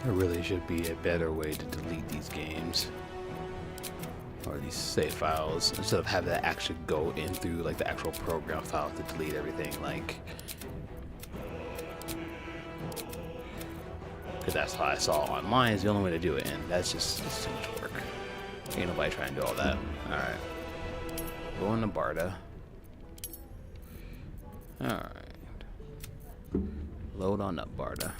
There really should be a better way to delete these games. Or these save files, instead of having that actually go in through like the actual program file to delete everything, like, because that's how I saw online is the only way to do it, and that's just it's too much work. Ain't nobody trying to do all that. Alright. Go into Barda. Alright. Load on up, Barda.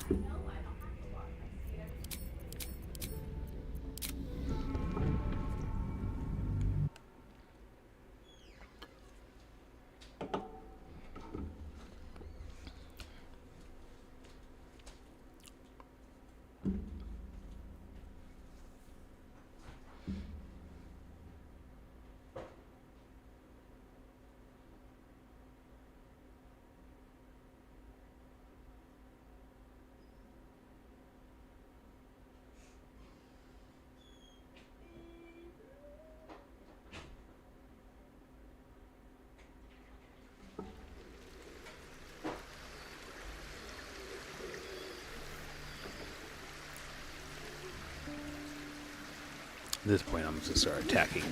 At this point, I'm just going to start attacking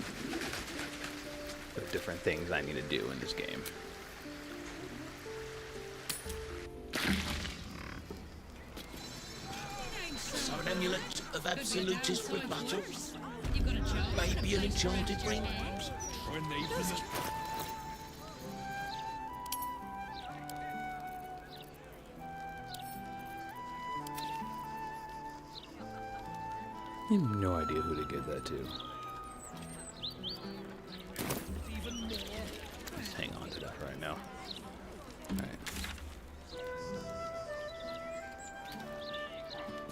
the different things I need to do in this game. So an amulet of absolutist rebuttal? Maybe an enchanted ring? I have no idea who to give that to. Just hang on to that right now. Alright.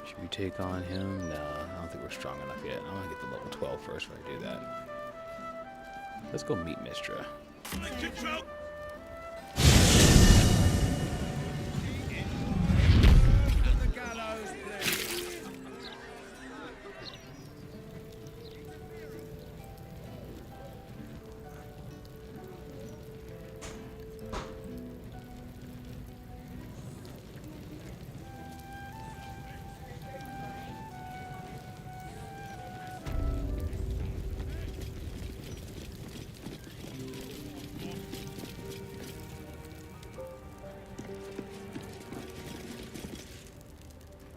Should we take on him? No, I don't think we're strong enough yet. I want to get to level 12 first before I do that. Let's go meet Mistra.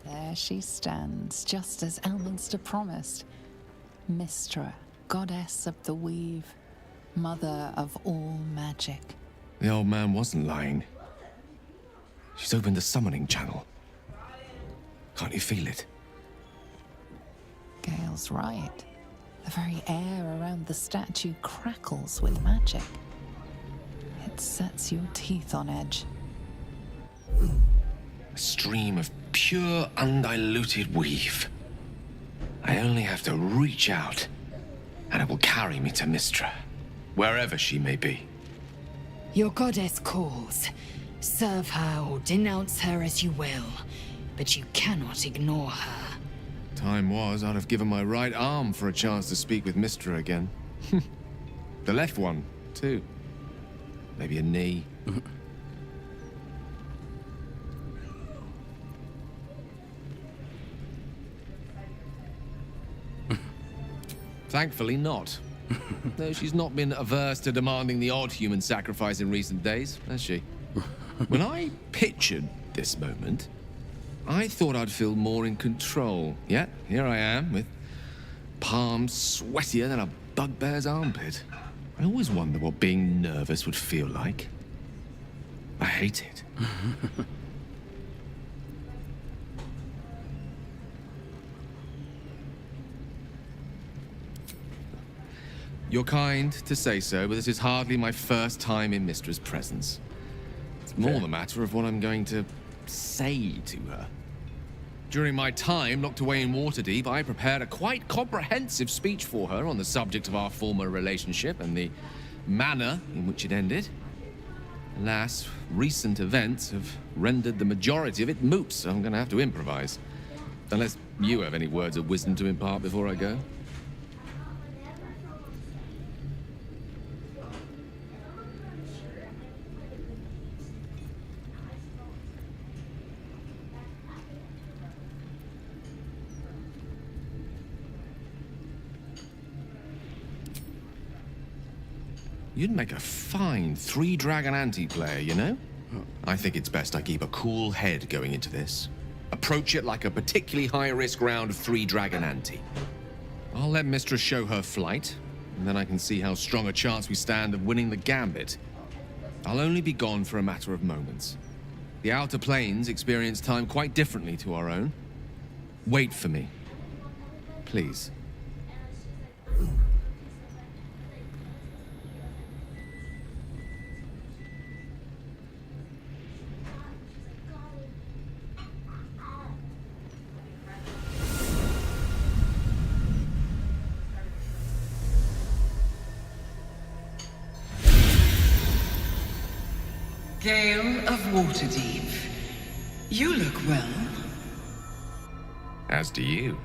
There she stands, just as Elminster promised. Mistra, goddess of the weave, mother of all magic. The old man wasn't lying. She's opened the summoning channel. Can't you feel it? Gale's right. The very air around the statue crackles with magic. It sets your teeth on edge. A stream of pure, undiluted weave. I only have to reach out, and it will carry me to Mistra, wherever she may be. Your goddess calls. Serve her or denounce her as you will, but you cannot ignore her. Time was, I'd have given my right arm for a chance to speak with Mistra again. The left one, too. Maybe a knee. Thankfully not. Though she's not been averse to demanding the odd human sacrifice in recent days, has she? When I pictured this moment, I thought I'd feel more in control. Yet, here I am, with palms sweatier than a bugbear's armpit. I always wonder what being nervous would feel like. I hate it. You're kind to say so, but this is hardly my first time in Mystra's presence. It's more the matter of what I'm going to say to her. During my time locked away in Waterdeep, I prepared a quite comprehensive speech for her on the subject of our former relationship and the manner in which it ended. Alas, recent events have rendered the majority of it moot, so I'm going to have to improvise. Unless you have any words of wisdom to impart before I go. You'd make a fine three-dragon anti-player, you know? I think it's best I keep a cool head going into this. Approach it like a particularly high-risk round of three-dragon ante. I'll let Mystra show her flight, and then I can see how strong a chance we stand of winning the gambit. I'll only be gone for a matter of moments. The Outer Planes experience time quite differently to our own. Wait for me. Please. Gale of Waterdeep, you look well. As do you.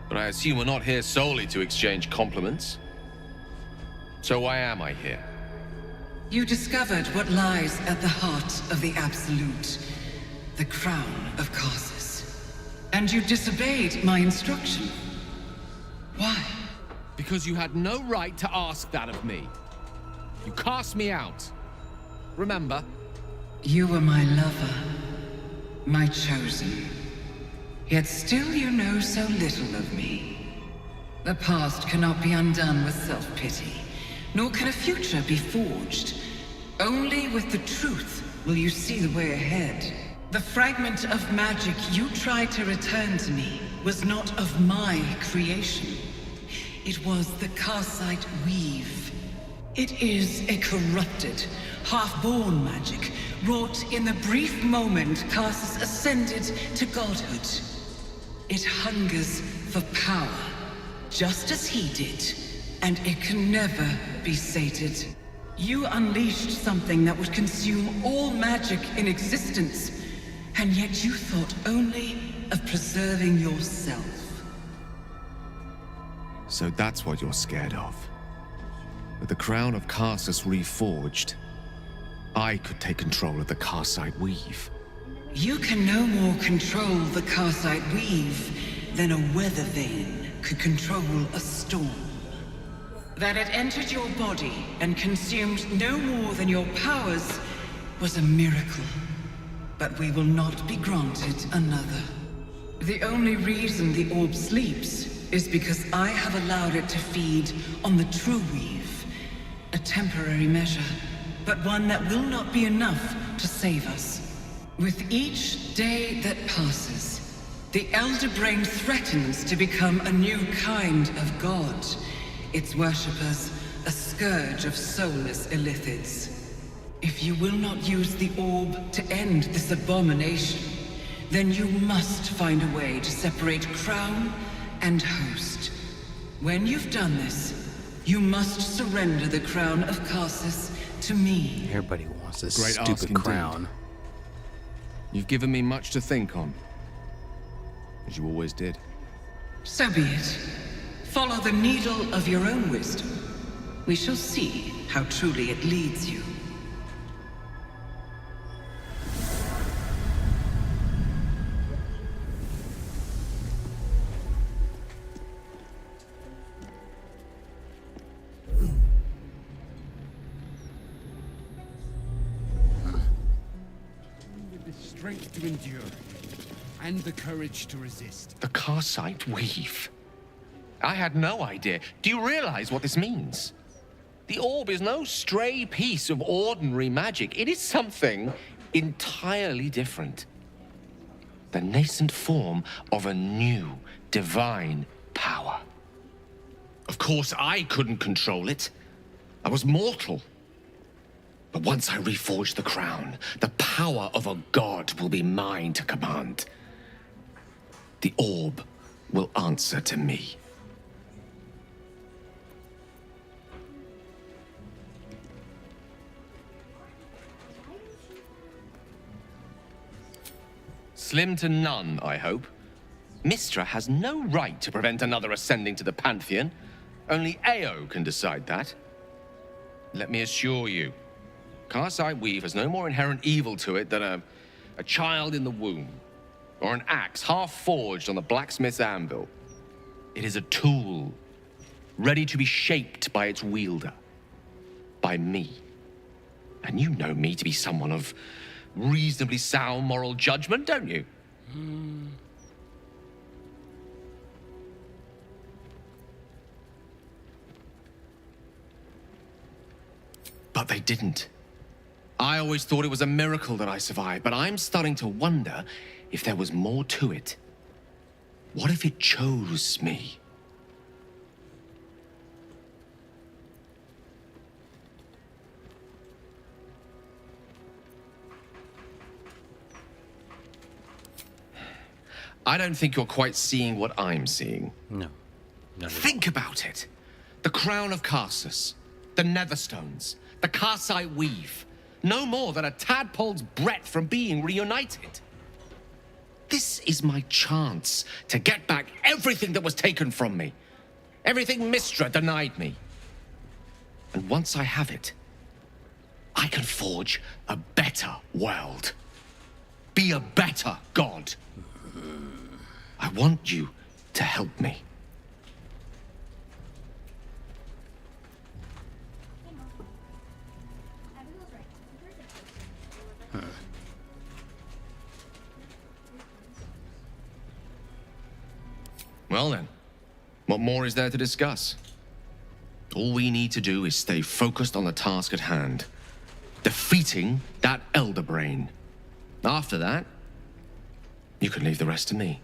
But I assume we're not here solely to exchange compliments. So why am I here? You discovered what lies at the heart of the Absolute, the crown of Karsus. And you disobeyed my instruction. Why? Because you had no right to ask that of me. You cast me out. Remember? You were my lover, my chosen. Yet still you know so little of me. The past cannot be undone with self-pity, nor can a future be forged. Only with the truth will you see the way ahead. The fragment of magic you tried to return to me was not of my creation. It was the Karsite Weave. It is a corrupted, half-born magic, wrought in the brief moment Karsus ascended to godhood. It hungers for power, just as he did, and it can never be sated. You unleashed something that would consume all magic in existence, and yet you thought only of preserving yourself. So that's what you're scared of. With the crown of Karsus reforged, I could take control of the Karsite Weave. You can no more control the Karsite Weave than a weather vane could control a storm. That it entered your body and consumed no more than your powers was a miracle. But we will not be granted another. The only reason the orb sleeps is because I have allowed it to feed on the true weave. A temporary measure, but one that will not be enough to save us. With each day that passes, the Elder Brain threatens to become a new kind of god. Its worshippers, a scourge of soulless illithids. If you will not use the orb to end this abomination, then you must find a way to separate crown and host. When you've done this, you must surrender the crown of Karsus to me. Everybody wants this Great ask stupid indeed. crown. You've given me much to think on. As you always did. So be it. Follow the needle of your own wisdom. We shall see how truly it leads you. Strength to endure, and the courage to resist. The Karsite Weave. I had no idea. Do you realize what this means? The orb is no stray piece of ordinary magic. It is something entirely different. The nascent form of a new divine power. Of course, I couldn't control it. I was mortal. But once I reforge the crown, the power of a god will be mine to command. The orb will answer to me. Slim to none, I hope. Mystra has no right to prevent another ascending to the Pantheon. Only Ao can decide that. Let me assure you, Karsite Weave has no more inherent evil to it than a child in the womb, or an axe half forged on the blacksmith's anvil. It is a tool, ready to be shaped by its wielder, by me. And you know me to be someone of reasonably sound moral judgment, don't you? But they didn't. I always thought it was a miracle that I survived, but I'm starting to wonder if there was more to it. What if it chose me? I don't think you're quite seeing what I'm seeing. No. Think about it. The crown of Karsus, the Netherstones, the Karsite Weave. No more than a tadpole's breadth from being reunited. This is my chance to get back everything that was taken from me. Everything Mystra denied me. And once I have it, I can forge a better world. Be a better god. I want you to help me. Well then, what more is there to discuss? All we need to do is stay focused on the task at hand. Defeating that Elder Brain. After that, you can leave the rest to me.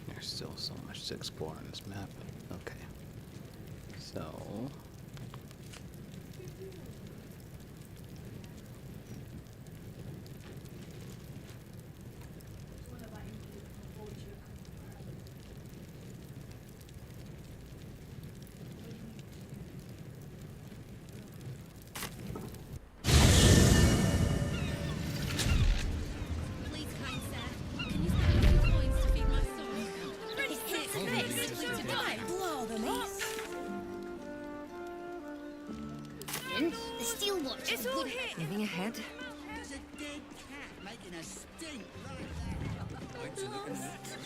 There's still so much to explore on this map. Okay. So... Please, kind sir, can you spare a few coins to feed my soul? Ready, set, to die. Blow them up. The steel watch is good. Moving ahead. There's a dead cat making a stink like that.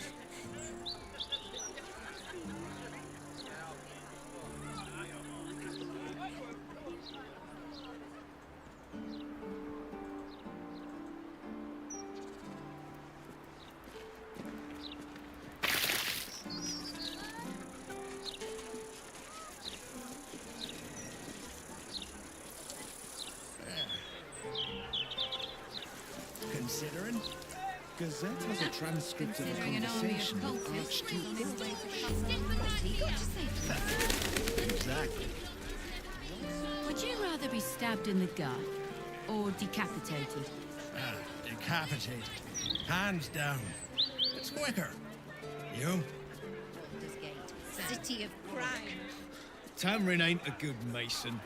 Gazette has a transcript of a Considering an army of conversation with cultists Archduke. is on his way to Stick with that, you got to say. Exactly. Would you rather be stabbed in the gut or decapitated? Decapitated. Hands down. It's quicker. You? Baldur's Gate, city of crime. Tamrin ain't a good mason.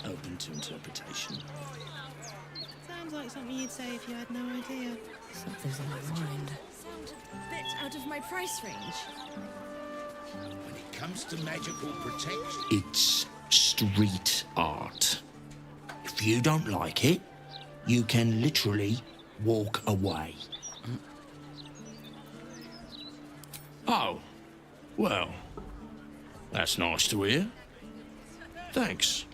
Open to interpretation. Sounds like something you'd say if you had no idea. Something's on my mind. Sound a bit out of my price range. When it comes to magical protection, It's street art. If you don't like it, you can literally walk away. Oh, well, that's nice to hear. Thanks.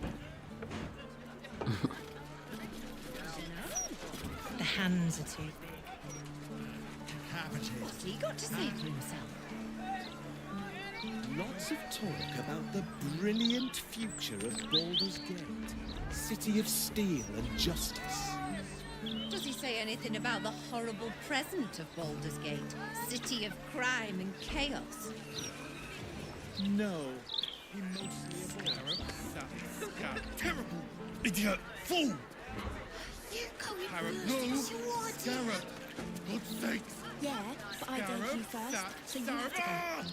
The hands are too big. decapitated. What's he got to say for himself? Lots of talk about the brilliant future of Baldur's Gate. City of steel and justice. Does he say anything about the horrible present of Baldur's Gate? City of crime and chaos. No. He mostly avoids that terrible idiot fool! You going Scarab, no! Scarab! God's sakes! Yeah, but I Scarab, gave you first, that so you have to go. Scarab!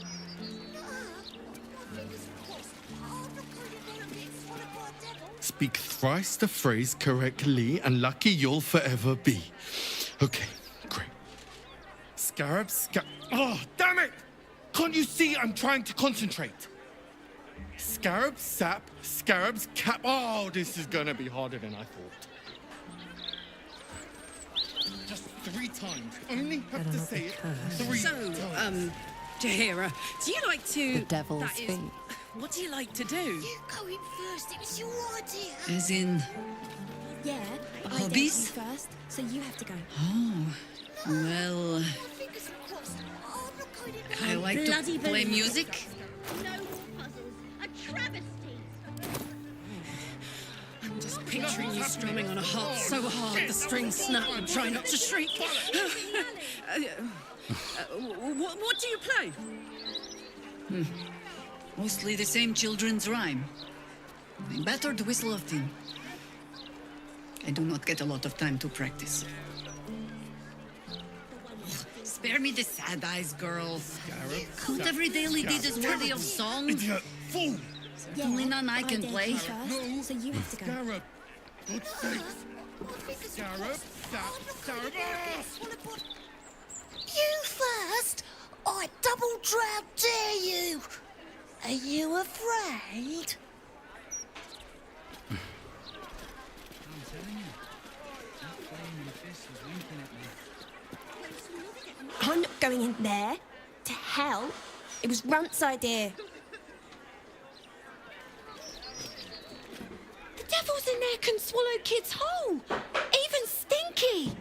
Speak thrice the phrase correctly, and lucky you'll forever be. Okay, great. Oh, damn it! Can't you see I'm trying to concentrate? Scarab, sap, scarabs, cap. Oh, this is gonna be harder than I thought. Just 3 times. Only have to say it 3 times. Jahira, do you like to... The devil's that is, feet. what do you like to do? You go in first, it was your idea. As in, Yeah, but I gave you hobbies? first, so you have to go. Well, Fingers crossed. Oh, I'm not going in. I like to Bloody play believe music. No more puzzles. A travesty. I'm just picturing you strumming on a harp so hard the strings snap and try not to shriek. What do you play? Mostly the same children's rhyme. I battered whistle of tin. I do not get a lot of time to practice. Spare me the sad eyes, girl. Not every daily deed is worthy of song. Idiot fool! Certainly none I can play. First, so you have to go. Scarab! God's sakes! Scarab, sap, scarab. Ah! You first? I double drown dare you. Are you afraid? I'm not going in there. To hell. It was Runt's idea. The devils in there can swallow kids whole. Even Stinky.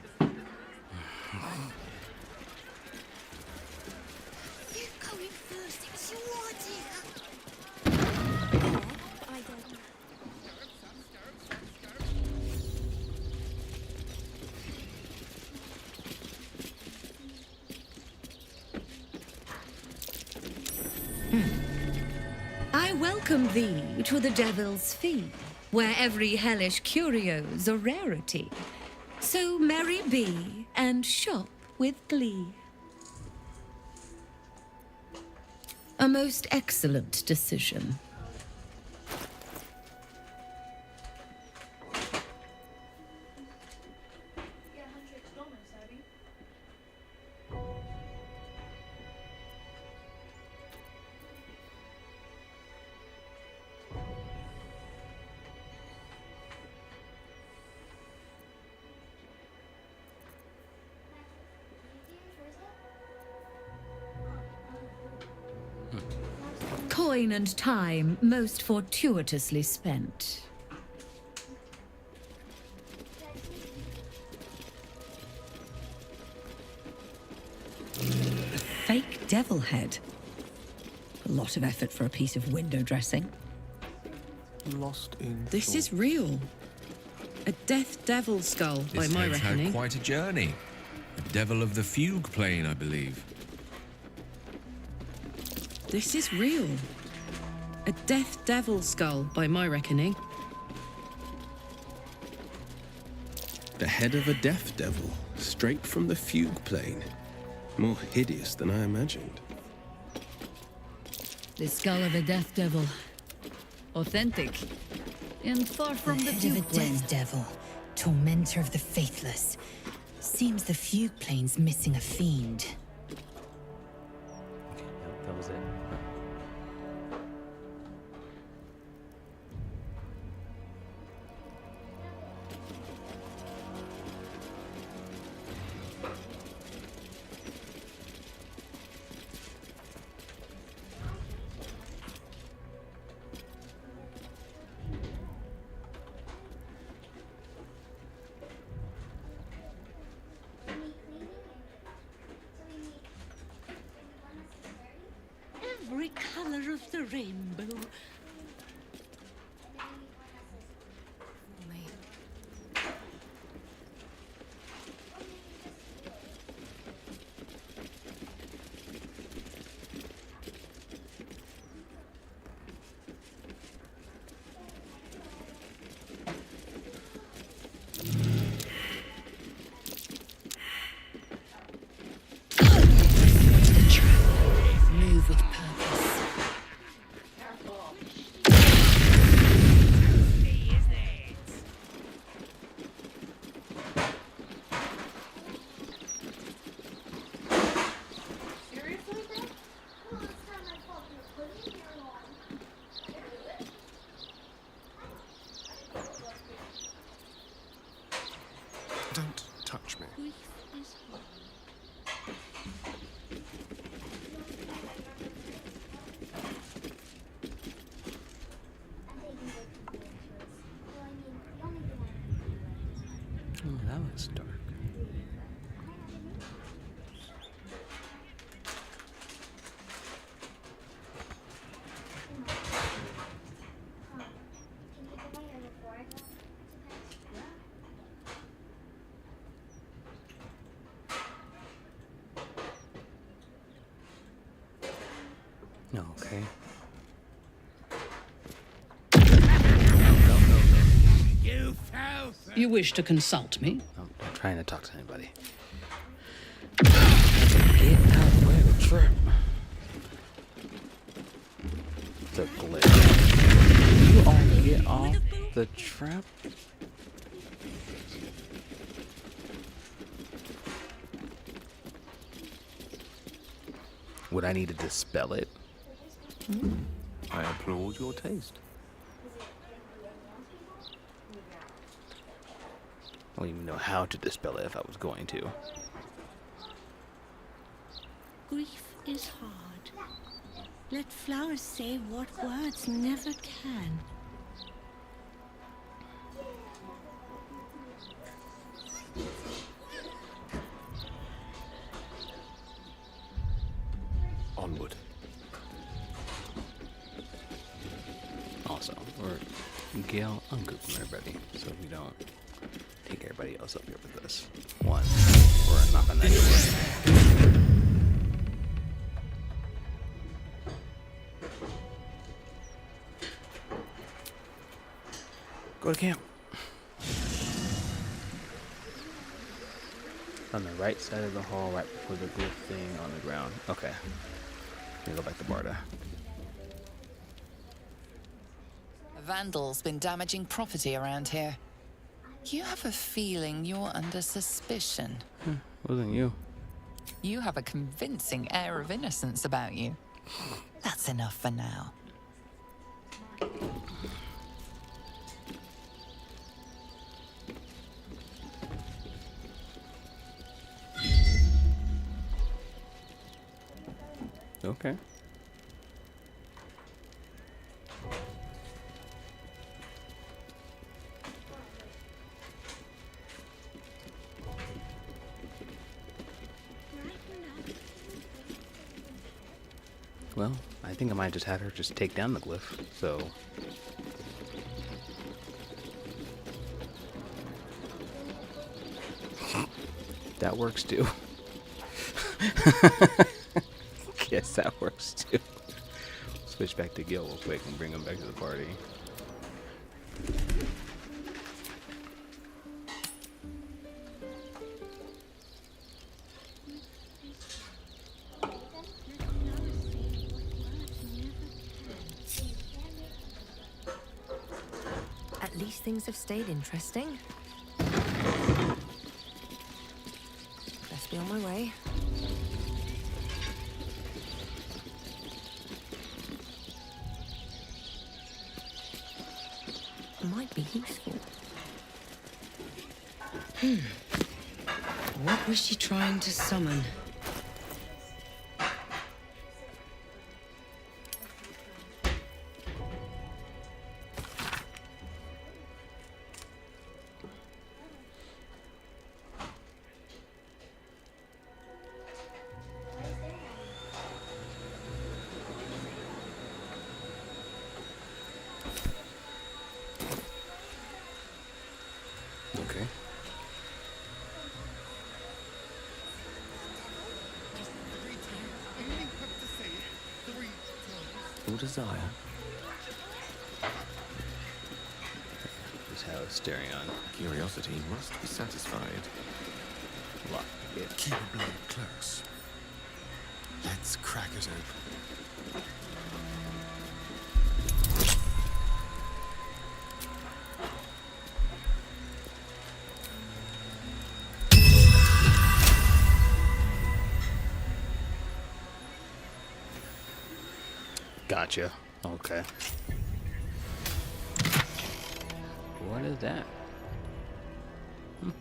You go in first, it was your idea. Yeah, but I don't. I welcome thee to the Devil's Fee, where every hellish curio's a rarity. So merry be and shop with glee. A most excellent decision. coin and time most fortuitously spent. A fake devil head. A lot of effort for a piece of window dressing. Lost in This thought. is real. A death devil skull, by This my head's had reckoning. quite a journey. A devil of the fugue plane, I believe. This is real. A death devil skull, by my reckoning. The head of a death devil, straight from the fugue plane. More hideous than I imagined. The skull of a death devil. Authentic. And far from the head of fugue a plane. death devil, tormentor of the faithless. Seems the fugue plane's missing a fiend. Yep, that was it. Every color of the rainbow. Move with purpose. Don't touch me. Oh, that was dark. Okay. You foul. You wish to consult me? I'm trying to talk to anybody. Get out of the way of the trip. It's a glitch. You all get off the trap? Would I need to dispel it? I applaud your taste. I don't even know how to dispel it if I was going to. Grief is hard. Let flowers say what words never can. Onward. Also, we're Gale, I'm good from everybody, so we don't take everybody else up here with us. One, we're knocking that door. Go to camp. On the right side of the hall, right before the glyph thing on the ground. Okay. Let me go back to Barda. A vandal's been damaging property around here. You have a feeling you're under suspicion. Wasn't you. You have a convincing air of innocence about you. That's enough for now. Okay. Well, I think I might just have her just take down the glyph, so... That works too. Guess that works too. Switch back to Gil real quick and bring him back to the party. At least things have stayed interesting. Best be on my way. Might be useful. What was she trying to summon? Okay. No desire. Just have Asterion. Curiosity must be satisfied. Lock it. Keep a blade close. Let's crack it open. Gotcha. Okay. What is that? We're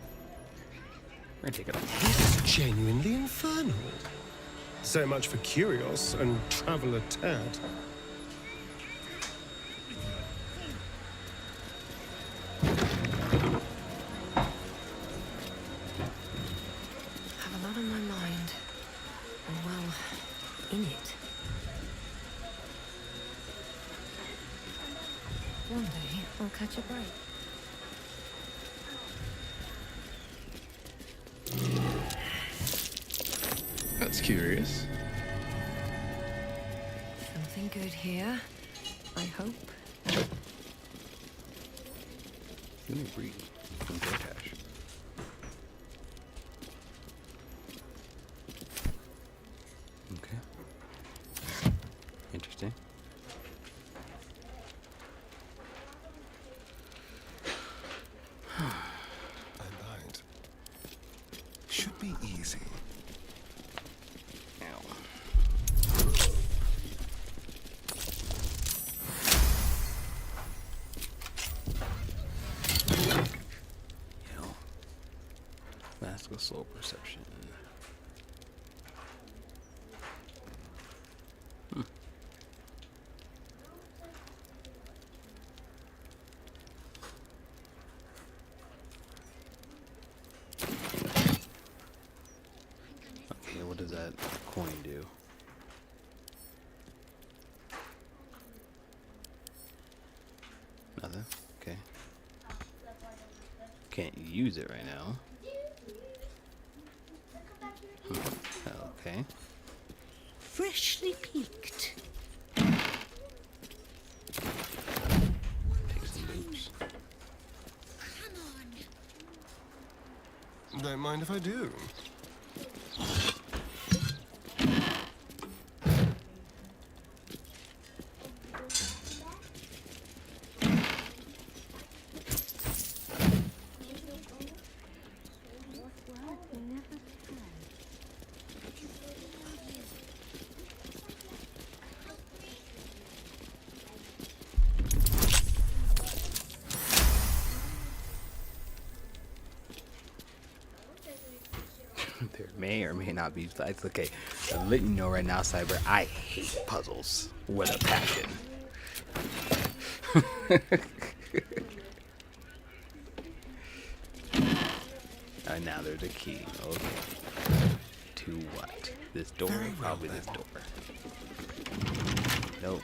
gonna take it off. This is genuinely infernal. So much for Curios and Traveler Tad. Have a lot on my mind. And well, in it. One day, I'll catch a break. That's curious. Something good here, I hope. Let me read from Dortash. Okay. Interesting. I'm blind. Should be easy. Mask of soul perception. Okay, what does that coin do? Nothing? Okay. Can't use it right now. Okay. Freshly peaked. Take some boots. Don't mind if I do. There may or may not be flags. Okay, I'm letting you know right now, Cyber, I hate puzzles with a passion. And now there's a key. Okay. To what? This door? Probably this door. Nope.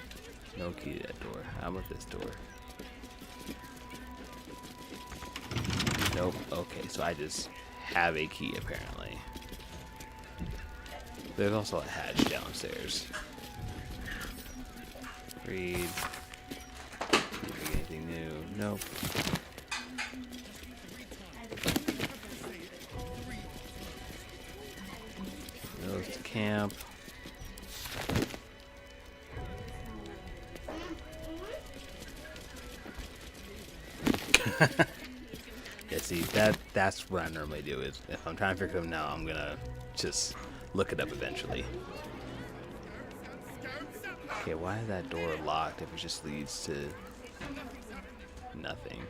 No key to that door. How about this door? Nope. Okay, so I just have a key apparently. There's also a hatch downstairs. Read. Anything new? Nope. Goes to camp. Yeah, see, that's what I normally do. Is if I'm trying to figure them out, I'm gonna just look it up eventually. Okay, why is that door locked if it just leads to nothing?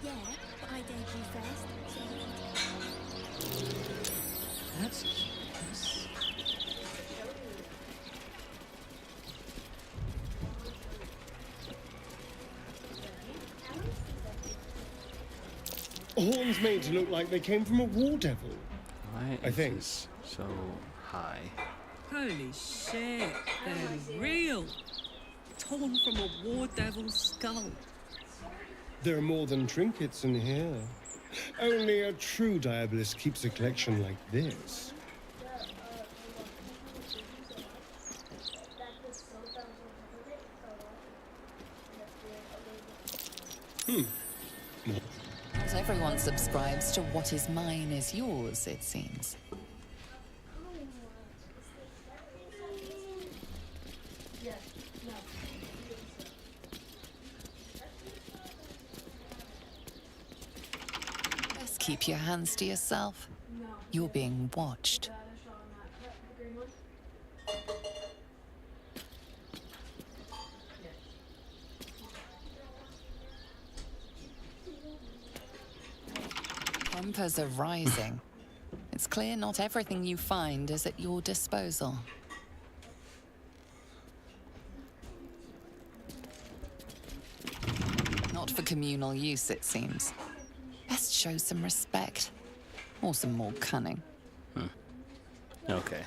Yeah, but I dared you first, so you can take That's curious. Horns made to look like they came from a war devil. Why I is think. this so high? Holy shit, they're real. Torn from a war devil's skull. There are more than trinkets in here. Only a true diabolist keeps a collection like this. Not everyone subscribes to what is mine is yours, it seems. Best keep your hands to yourself. You're being watched. Tempers are rising. It's clear not everything you find is at your disposal. Not for communal use, it seems. Best show some respect. Or some more cunning. Okay.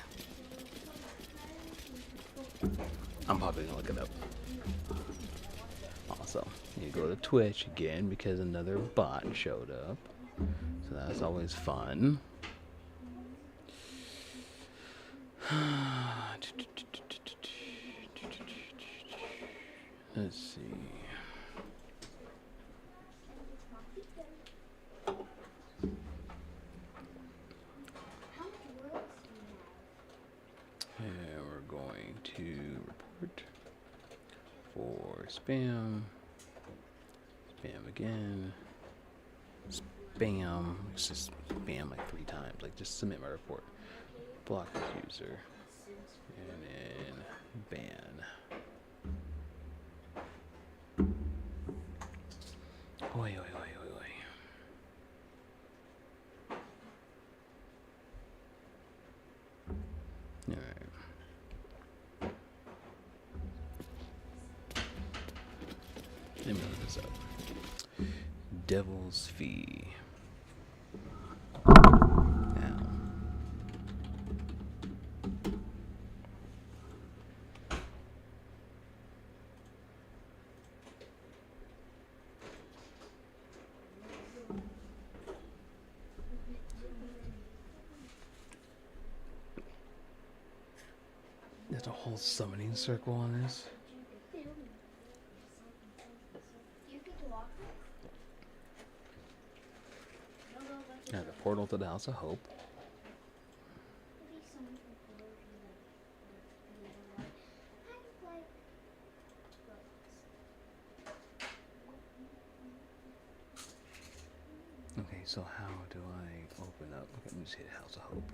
I'm probably gonna look it up. Also, you go to Twitch again because another bot showed up. So that's always fun. Let's see. And we're going to report for spam. Spam again. Spam. It's just spam like 3 times. Like just submit my report. Block this user. And then ban. Oi, oi, oi, oi, oi. Alright. Let me look this up. Devil's Fee. Now. There's a whole summoning circle on this. portal to the House of Hope. Okay, so how do I open up? Okay, let me see the House of Hope.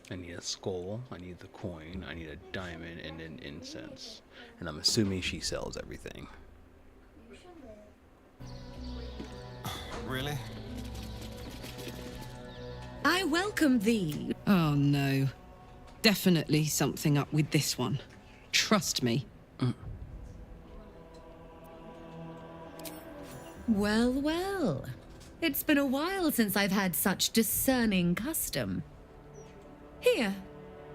I need a skull, I need the coin, I need a diamond, and then incense. And I'm assuming she sells everything. Really? I welcome thee. Oh no. Definitely something up with this one. Trust me. Well, well. It's been a while since I've had such discerning custom. Here,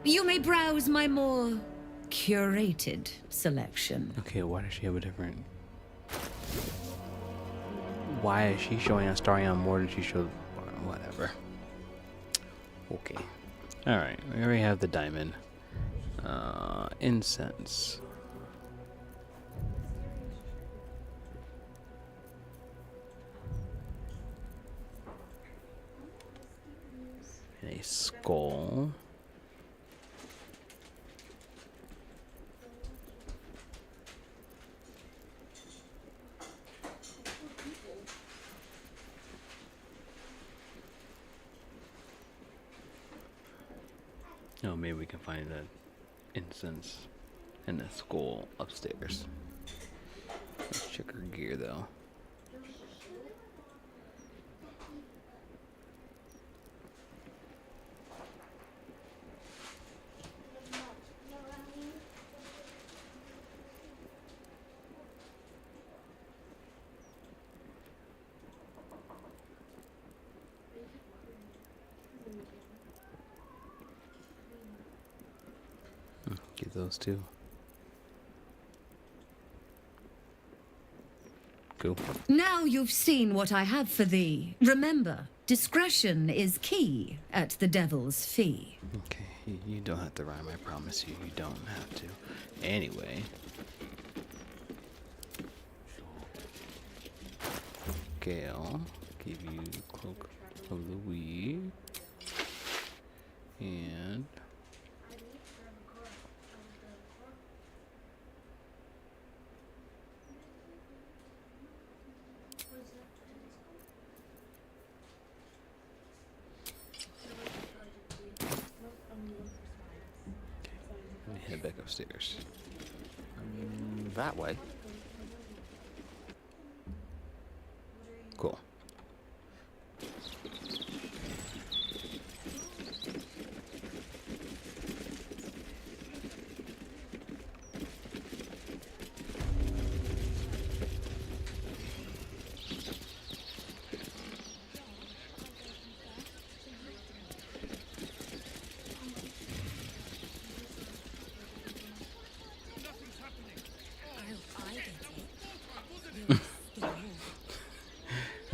you may browse my more curated selection. Okay, why does she have a different... Why is she showing Astarion more than she showed... Whatever. Okay. Alright, we already have the diamond. Incense. And a skull. Oh, maybe we can find the incense and the skull upstairs. Let's check her gear though. Get those two. Cool. Now you've seen what I have for thee. Remember, discretion is key at the Devil's Fee. Okay, you don't have to rhyme, I promise you. You don't have to. Anyway. Gale, give you Cloak of the Weave. And... head back upstairs. That way. Cool.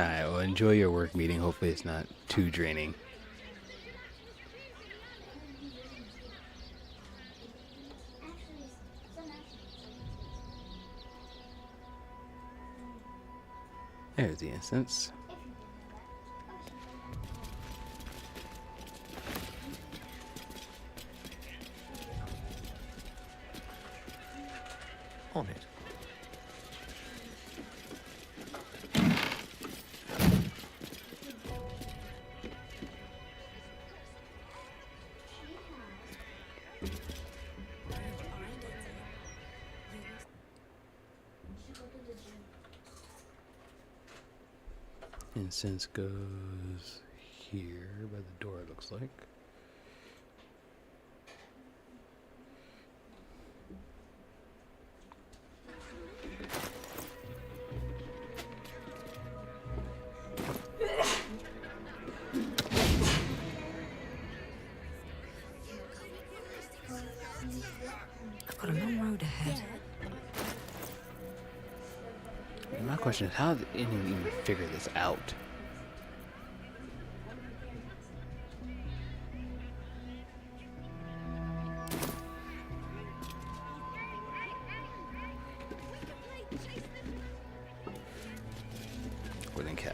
Alright, well, enjoy your work meeting. Hopefully it's not too draining. There's the incense. On it. Incense goes here by the door, it looks like. I've got a long road ahead. My question is, how did anyone even figure this out?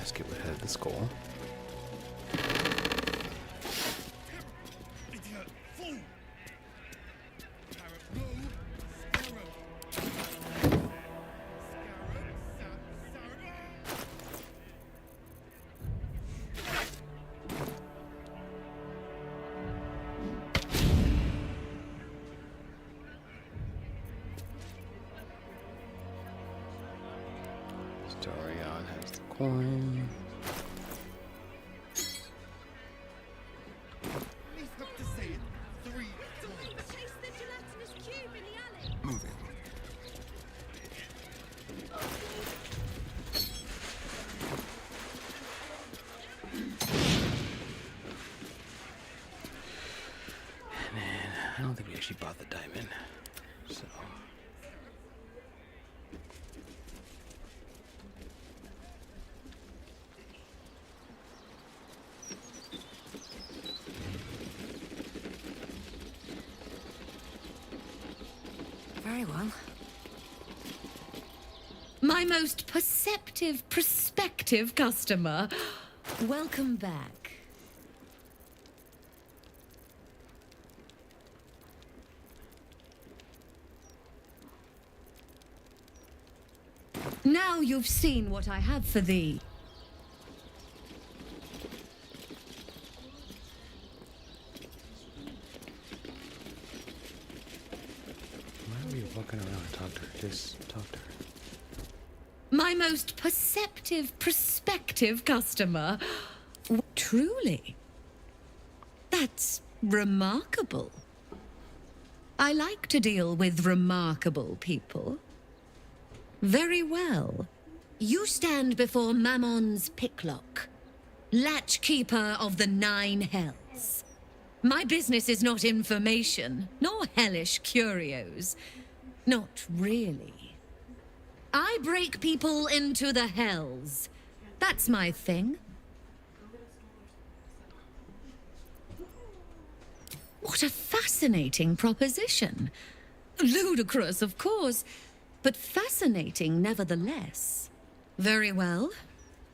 skip ahead of the skull. Dorian has the coin. Moving. And then I don't think we actually bought the diamond, so. Very well. My most perceptive, prospective customer. Welcome back. Now you've seen what I have for thee. Why are we walking around and talk to her? Just talk to her. My most perceptive, prospective customer. Truly. That's remarkable. I like to deal with remarkable people. Very well. You stand before Mammon's picklock, latchkeeper of the 9 hells. My business is not information, nor hellish curios. Not really. I break people into the hells. That's my thing. What a fascinating proposition. Ludicrous, of course, but fascinating nevertheless. Very well.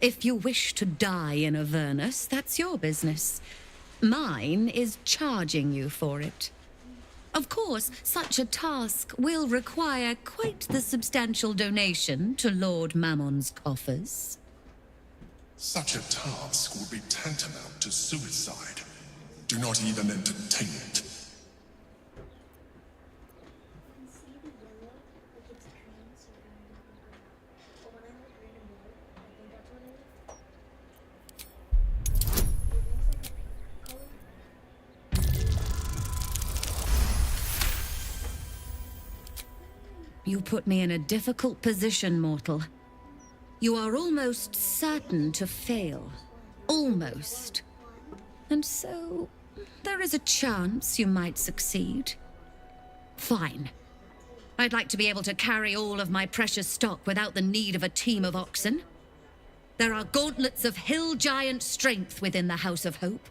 If you wish to die in Avernus, that's your business. Mine is charging you for it. Of course, such a task will require quite the substantial donation to Lord Mammon's coffers. Such a task would be tantamount to suicide. Do not even entertain it. You put me in a difficult position, mortal. You are almost certain to fail. Almost. And so, there is a chance you might succeed. Fine. I'd like to be able to carry all of my precious stock without the need of a team of oxen. There are gauntlets of hill giant strength within the House of Hope.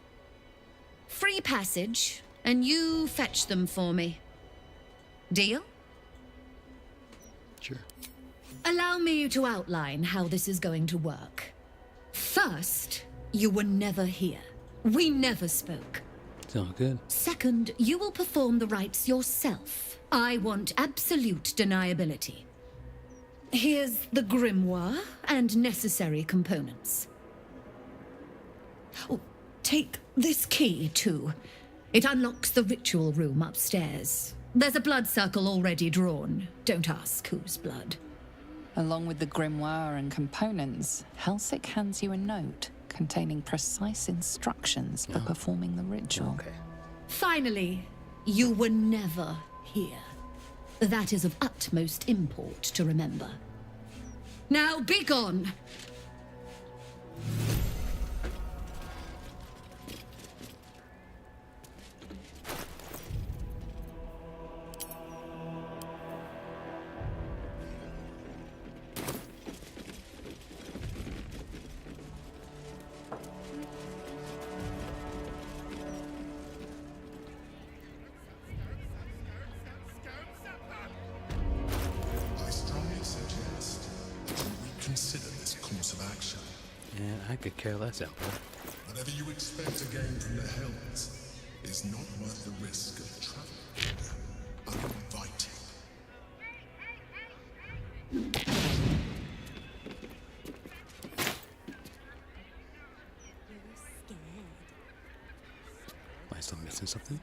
Free passage, and you fetch them for me. Deal? Sure. Allow me to outline how this is going to work. First, you were never here. We never spoke. Sounds good. Second, you will perform the rites yourself. I want absolute deniability. Here's the grimoire and necessary components. Oh, take this key, too. It unlocks the ritual room upstairs. There's a blood circle already drawn. Don't ask whose blood. Along with the grimoire and components, Helsik hands you a note containing precise instructions for performing the ritual. Okay. Finally, you were never here. That is of utmost import to remember. Now be gone! I strongly suggest that you reconsider this course of action. And I could care less, Emperor. Whatever you expect to gain from the Hells is not worth the risk of travel. Uninvited. Am I still missing something?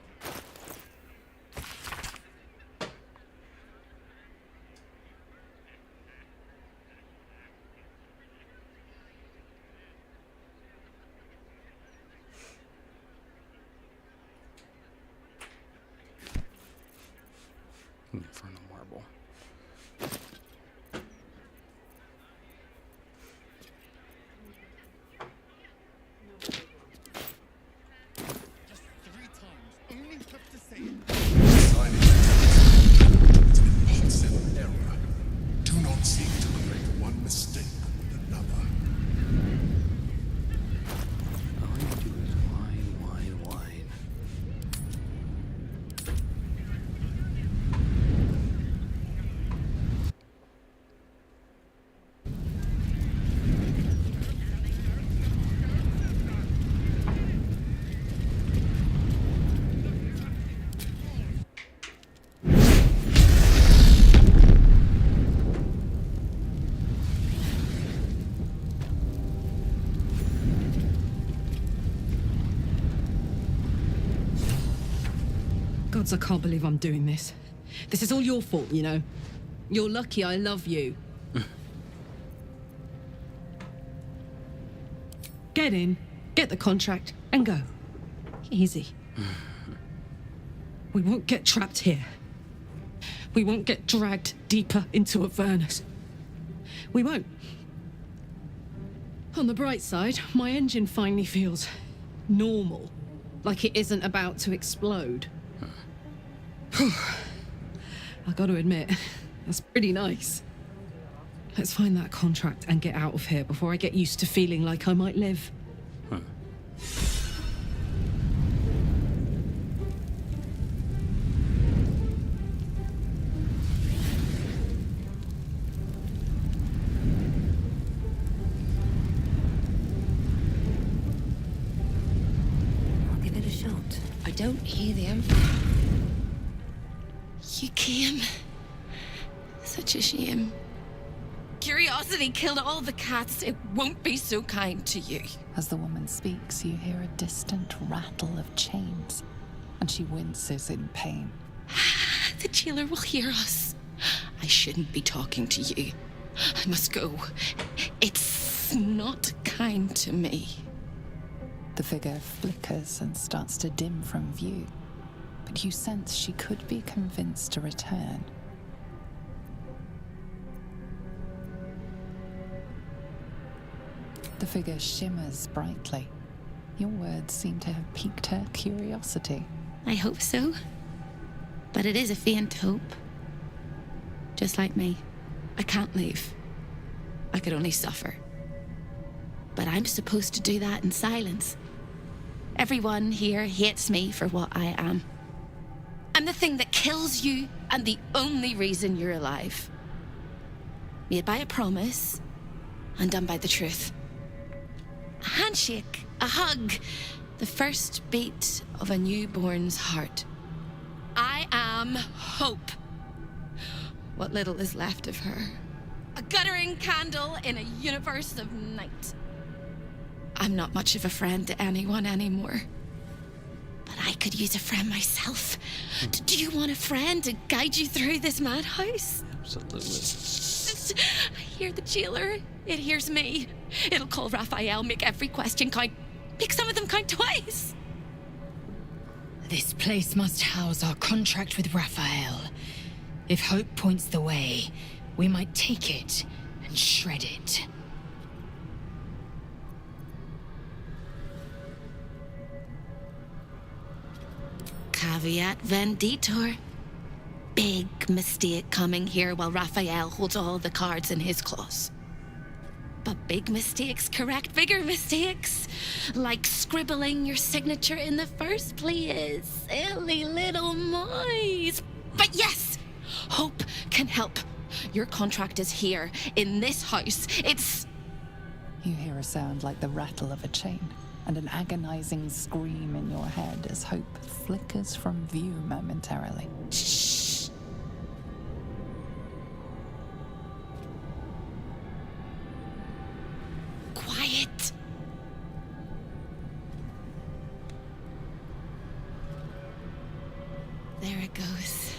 Infernal marble. Impulsive error. Do not seek to correct one mistake with another. All you do is whine. Gods, I can't believe I'm doing this. This is all your fault, you know. You're lucky I love you. Get in, get the contract, and go. Easy. We won't get trapped here. We won't get dragged deeper into a furnace. We won't. On the bright side, my engine finally feels normal. Like it isn't about to explode. I gotta admit, that's pretty nice. Let's find that contract and get out of here before I get used to feeling like I might live. I'll give it a shot. I don't hear the Emperor. You came. Such a shame. Curiosity killed all the cats. It won't be so kind to you. As the woman speaks, you hear a distant rattle of chains, and she winces in pain. The jailer will hear us. I shouldn't be talking to you. I must go. It's not kind to me. The figure flickers and starts to dim from view, but you sense she could be convinced to return. The figure shimmers brightly. Your words seem to have piqued her curiosity. I hope so. But it is a faint hope. Just like me. I can't leave. I could only suffer. But I'm supposed to do that in silence. Everyone here hates me for what I am. I'm the thing that kills you and the only reason you're alive. Made by a promise and done by the truth. A handshake, a hug, the first beat of a newborn's heart. I am hope. What little is left of her. A guttering candle in a universe of night. I'm not much of a friend to anyone anymore. But I could use a friend myself. Do you want a friend to guide you through this madhouse? Absolutely. I hear the jailer. It hears me. It'll call Raphael, make every question count. Make some of them count twice. This place must house our contract with Raphael. If hope points the way, we might take it and shred it. Caveat venditor. Big mistake coming here while Raphael holds all the cards in his claws. But big mistakes correct bigger mistakes. Like scribbling your signature in the first place. Silly little mice. But yes, hope can help. Your contract is here, in this house. It's... You hear a sound like the rattle of a chain, and an agonizing scream in your head as hope flickers from view momentarily. Shh. Quiet. There it goes.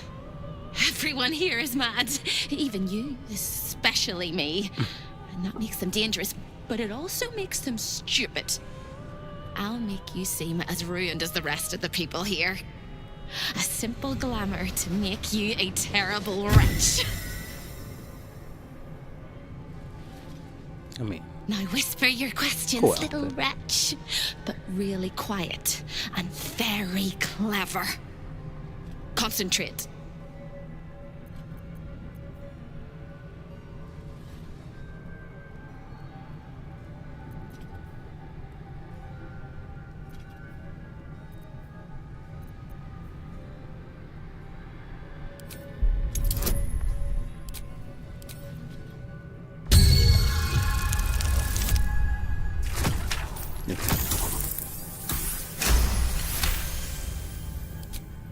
Everyone here is mad. Even you, especially me. And that makes them dangerous, but it also makes them stupid. I'll make you seem as ruined as the rest of the people here. A simple glamour to make you a terrible wretch. I mean... Now whisper your questions, Well, little wretch. But really quiet and very clever. Concentrate.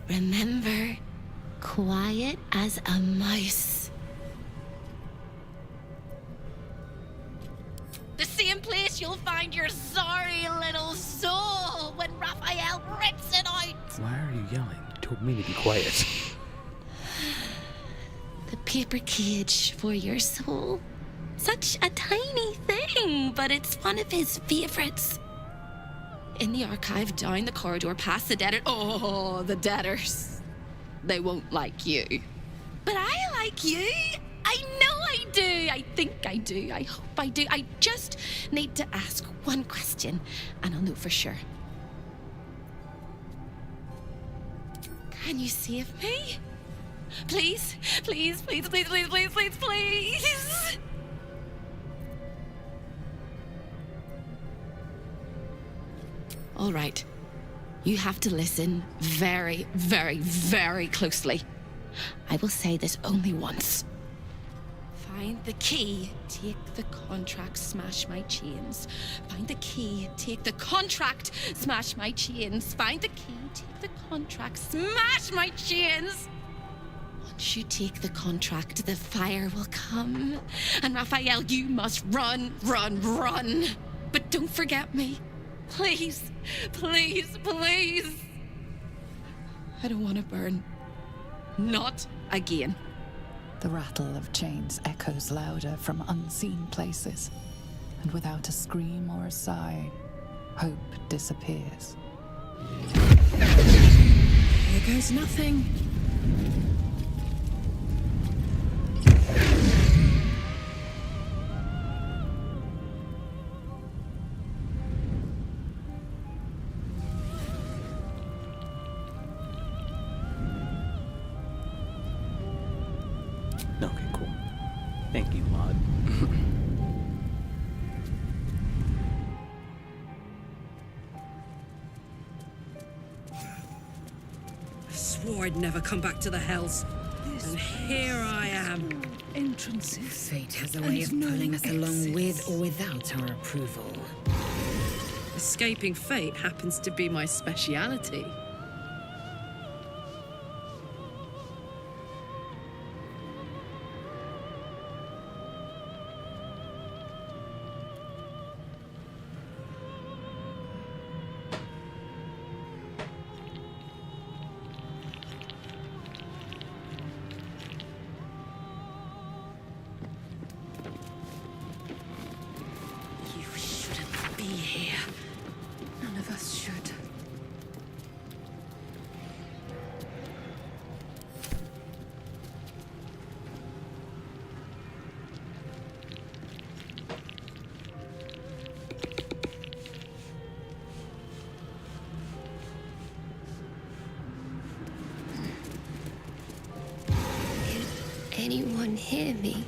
Remember, quiet as a mouse. The same place you'll find your sorry little soul when Raphael rips it out. Why are you yelling? You told me to be quiet. The paper cage for your soul. Such a tiny thing, but it's one of his favorites. In the archive, down the corridor, past the debtor. Oh, the debtors. They won't like you. But I like you. I know I do. I think I do. I hope I do. I just need to ask one question, and I'll know for sure. Can you save me? Please? Please, please, please, please, please, please, please. All right. You have to listen very, very, very closely. I will say this only once. Find the key, take the contract, smash my chains. Find the key, take the contract, smash my chains. Find the key, take the contract, smash my chains. Once you take the contract, the fire will come. And Raphael, you must run, run, run. But don't forget me. Please, please, please. I don't want to burn. Not again. The rattle of chains echoes louder from unseen places, and without a scream or a sigh, hope disappears. Here goes nothing. Okay, cool. Thank you, Maud. I swore I'd never come back to the Hells. And here I am. Entrances. Fate has a way of pulling us along with or without our approval. Escaping fate happens to be my speciality. You shouldn't be here. None of us should. Can anyone hear me?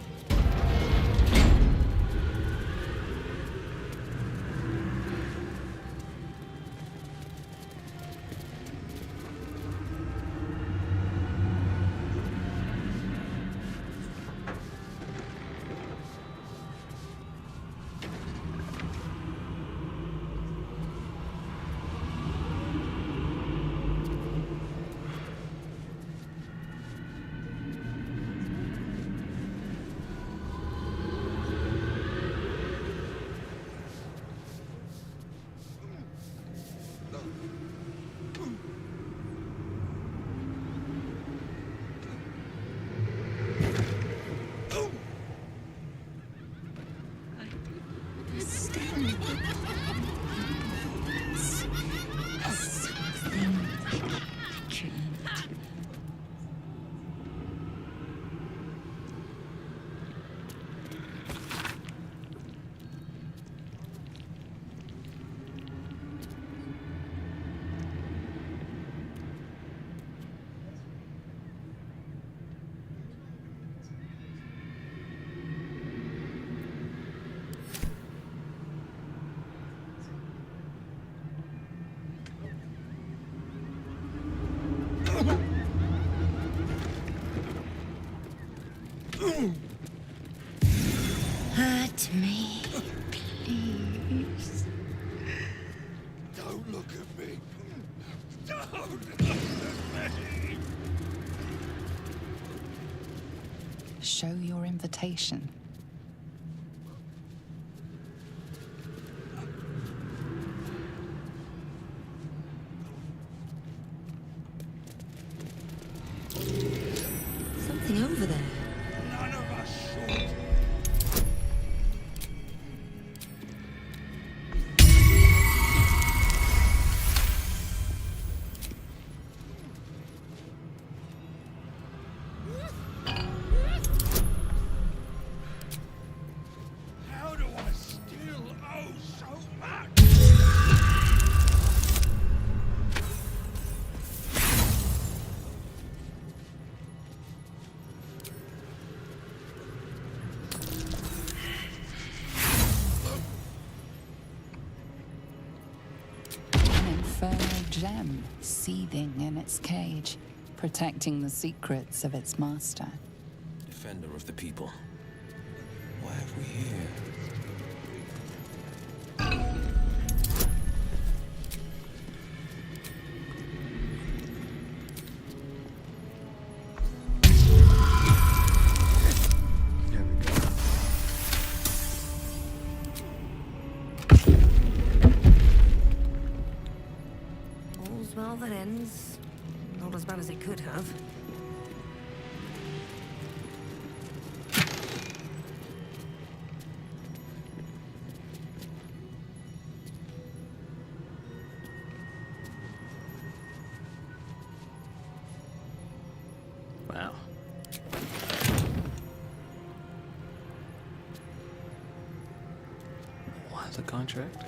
Hurt me, please. Don't look at me. Don't look at me. Show your invitation. Something over there. None of us should. How do I still owe so much? An infernal gem seething in its cage, protecting the secrets of its master. Defender of the people. Why have we here? All's well that ends. Not as bad as it could have. Wow. What's a contract?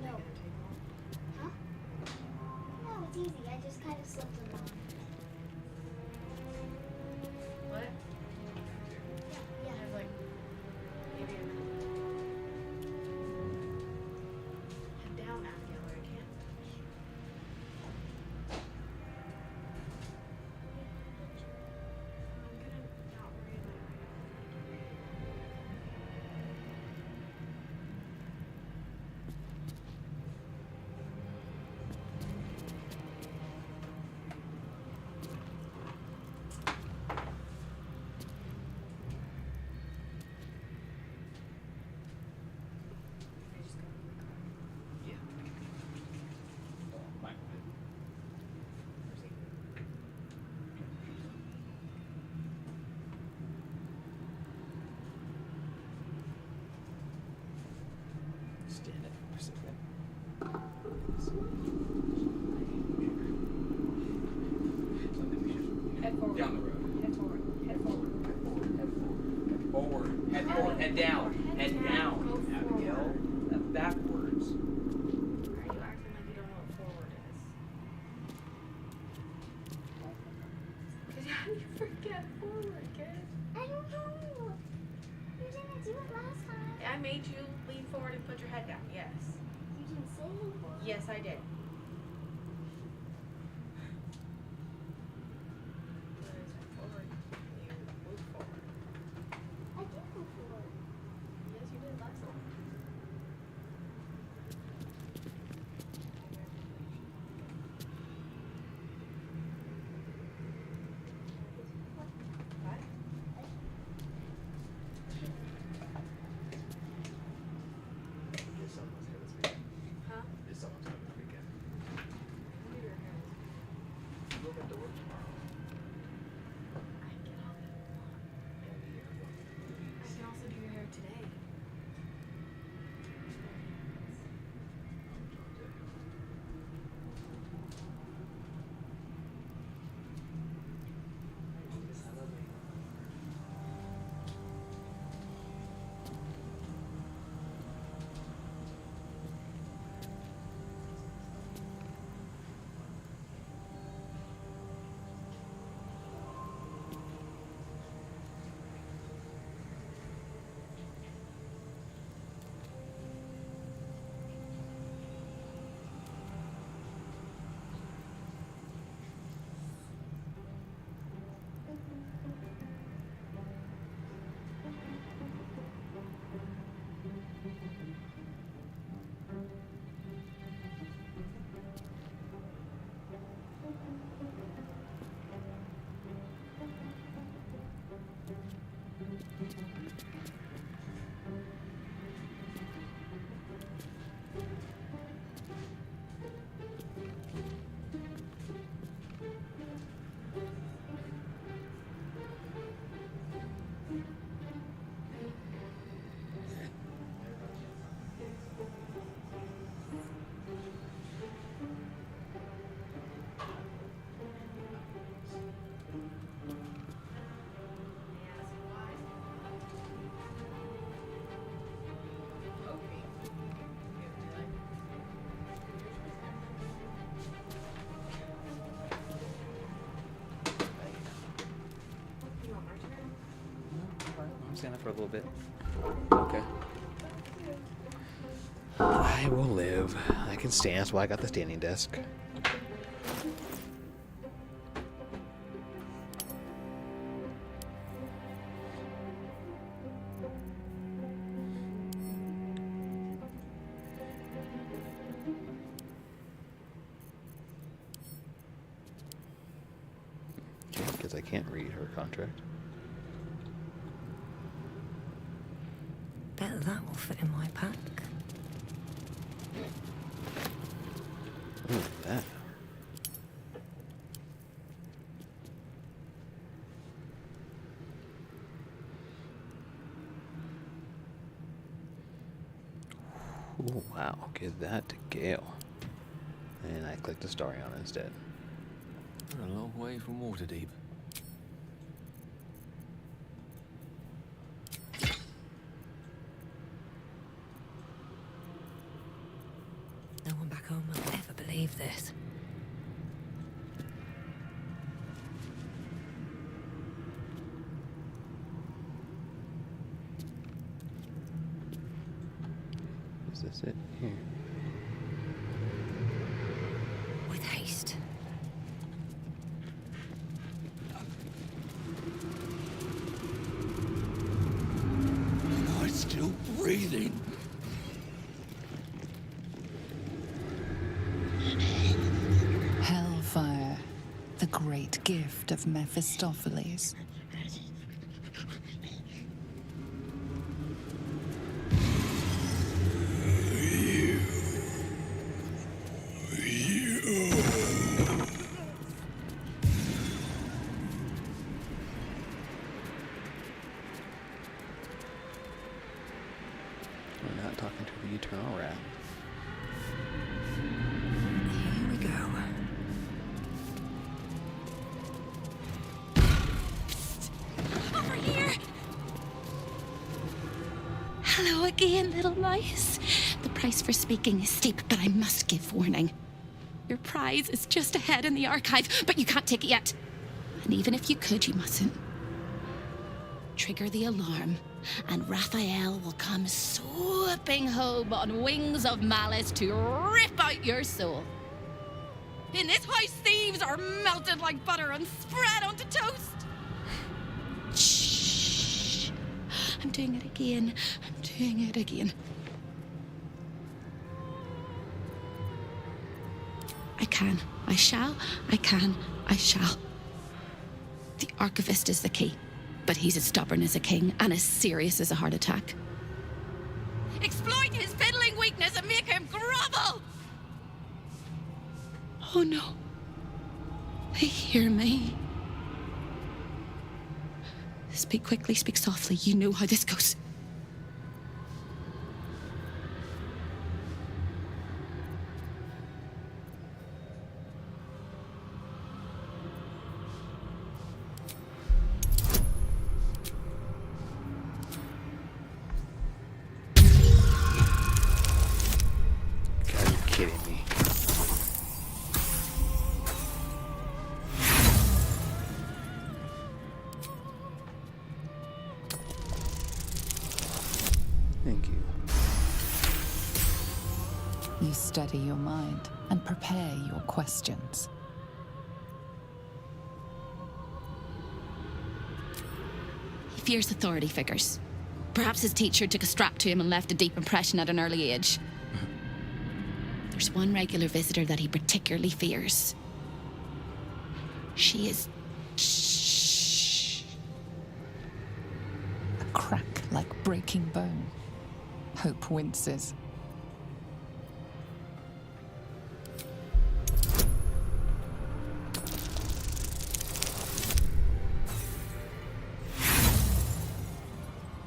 No. Huh? No, it's easy. I just kind of slipped them on. What? Yeah. I was like, maybe a minute. Head down, Abigail, or I can't. I'm gonna not worry about it. Stand up for a second. Head forward. Down the road. Head forward. Head forward. Head forward. Head forward. Head down. Head down. Abigail. That's backwards. Why are you acting like you don't know what forward is? Because how do you forget forward, kid? I don't know. You didn't do it last time. I made you lean forward and put your head down. Yes. You didn't say lean forward. Yes, I did. Forward. You move forward. I did move forward. Yes, you did last time. What? Huh? Is someone's having this weekend? stand up for a little bit. Okay. I will live. I can stand. That's why I got the standing desk. Because I can't read her contract. Bet that will fit in my pack. Ooh, that. Ooh, wow. Give that to Gale. And I clicked the story on it instead. We're a long way from Waterdeep. No one back home will ever believe this. Is this it? Here. With haste. Am I still breathing? Hellfire, the great gift of Mephistopheles. We're not talking to the Eternal Rat. Here we go. Over here! Hello again, little mice. The price for speaking is steep, but I must give warning. Your prize is just ahead in the archive, but you can't take it yet. And even if you could, you mustn't. Trigger the alarm, and Raphael will come swooping home on wings of malice to rip out your soul. In this house, thieves are melted like butter and spread onto toast. Shh. I'm doing it again. I'm doing it again. I can. I shall. I can. I shall. The archivist is the key, but he's as stubborn as a king and as serious as a heart attack. Exploit his fiddling weakness and make him grovel! Oh no. They hear me. Speak quickly, speak softly. You know how this goes. Are you kidding me? Thank you. You steady your mind and prepare your questions. He fears authority figures. Perhaps his teacher took a strap to him and left a deep impression at an early age. There's one regular visitor that he particularly fears. She is... Shh. A crack like breaking bone. Hope winces.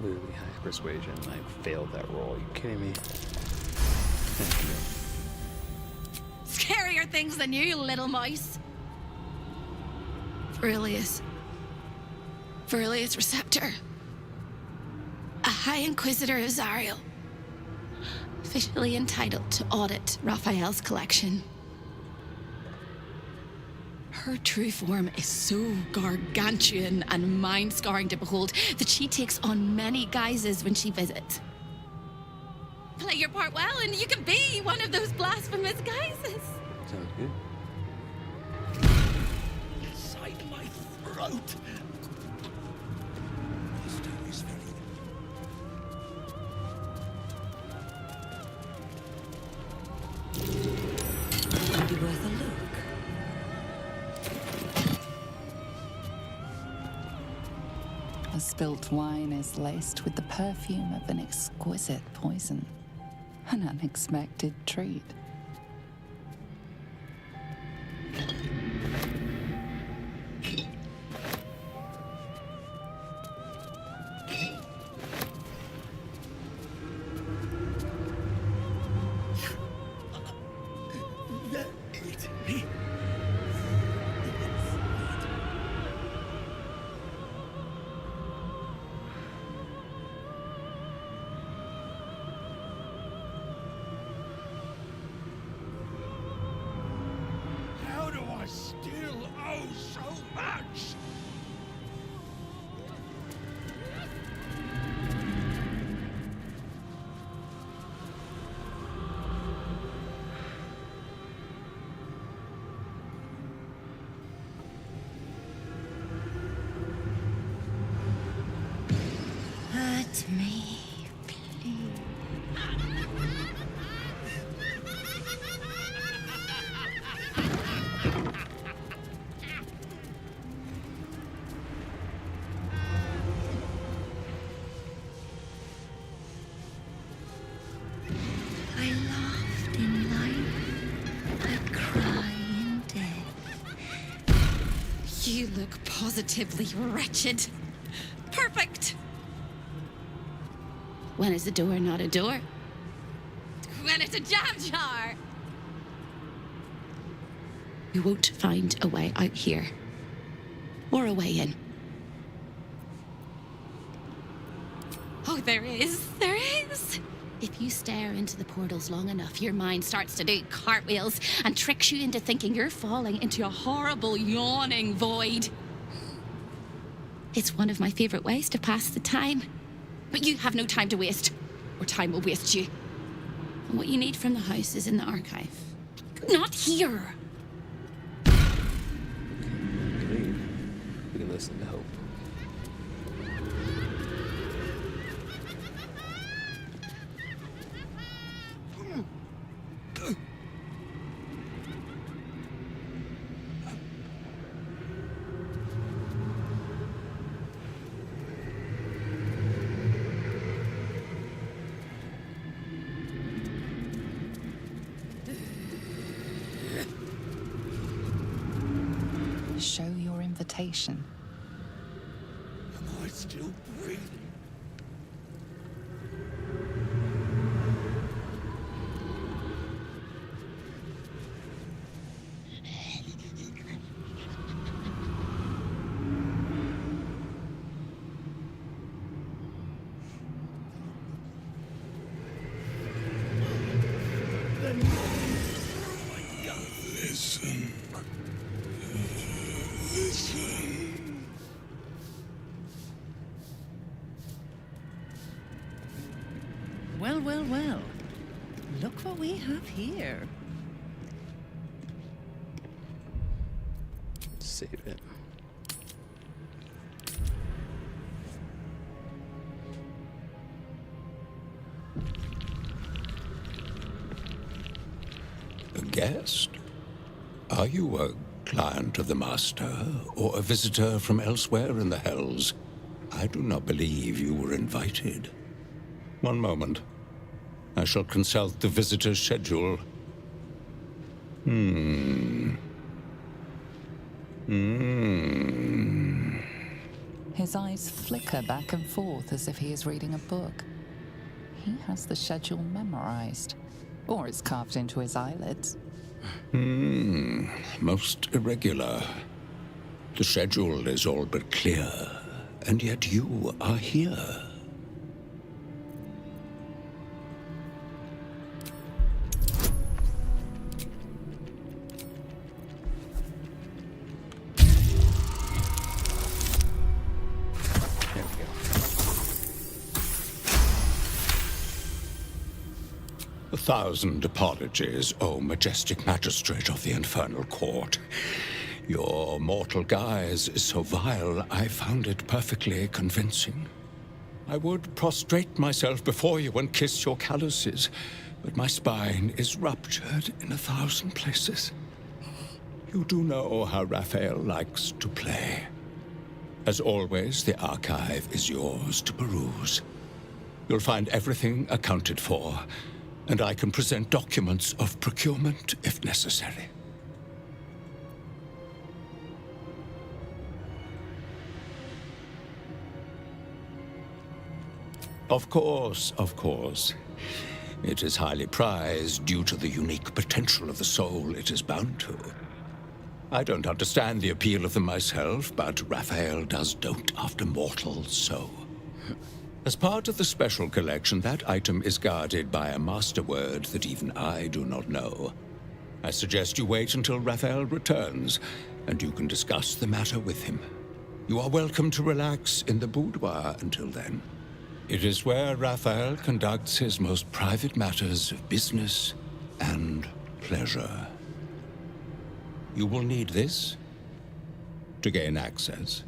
Really high persuasion. I failed that roll. Are you kidding me? Thank you. Scarier things than you, little mice. Verilius. Verilius Receptor. A High Inquisitor of Zariel. Officially entitled to audit Raphael's collection. Her true form is so gargantuan and mind-scarring to behold that she takes on many guises when she visits. Play your part well and you can be one of those blasphemous guises. Sounds good. Inside my throat. This time is very... Could be worth a look. The spilt wine is laced with the perfume of an exquisite poison. An unexpected treat. How do I still owe so much? Hurt me, please. I laughed in life, I cry in death. You look positively wretched. Perfect. When is a door not a door? When it's a jam jar. You won't find a way out here. Or a way in. Oh, there is. There is. If you stare into the portals long enough, your mind starts to do cartwheels and tricks you into thinking you're falling into a horrible, yawning void. It's one of my favorite ways to pass the time. But you have no time to waste, or time will waste you. And what you need from the house is in the archive. Not here! We can listen to Hope. Show your invitation. Am I still breathing? Listen. Listen. Well, well, well. Look what we have here. Save it. A guest? Are you a client of the Master, or a visitor from elsewhere in the Hells? I do not believe you were invited. One moment. I shall consult the visitor's schedule. His eyes flicker back and forth as if he is reading a book. He has the schedule memorized, or it's carved into his eyelids. Most irregular. The schedule is all but clear, and yet you are here. 1,000 apologies, O majestic magistrate of the infernal court. Your mortal guise is so vile, I found it perfectly convincing. I would prostrate myself before you and kiss your calluses, but my spine is ruptured in 1,000 places. You do know how Raphael likes to play. As always, the archive is yours to peruse. You'll find everything accounted for, and I can present documents of procurement if necessary. Of course, of course. It is highly prized due to the unique potential of the soul it is bound to. I don't understand the appeal of them myself, but Raphael does dote after mortals so. As part of the special collection, that item is guarded by a master word that even I do not know. I suggest you wait until Raphael returns, and you can discuss the matter with him. You are welcome to relax in the boudoir until then. It is where Raphael conducts his most private matters of business and pleasure. You will need this to gain access.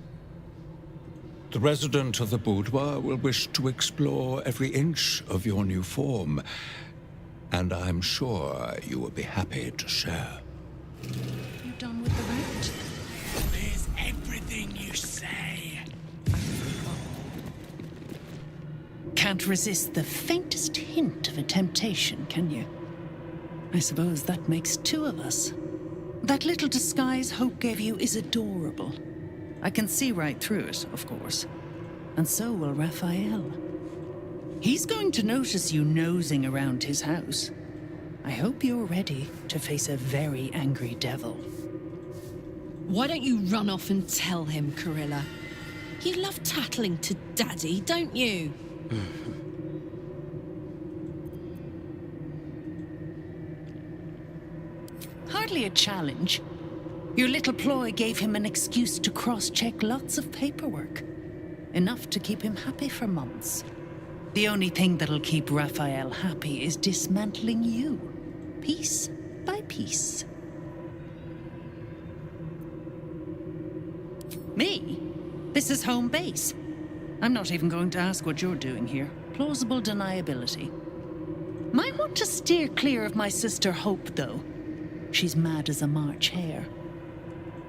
The resident of the boudoir will wish to explore every inch of your new form, and I'm sure you will be happy to share. You done with the rent? There's everything you say. Can't resist the faintest hint of a temptation, can you? I suppose that makes two of us. That little disguise Hope gave you is adorable. I can see right through it, of course. And so will Raphael. He's going to notice you nosing around his house. I hope you're ready to face a very angry devil. Why don't you run off and tell him, Corilla? You love tattling to Daddy, don't you? Hardly a challenge. Your little ploy gave him an excuse to cross-check lots of paperwork. Enough to keep him happy for months. The only thing that'll keep Raphael happy is dismantling you, piece by piece. Me? This is home base. I'm not even going to ask what you're doing here. Plausible deniability. Might want to steer clear of my sister Hope, though. She's mad as a March hare.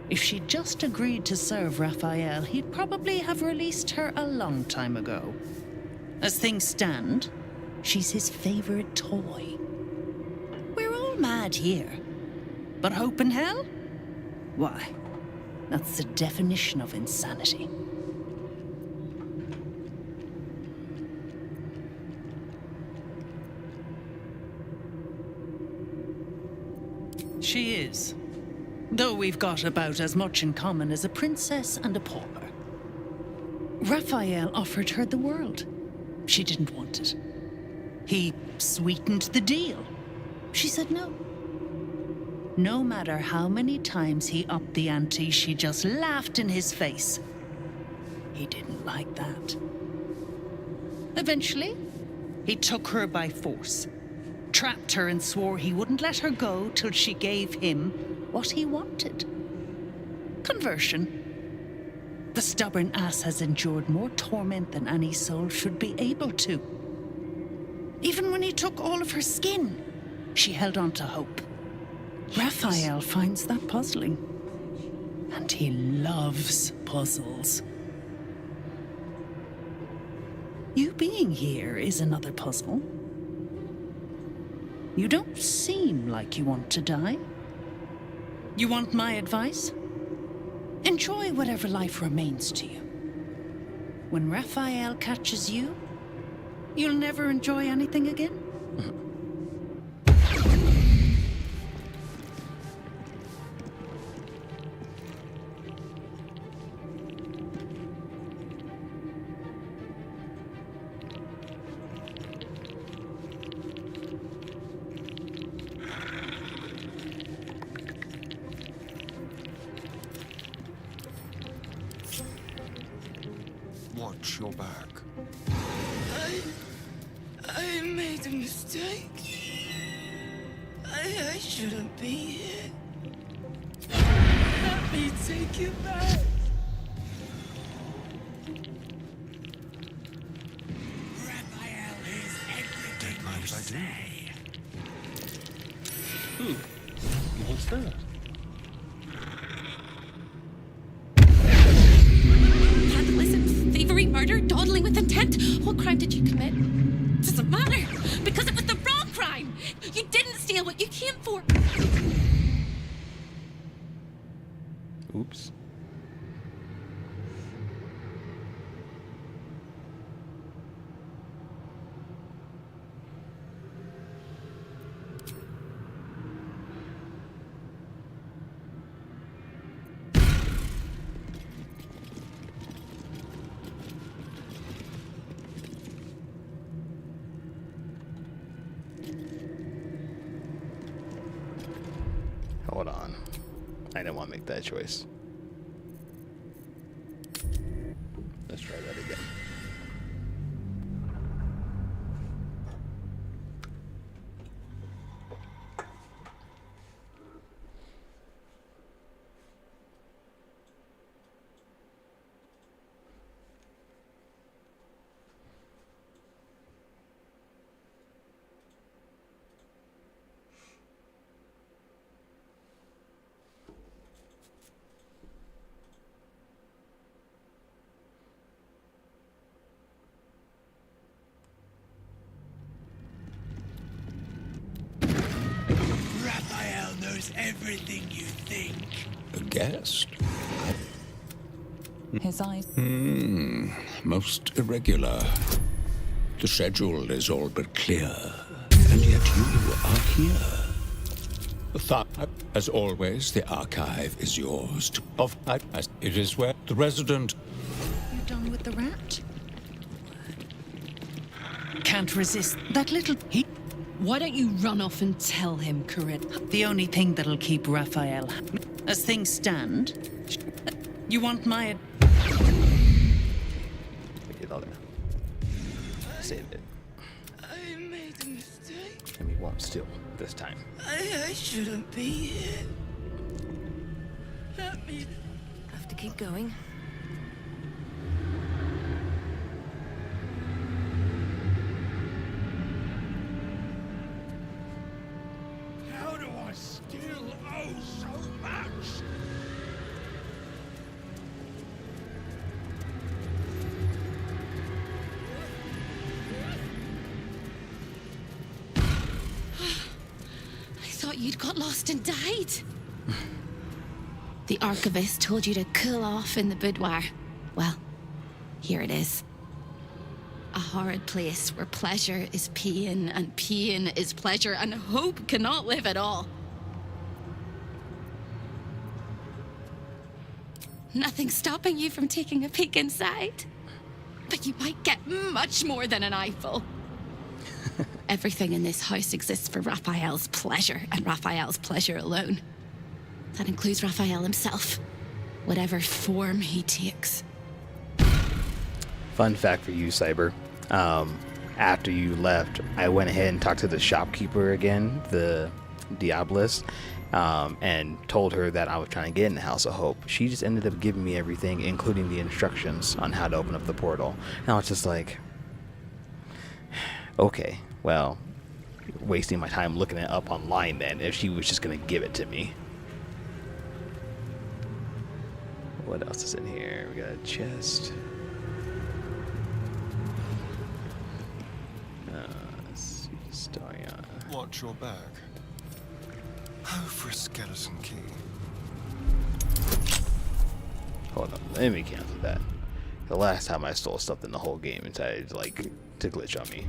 If she'd just agreed to serve Raphael, he'd probably have released her a long time ago. As things stand, she's his favorite toy. We're all mad here. But Hope and hell? Why, that's the definition of insanity. She is. Though we've got about as much in common as a princess and a pauper. Raphael offered her the world. She didn't want it. He sweetened the deal. She said no. No matter how many times he upped the ante, she just laughed in his face. He didn't like that. Eventually, he took her by force. Trapped her and swore he wouldn't let her go till she gave him what he wanted. Conversion. The stubborn ass has endured more torment than any soul should be able to. Even when he took all of her skin, she held on to hope. Raphael finds that puzzling. And he loves puzzles. You being here is another puzzle. You don't seem like you want to die. You want my advice? Enjoy whatever life remains to you. When Raphael catches you, you'll never enjoy anything again? Watch your back. I made a mistake. I shouldn't be here. Let me take you back. Raphael is everything Don't mind you if I do. say. What's that? Vandalism, thievery, murder, dawdling with intent. What crime did you commit? Doesn't matter, because it was the wrong crime. You didn't steal what you came for. Oops. Hold on. I didn't want to make that choice. Let's try that again. Raphael knows everything you think. A guest? His eyes. Most irregular. The schedule is all but clear, and yet you are here. As always, the archive is yours. It is where the resident. You done with the rat? Can't resist that little. Why don't you run off and tell him, Corinne? The only thing that'll keep Raphael. As things stand, you want my. Forget all that. Save it. I made a mistake. And we won't steal this time. I shouldn't be here. Let me. Have to keep going. How do I still owe so much? I thought you'd got lost and died. The archivist told you to cool off in the boudoir. Well, here it is. A horrid place where pleasure is pain and pain is pleasure and hope cannot live at all. Nothing's stopping you from taking a peek inside. But you might get much more than an eyeful. Everything in this house exists for Raphael's pleasure and Raphael's pleasure alone. That includes Raphael himself, whatever form he takes. Fun fact for you, Cyber. After you left, I went ahead and talked to the shopkeeper again, the Diabolist, and told her that I was trying to get in the House of Hope. She just ended up giving me everything, including the instructions on how to open up the portal. And I was just like, okay, well, wasting my time looking it up online then, if she was just going to give it to me. What else is in here? We got a chest. Let's see, Starion. Watch your back. Oh, for a skeleton key. Hold on, let me cancel that. The last time I stole something the whole game decided to glitch on me.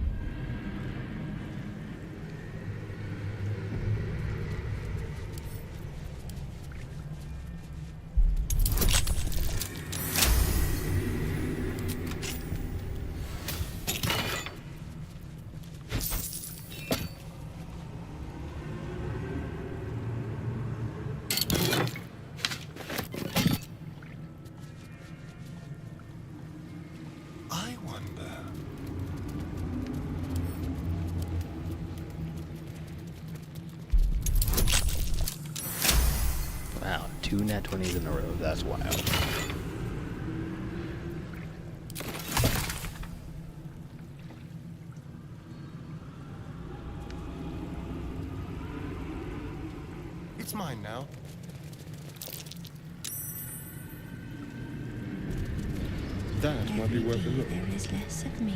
Wow, 2 nat 20s in a row. That's wild. It's mine now. That might be worth a look. There is less of me.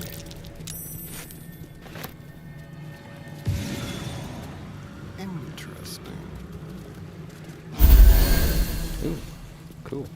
Interesting. Ooh, cool.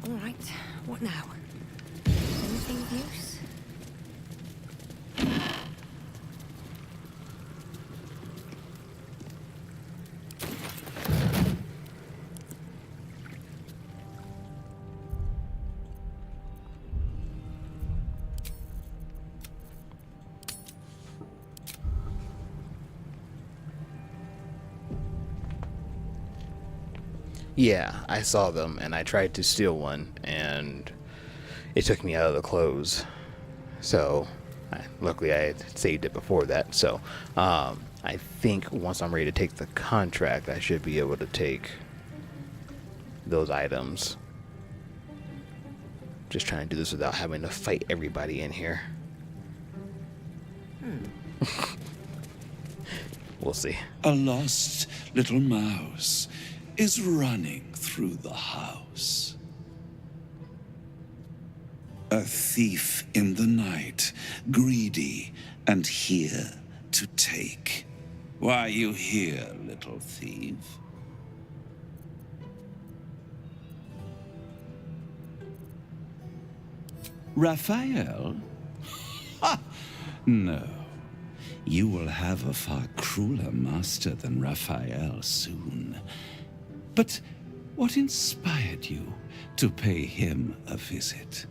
All right, what now? Anything of use? Yeah, I saw them and I tried to steal one and it took me out of the clothes. So, luckily I had saved it before that. So, I think once I'm ready to take the contract, I should be able to take those items. Just trying to do this without having to fight everybody in here. We'll see. A lost little mouse is running through the house. A thief in the night, greedy and here to take. Why you here, little thief? Raphael? Ha! No. You will have a far crueler master than Raphael soon. But what inspired you to pay him a visit?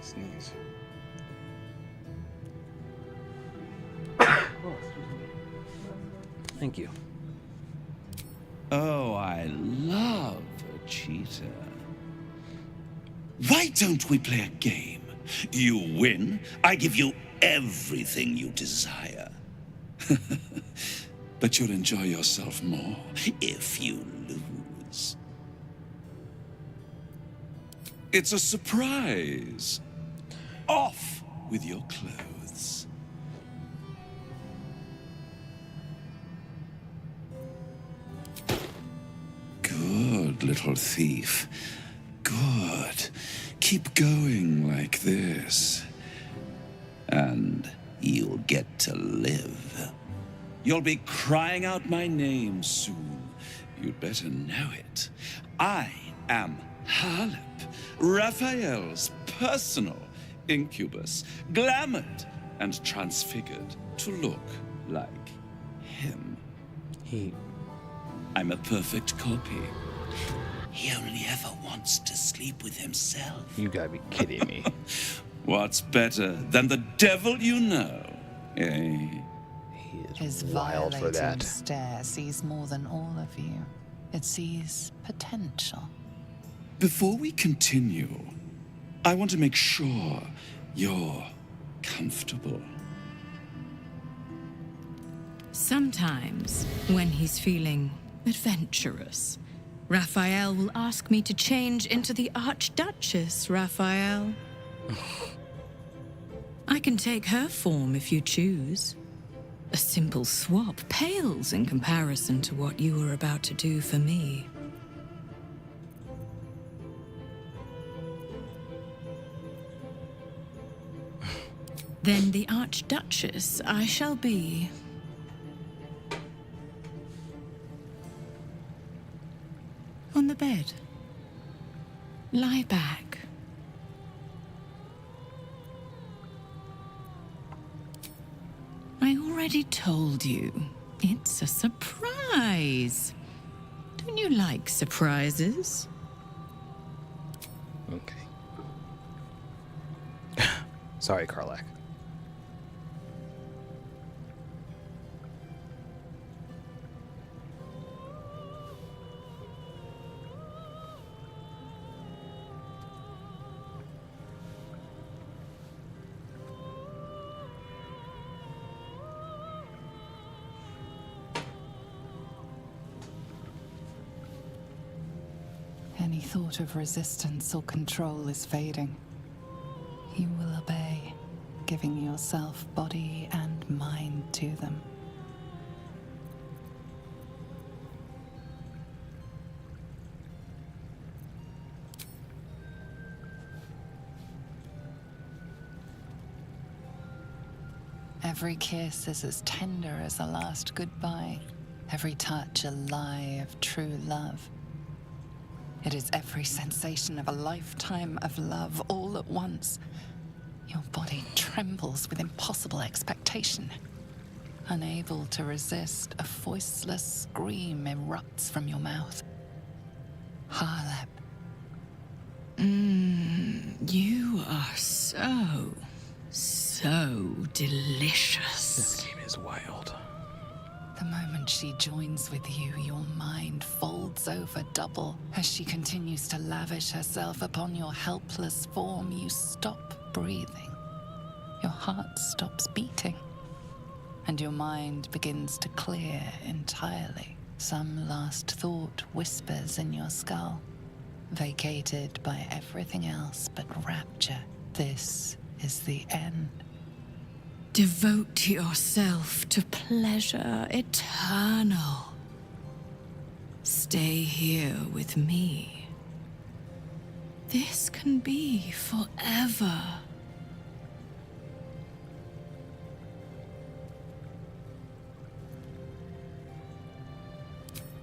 Sneeze. Thank you. Oh, I love a cheetah. Why don't we play a game? You win, I give you everything you desire. But you'll enjoy yourself more if you lose. It's a surprise. Off with your clothes. Good, little thief. Good. Keep going like this. And you'll get to live. You'll be crying out my name soon. You'd better know it. I am Harlip, Raphael's personal incubus, glamored and transfigured to look like him. I'm a perfect copy. He only ever wants to sleep with himself. You gotta be kidding me. What's better than the devil you know, eh? His wild for violating that. stare sees more than all of you. It sees potential. Before we continue, I want to make sure you're comfortable. Sometimes, when he's feeling adventurous, Raphael will ask me to change into the Archduchess, Raphael. I can take her form if you choose. A simple swap pales in comparison to what you were about to do for me. Then the Archduchess I shall be. On the bed. Lie back. I already told you. It's a surprise. Don't you like surprises? Okay. Sorry, Karlak. Any thought of resistance or control is fading. You will obey, giving yourself body and mind to them. Every kiss is as tender as a last goodbye. Every touch a lie of true love. It is every sensation of a lifetime of love all at once. Your body trembles with impossible expectation. Unable to resist, a voiceless scream erupts from your mouth. Harlep. You are so delicious. This game is wild. The moment she joins with you, your mind folds over double. As she continues to lavish herself upon your helpless form, you stop breathing. Your heart stops beating. And your mind begins to clear entirely. Some last thought whispers in your skull, vacated by everything else but rapture. This is the end. Devote yourself to pleasure eternal. Stay here with me. This can be forever.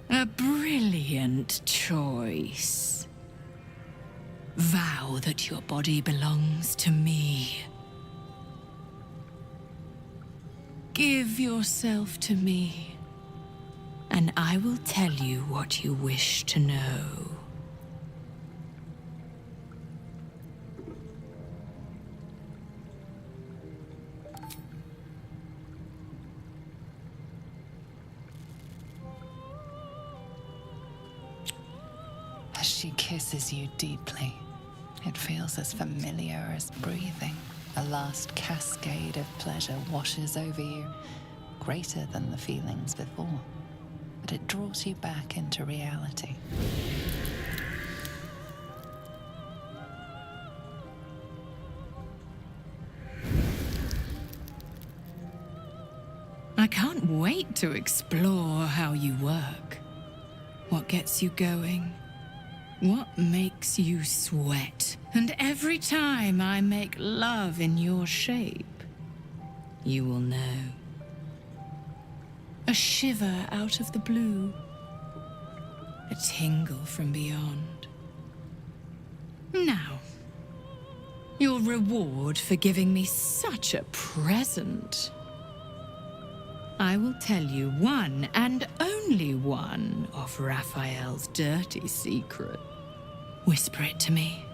A brilliant choice. Vow that your body belongs to me. Give yourself to me, and I will tell you what you wish to know. As she kisses you deeply, it feels as familiar as breathing. A last cascade of pleasure washes over you, greater than the feelings before, but it draws you back into reality. I can't wait to explore how you work. What gets you going? What makes you sweat? And every time I make love in your shape, you will know. A shiver out of the blue. A tingle from beyond. Now, your reward for giving me such a present. I will tell you one and only one of Raphael's dirty secret. Whisper it to me.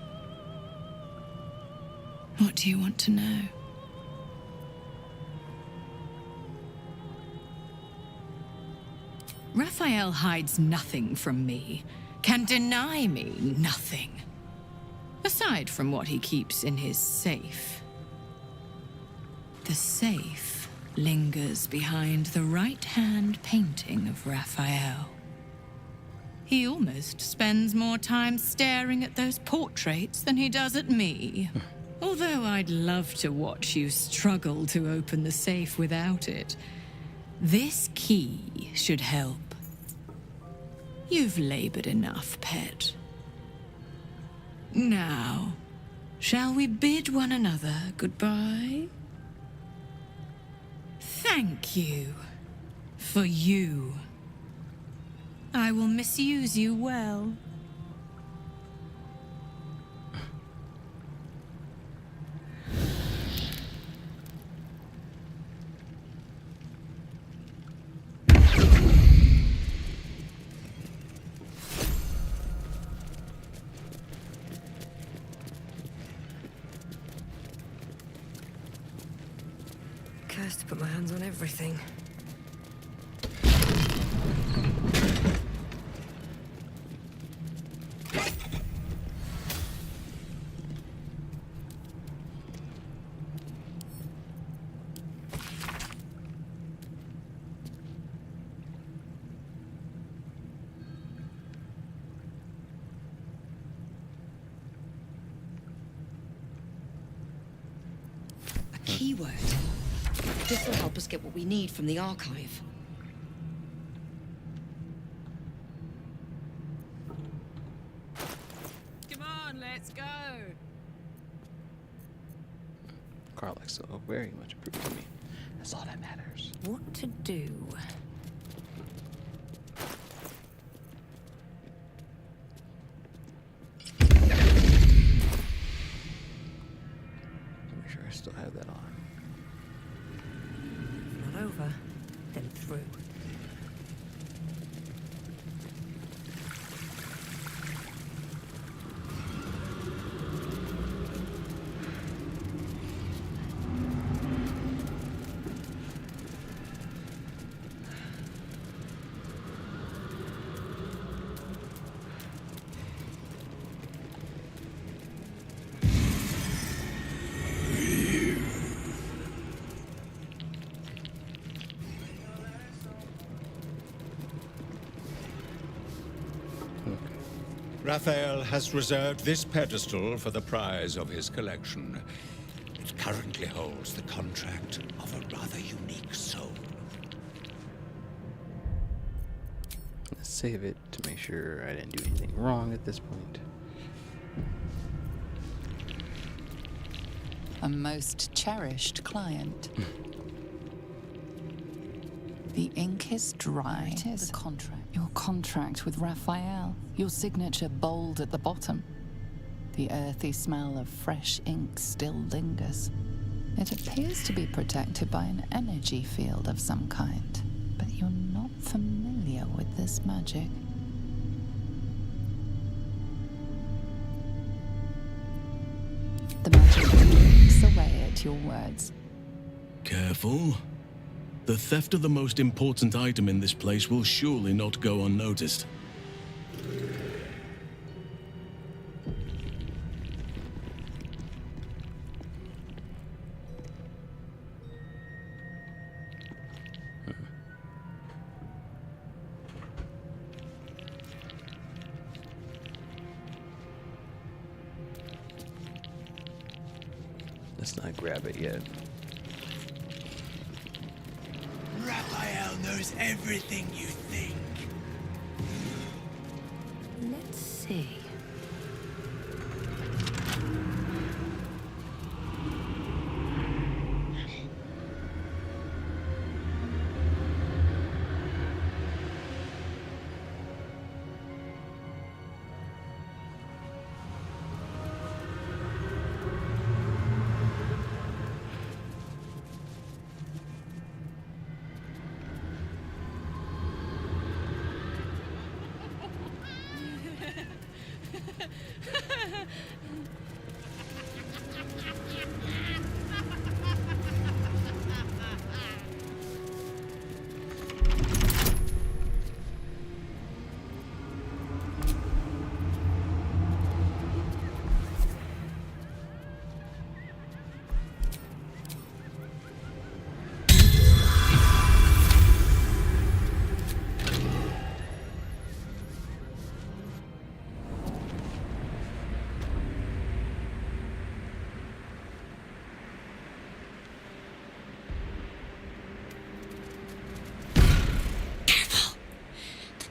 What do you want to know? Raphael hides nothing from me, can deny me nothing, aside from what he keeps in his safe. The safe lingers behind the right-hand painting of Raphael. He almost spends more time staring at those portraits than he does at me. Although I'd love to watch you struggle to open the safe without it. This key should help. You've labored enough, pet. Now, shall we bid one another goodbye? Thank you. For you. I will misuse you well. curse to put my hands on everything. Keyword. This will help us get what we need from the archive. Come on, let's go. Karlach so very much approved of me. That's all that matters. What to do? Make sure I still have that on. Not over, then through. Raphael has reserved this pedestal for the prize of his collection. It currently holds the contract of a rather unique soul. Let's save it to make sure I didn't do anything wrong at this point. A most cherished client. The ink is dry. It is. The contract. Your contract with Raphael. Your signature bold at the bottom. The earthy smell of fresh ink still lingers. It appears to be protected by an energy field of some kind, but you're not familiar with this magic. The magic blinks away at your words. Careful. The theft of the most important item in this place will surely not go unnoticed. Let's not grab it yet. Raphael knows everything you think. Let's see.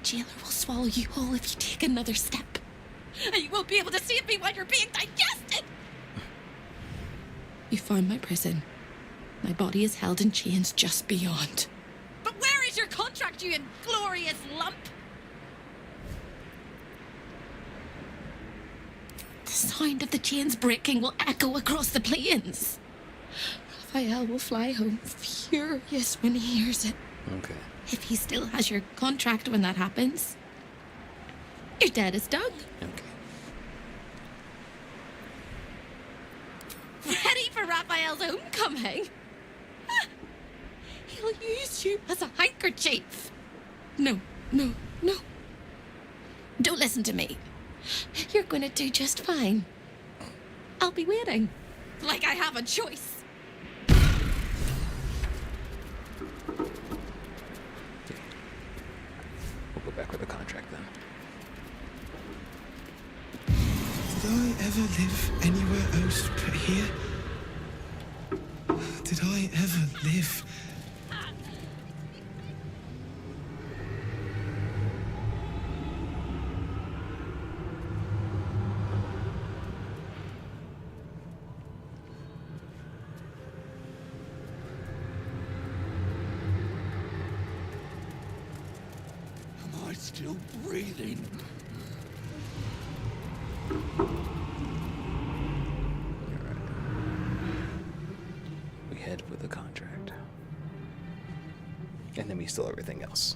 Jailer will swallow you whole if you take another step. And you won't be able to see me while you're being digested. You find my prison. My body is held in chains just beyond. But where is your contract, you inglorious lump? The sound of the chains breaking will echo across the plains. Raphael will fly home furious when he hears it. Okay. If he still has your contract when that happens, your debt is done. Okay. Ready for Raphael's homecoming? use you as a handkerchief. No, no, no. Don't listen to me. You're going to do just fine. I'll be waiting. Like I have a choice. We'll go back with the contract then. Did I ever live anywhere else but here? Did I ever live? Am I still breathing? We head with the contract. And then we steal everything else.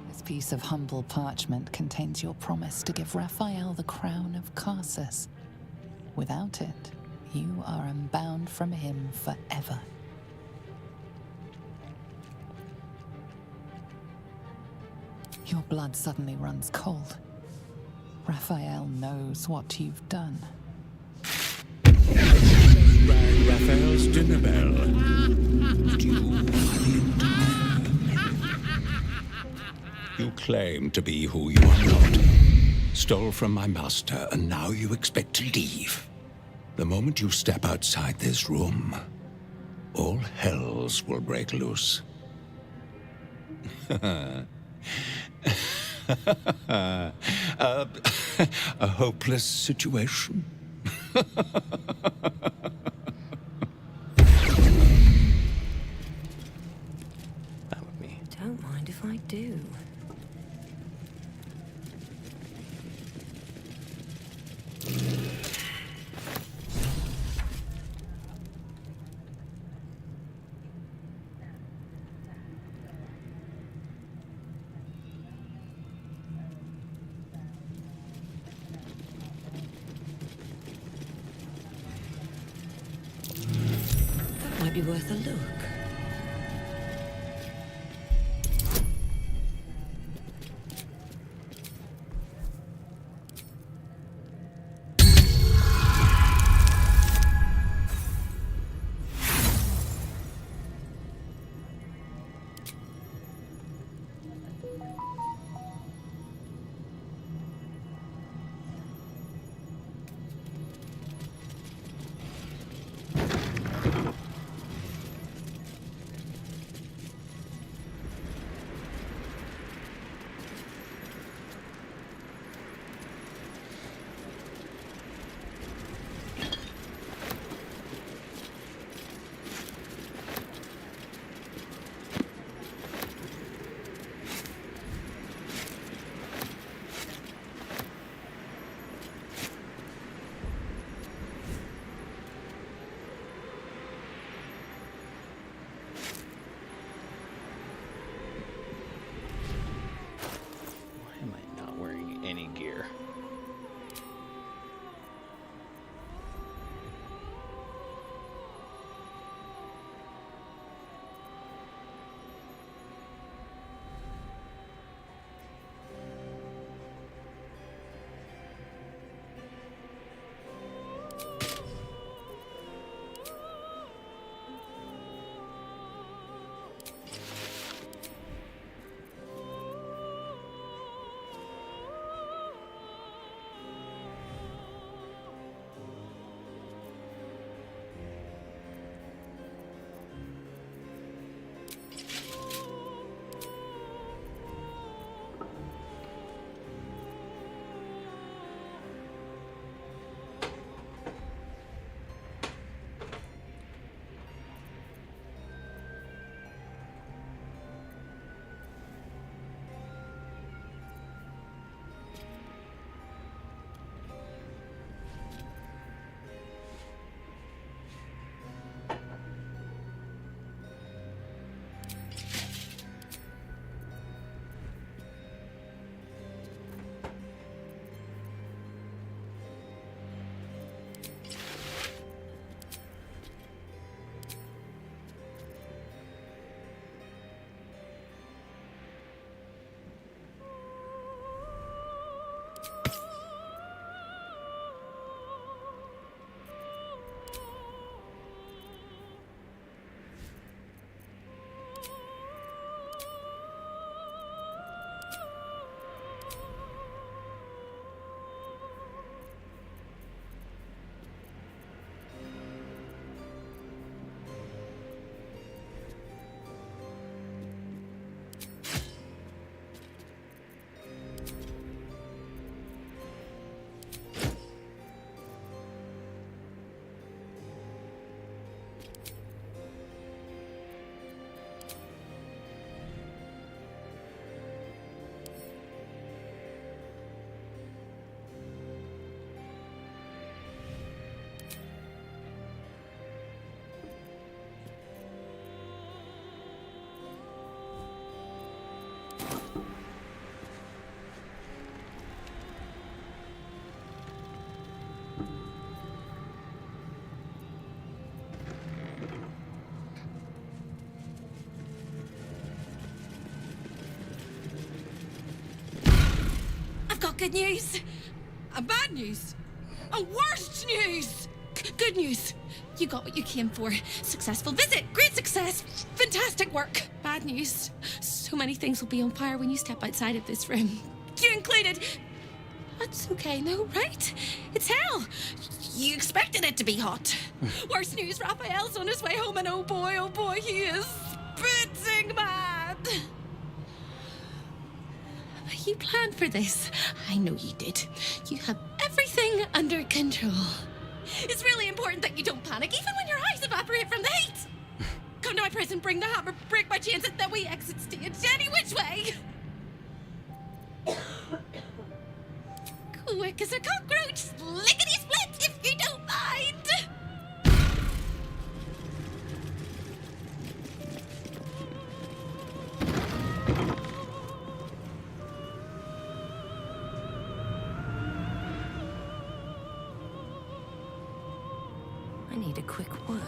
This piece of humble parchment contains your promise to give Raphael the crown of Carsus. Without it, you are unbound from him forever. Your blood suddenly runs cold. Raphael knows what you've done. Rang Raphael's dinner bell. You claim to be who you are not. Stole from my master, and now you expect to leave. The moment you step outside this room, all hells will break loose. A hopeless situation. Don't mind if I do. That might be worth a look. good news. Bad news. Worst news. Good news. You got what you came for. Successful visit. Great success. Fantastic work. Bad news. So many things will be on fire when you step outside of this room. You included. That's okay, no, right? It's hell. You expected it to be hot. Worst news, Raphael's on his way home, and oh boy, he is spitting mad. You planned for this. I know you did. You have everything under control. It's really important that you don't panic, even when your eyes evaporate from the heat. Come to my prison, bring the hammer, break my chains, and then we exit stage any which way. Quick as a cockroach, lickety-split, if you don't mind. I need a quick word.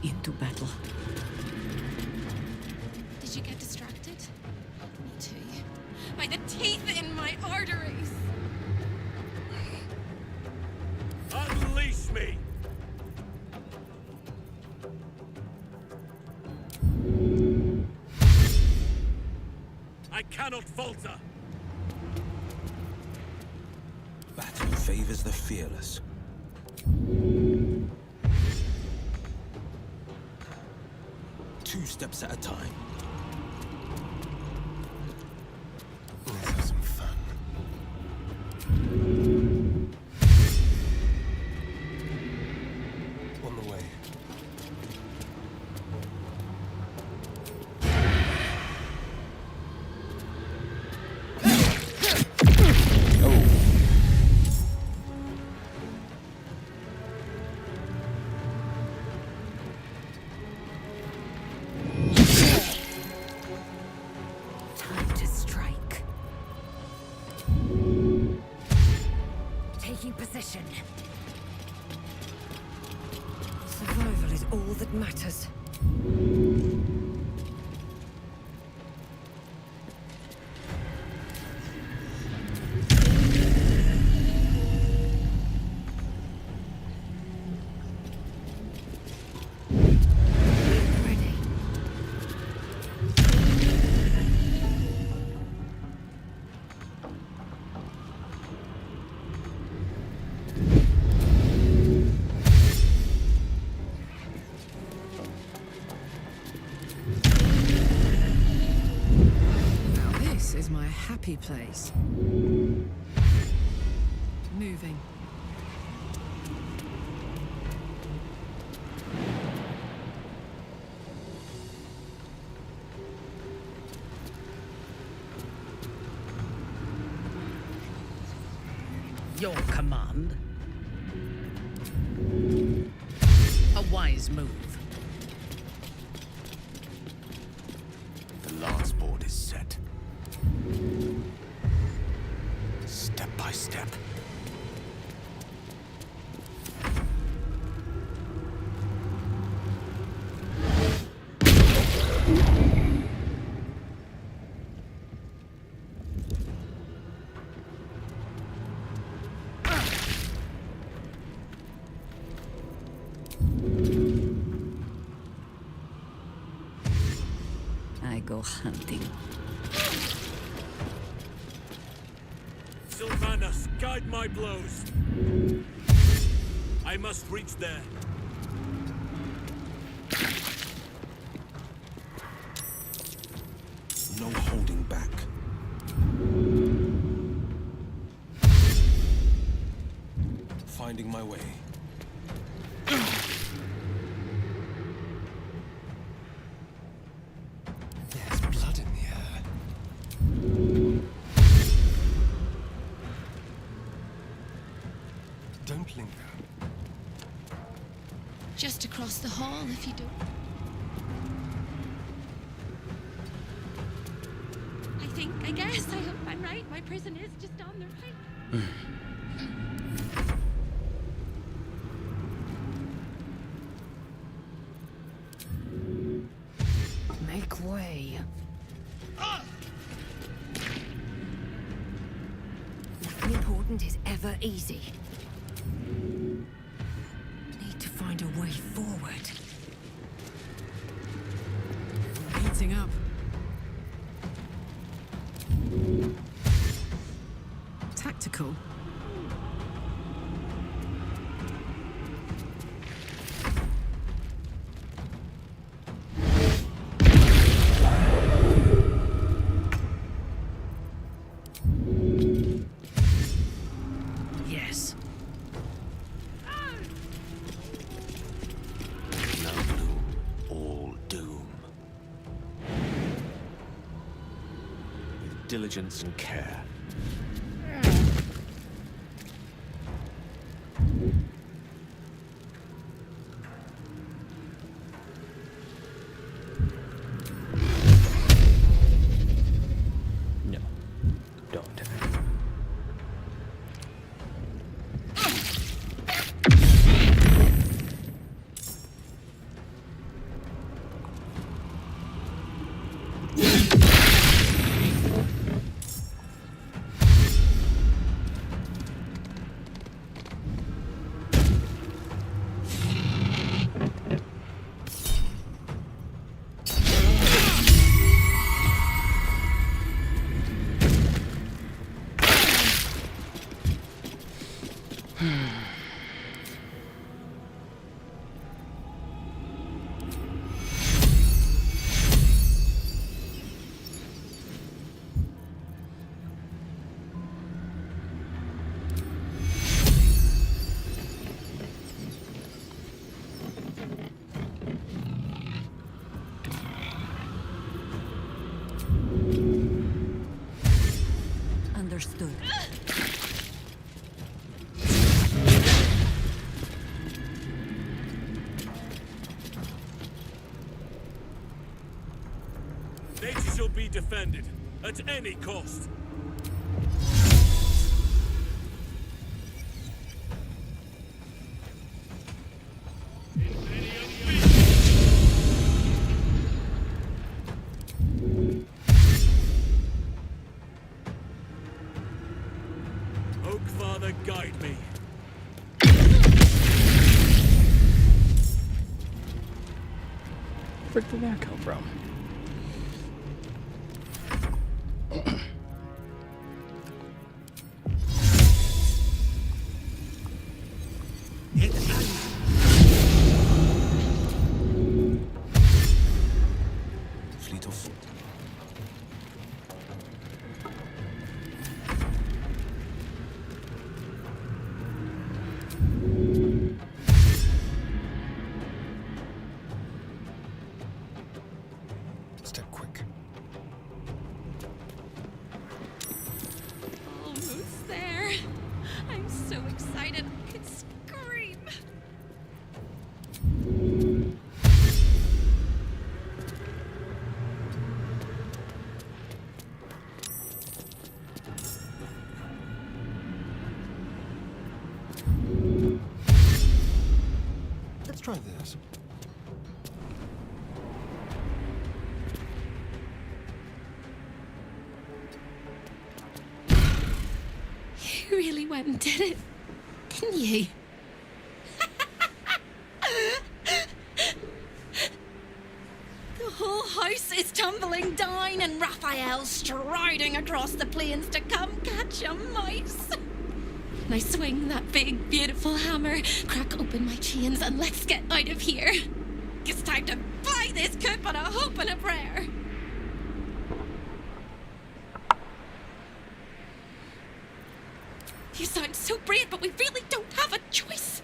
Into battle. Did you get distracted? Me too. By the teeth in my arteries. Unleash me! I cannot falter! Battle favors the fearless. Two steps at a time. Let's have some fun. On the way. Time to strike. Taking position. Survival is all that matters. Now this is my happy place. Moving. Your command. A wise move. The last board is set. Step by step. I go hunting. Sylvanas, guide my blows. I must reach there. No holding back. Finding my way. There's blood in the air. Don't linger. Just across the hall, if you do. I guess. I hope I'm right. My prison is just on the right. Make way. Nothing important is ever easy. Need to find a way forward. Heating up. Tactical. Yes. No gloom, all doom. With diligence and care. No, don't attack. Understood. Nature shall be defended at any cost. Oak Father, guide me. Where did that come from? Fleet of foot. Step quick. Almost there. I'm so excited I could scream. Let's try this. You really went and did it, didn't you? The whole house is tumbling down and Raphael's striding across the plains to come catch a mouse. Now swing that big, beautiful hammer, crack open my chains, and let's get out of here. It's time to fly this coop on a hope and a prayer. You sound so brave, but we really don't have a choice.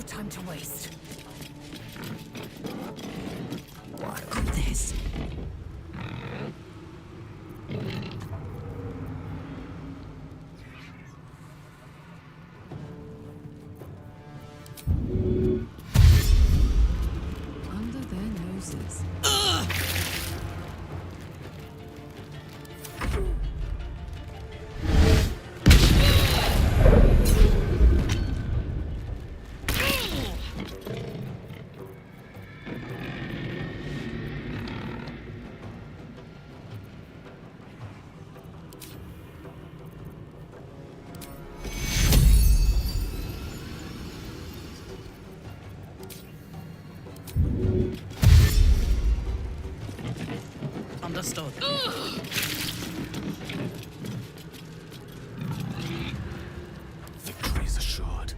time to waste. What of this? Under their noses. Understood. Victory is assured.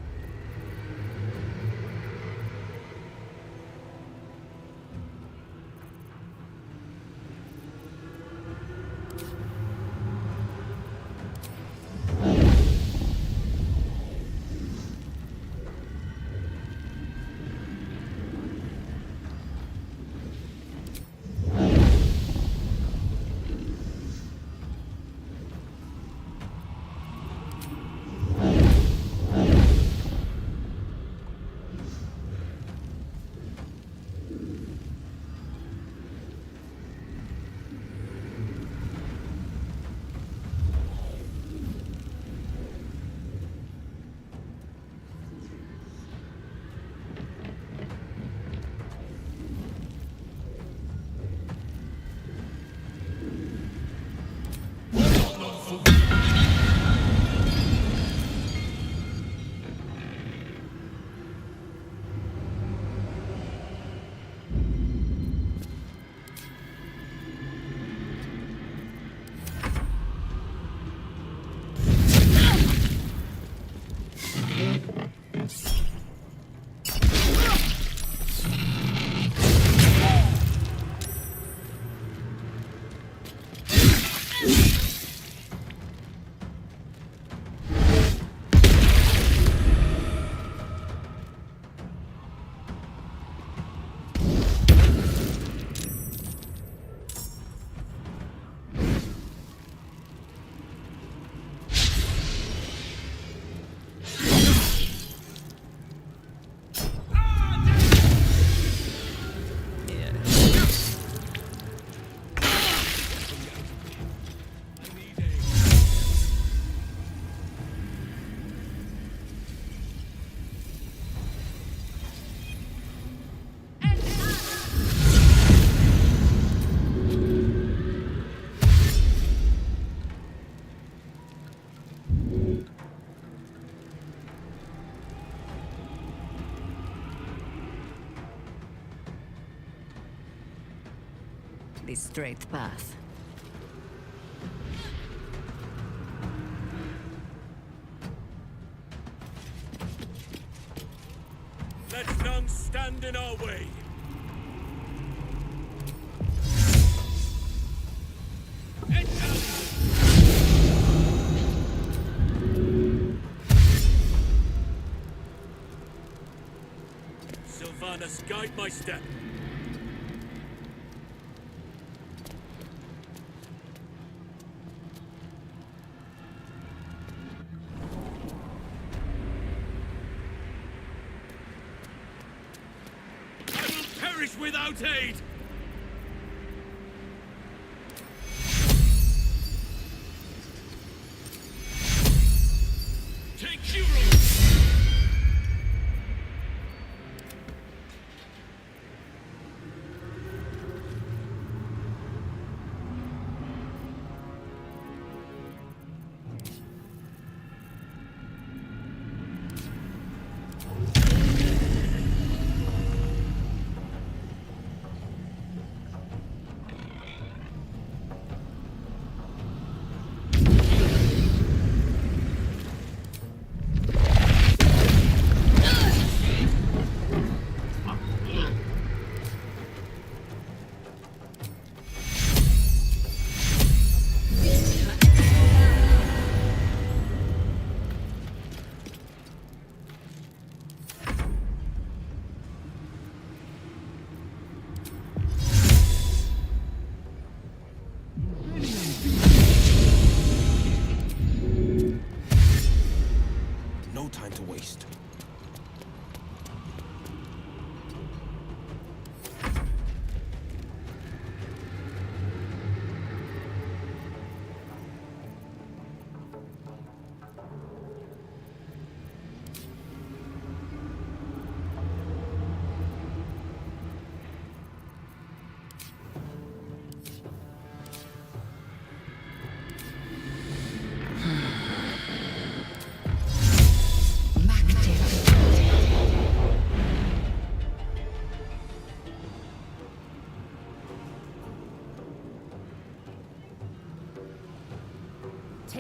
The straight path. Let none stand in our way. Sylvanas, guide my step. Perish without aid! Take heroes!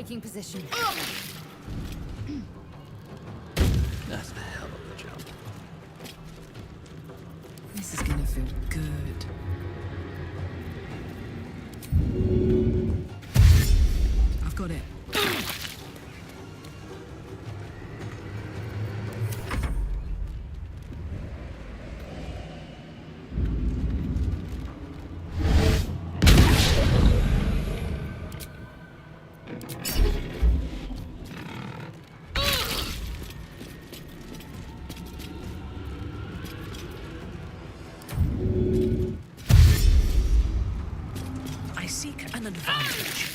Taking position. That's a hell of a jump. This is gonna feel good. I've got it. I seek an advantage.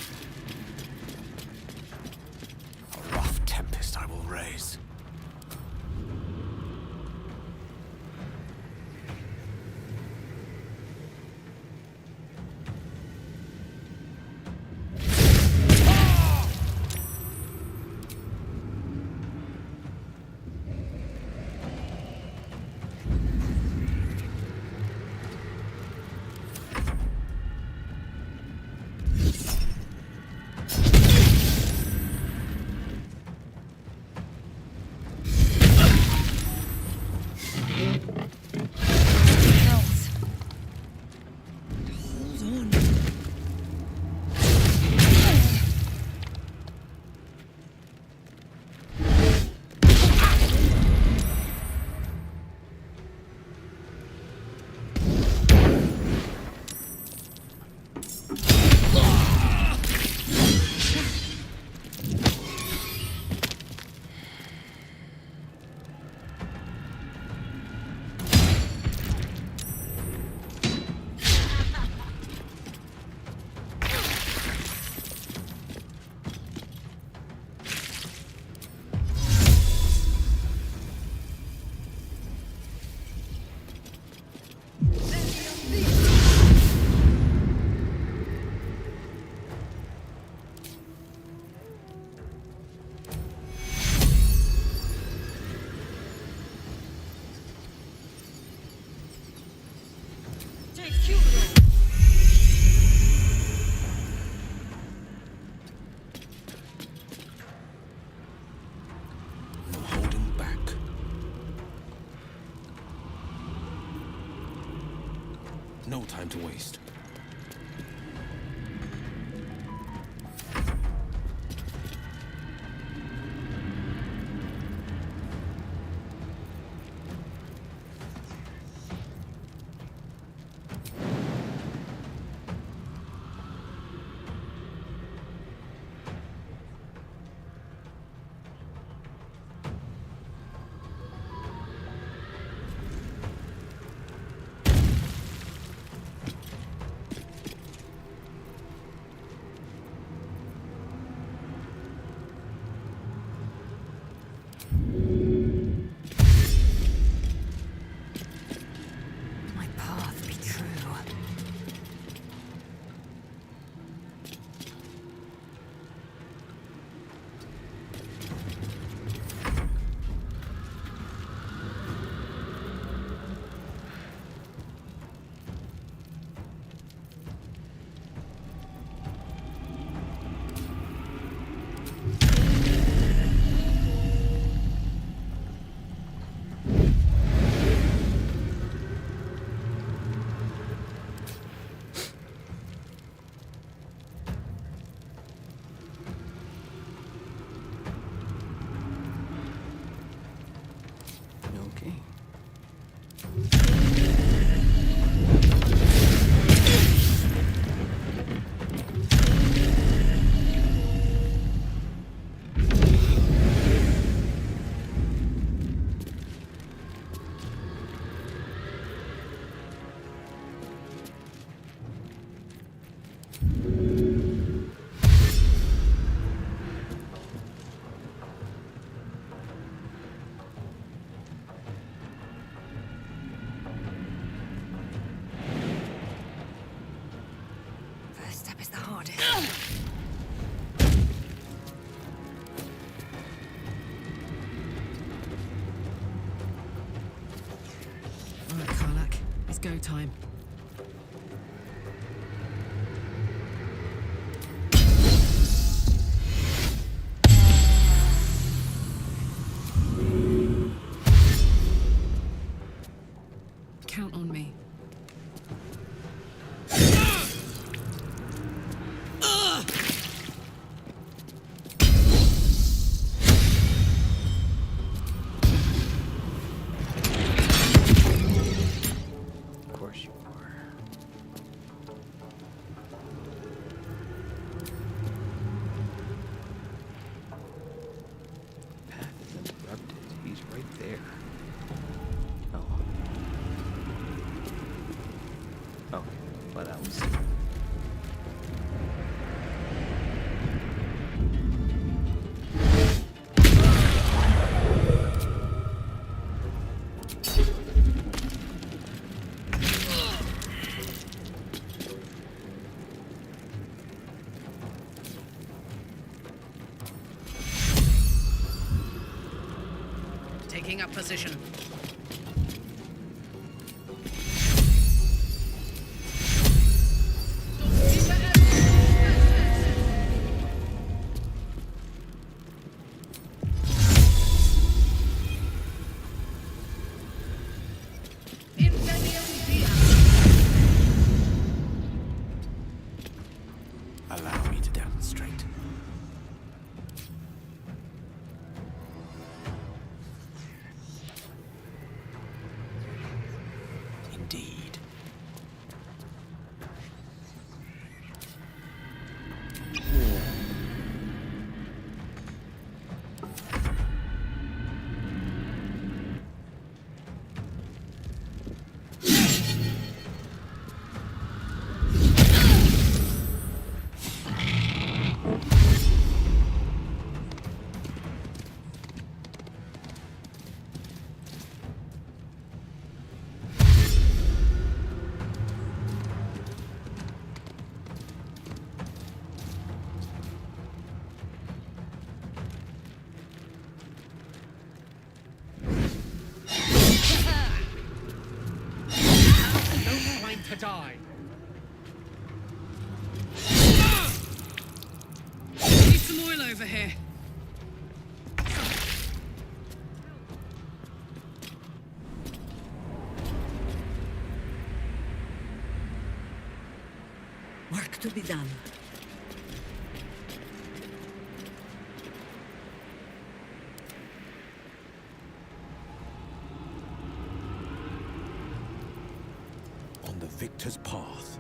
A rough tempest I will raise. No holding back. No time to waste. My path be true. Okay. First step is the hardest. All right, Karlak. It's go time. but I was. Taking up position. Allow me to demonstrate. Indeed. No time to die. Need some oil over here. Work to be done. On the victor's path.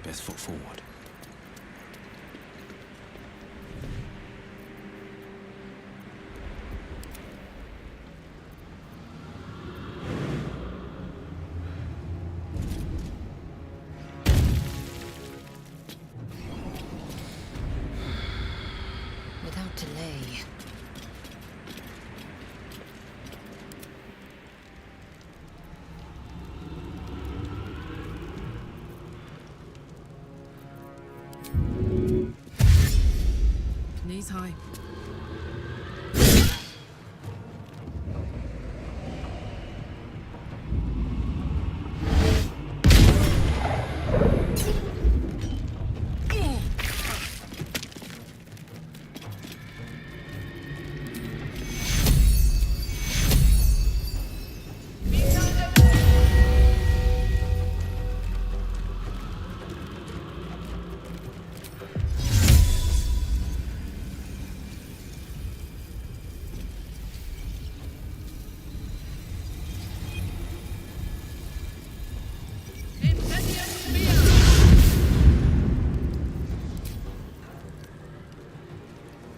Best foot forward. Without delay. Knees high.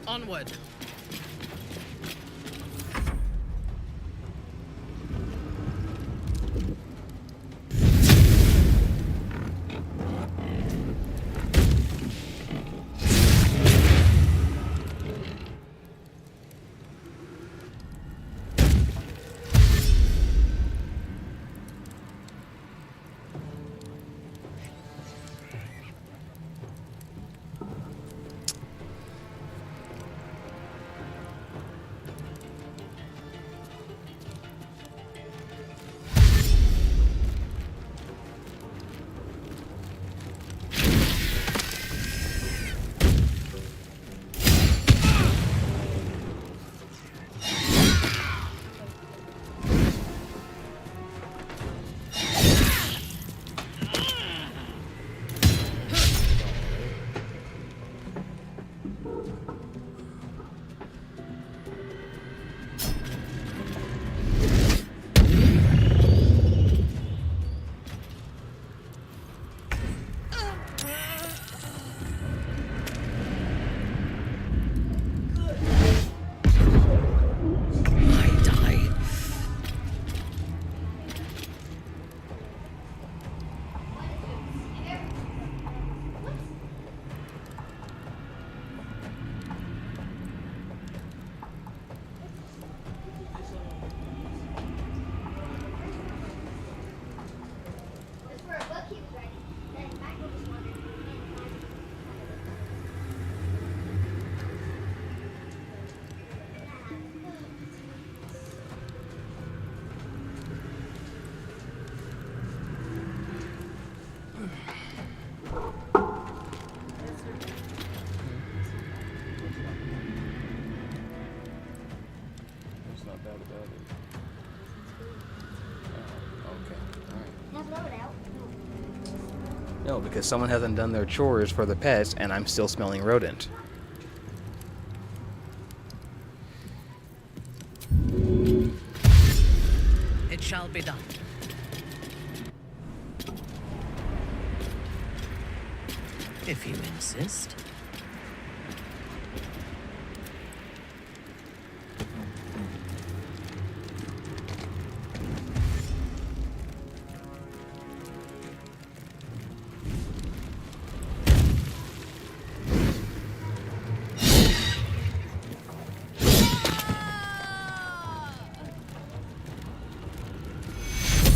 Onward. doubt about it. Oh, okay. All right. Now blow it out. No, because someone hasn't done their chores for the pets, and I'm still smelling rodent. It shall be done. If you insist.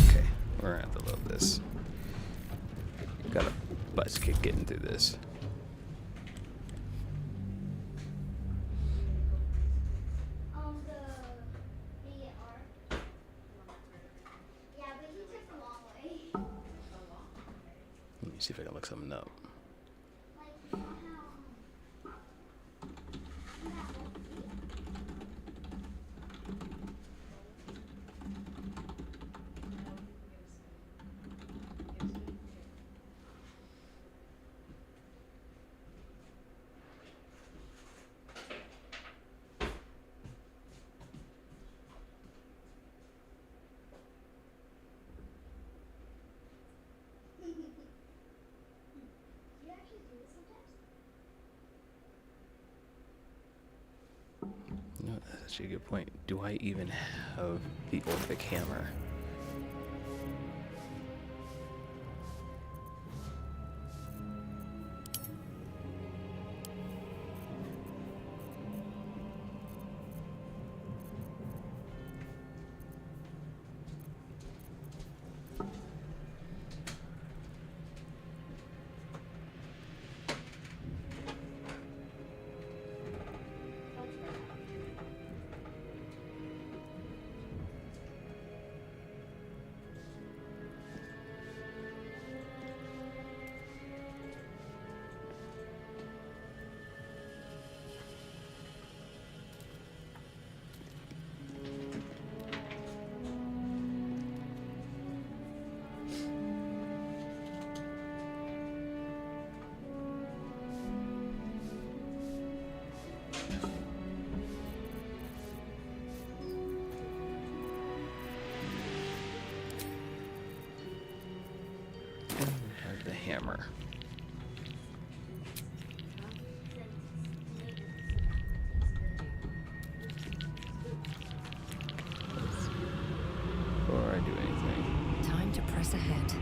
Okay, we're gonna have to load this. Got a bus kick getting through this. Yeah, but he took the long way. Let me see if I can look something up. You actually do this sometimes? No, that's actually a good point. Do I even have the Orphic hammer? Have the hammer. Before I do anything. Time to press ahead.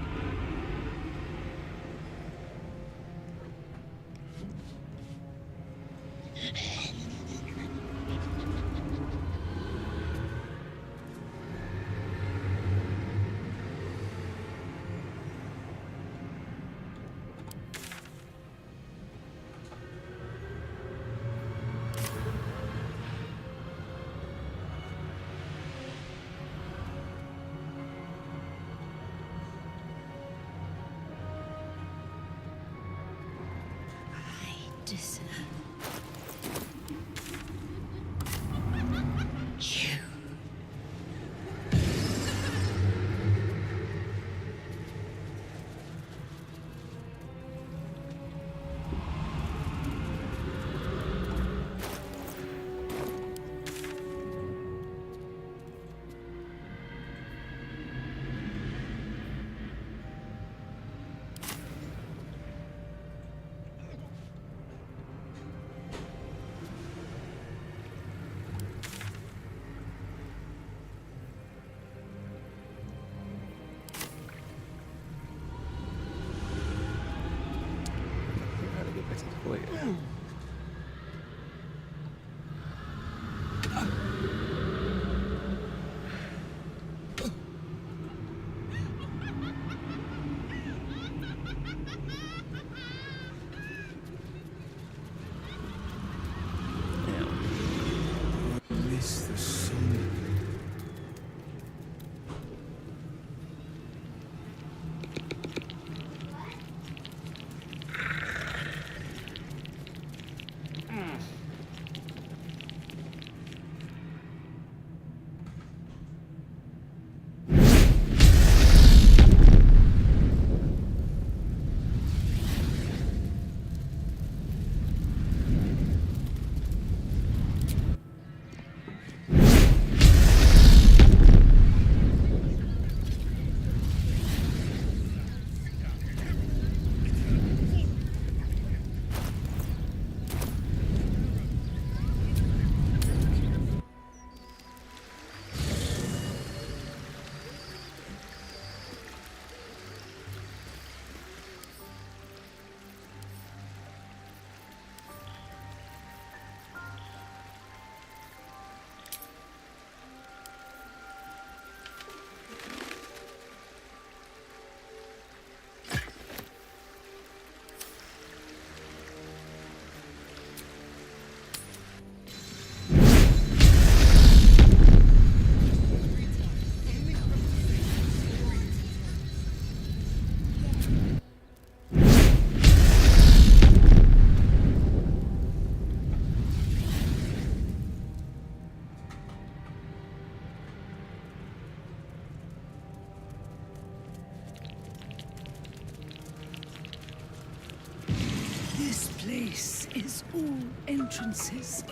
all entrances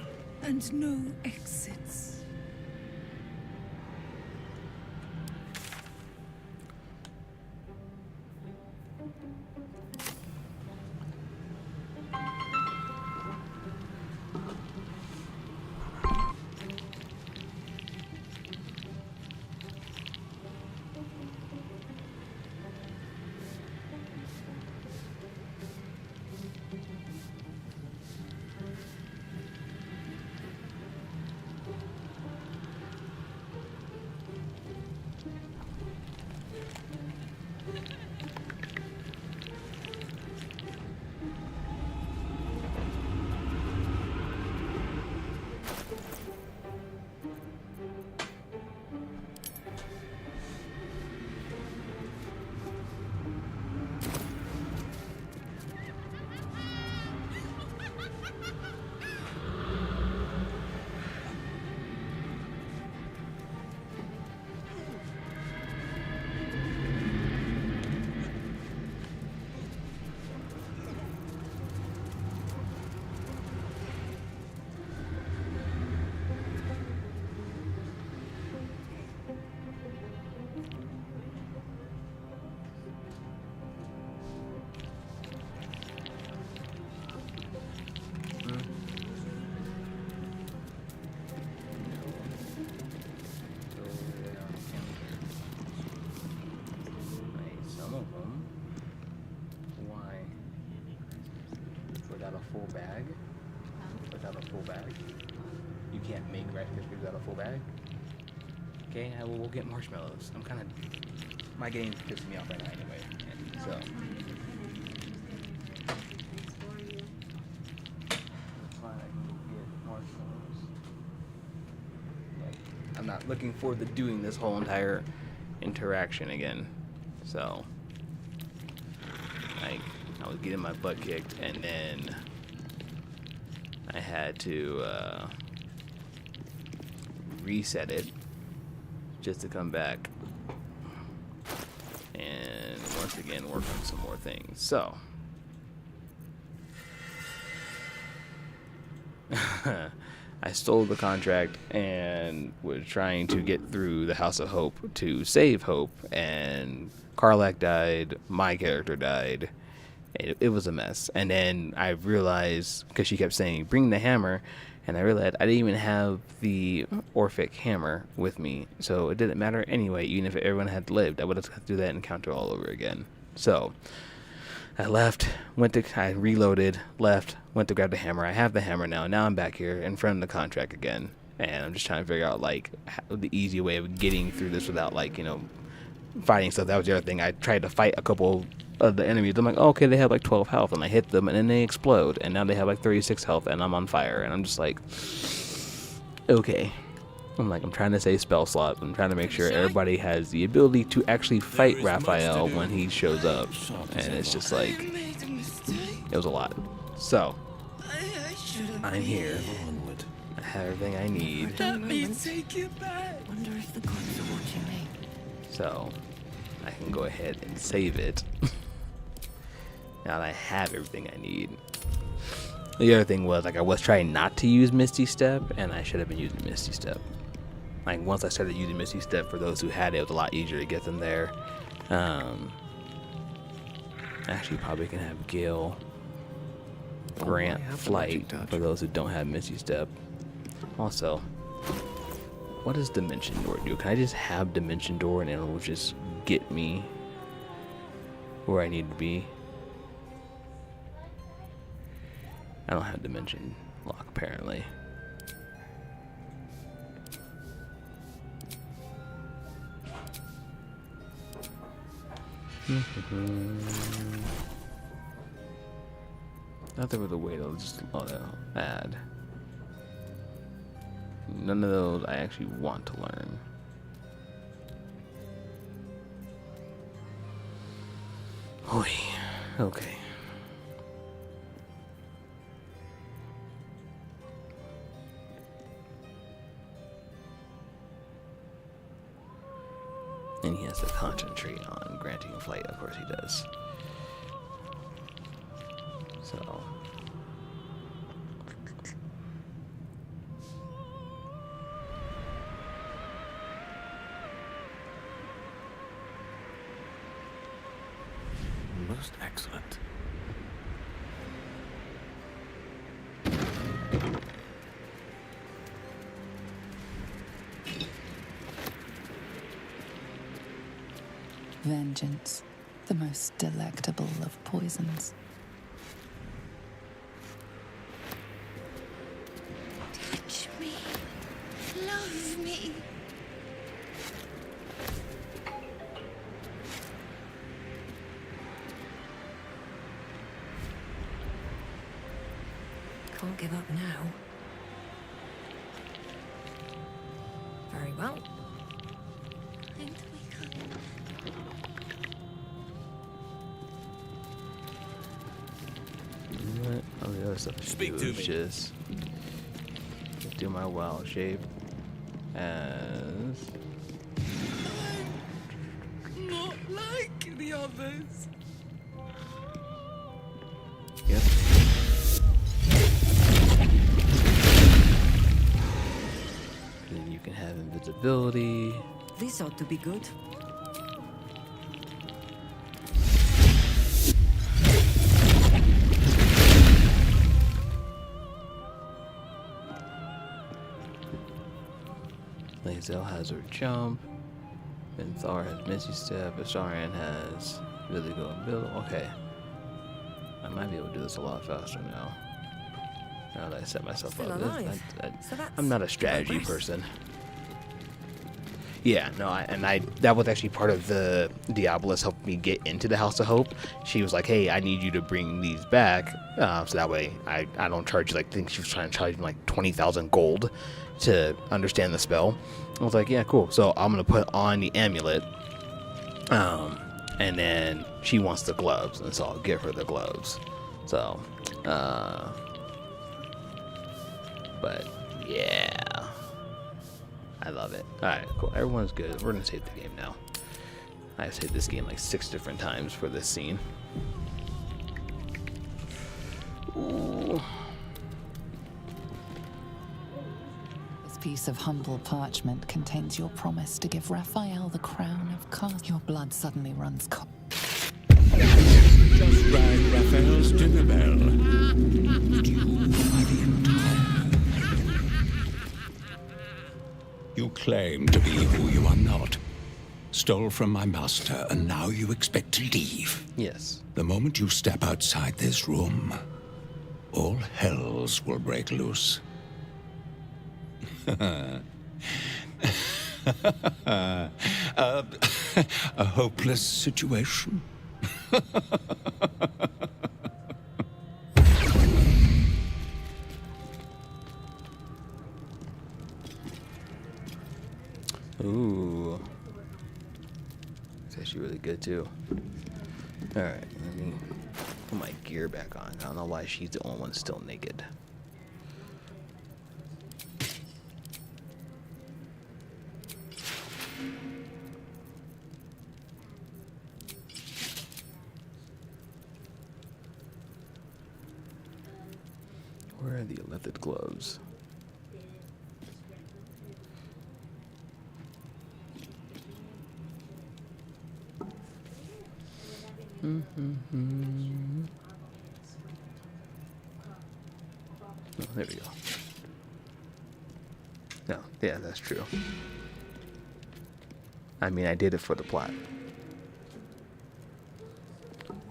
and no exits. Some of them. Why? Without a full bag? Without a full bag? You can't make Rice Krispies without a full bag? Okay, we'll get marshmallows. I'm kind of... My game's pissing me off right now anyway. So... I'm not looking forward to doing this whole entire interaction again. So, like, I was getting my butt kicked, and then I had to reset it just to come back and once again work on some more things. So, I stole the contract and was trying to get through the House of Hope to save Hope, and Karlach died, my character died. It was a mess. And then I realized, because she kept saying, bring the hammer, and I realized I didn't even have the Orphic hammer with me, so it didn't matter anyway. Even if everyone had lived, I would have had to do that encounter all over again. So I left, I reloaded, left, went to grab the hammer. I have the hammer now. Now I'm back here in front of the contract again. And I'm just trying to figure out, like, the easy way of getting through this without, like, you know, fighting stuff. That was the other thing. I tried to fight a couple of the enemies. I'm like, oh, okay, they have, like, 12 health. And I hit them, and then they explode. And now they have, like, 36 health, and I'm on fire. And I'm just like, okay. I'm trying to save spell slot. I'm trying to make sure everybody has the ability to actually fight Raphael when he shows up. And it's just like, it was a lot. So, I'm here. I have everything I need. Let me take you back. Wonder if the gods are watching me. So, I can go ahead and save it. Now that I have everything I need. The other thing was, like, I was trying not to use Misty Step, and I should have been using Misty Step. Like, once I started using Misty Step, for those who had it, it was a lot easier to get them there. Actually, probably can have Gale grant flight for those who don't have Misty Step. Also, what does Dimension Door do? Can I just have Dimension Door and it'll just get me where I need to be? I don't have Dimension Lock, apparently. Thought there was a way to just add. None of those I actually want to learn. Oy, okay. And he has to concentrate on granting flight, of course he does. So, Most excellent. Vengeance, the most delectable of poisons. Touch me. Love me. Can't give up now. Very well. What? Oh, the other stuff I should Speak do to is me. just do my wild shape as Not like the others. yep. Then you can have invisibility. This ought to be good. Lae'zel has her jump. Thar has Misty Step. Astarion has really go and build. Okay. I might be able to do this a lot faster now. Now that I set myself Still up. alive. So that's I'm not a strategy progress. person. Yeah, no, that was actually part of the Diabolus helped me get into the House of Hope. She was like, hey, I need you to bring these back. So that way I don't charge you, like, I think she was trying to charge me like 20,000 gold to understand the spell. I was like, yeah, cool. So I'm going to put on the amulet. And then she wants the gloves. And so I'll give her the gloves. So, but yeah. I love it. Alright, cool. Everyone's good. We're gonna save the game now. I saved this game like 6 different times for this scene. Ooh. This piece of humble parchment contains your promise to give Raphael the crown of Cast. Your blood suddenly runs cold. Just rang Raphael's dinner bell. But you are the entire. You claim to be who you are not. Stole from my master, and now you expect to leave. Yes. The moment you step outside this room, all hells will break loose. A hopeless situation. Ooh. It's actually really good too. Alright, let me put my gear back on. I don't know why she's the only one still naked. Where are the leather gloves? Oh, there we go. No, yeah, that's true. I mean, I did it for the plot.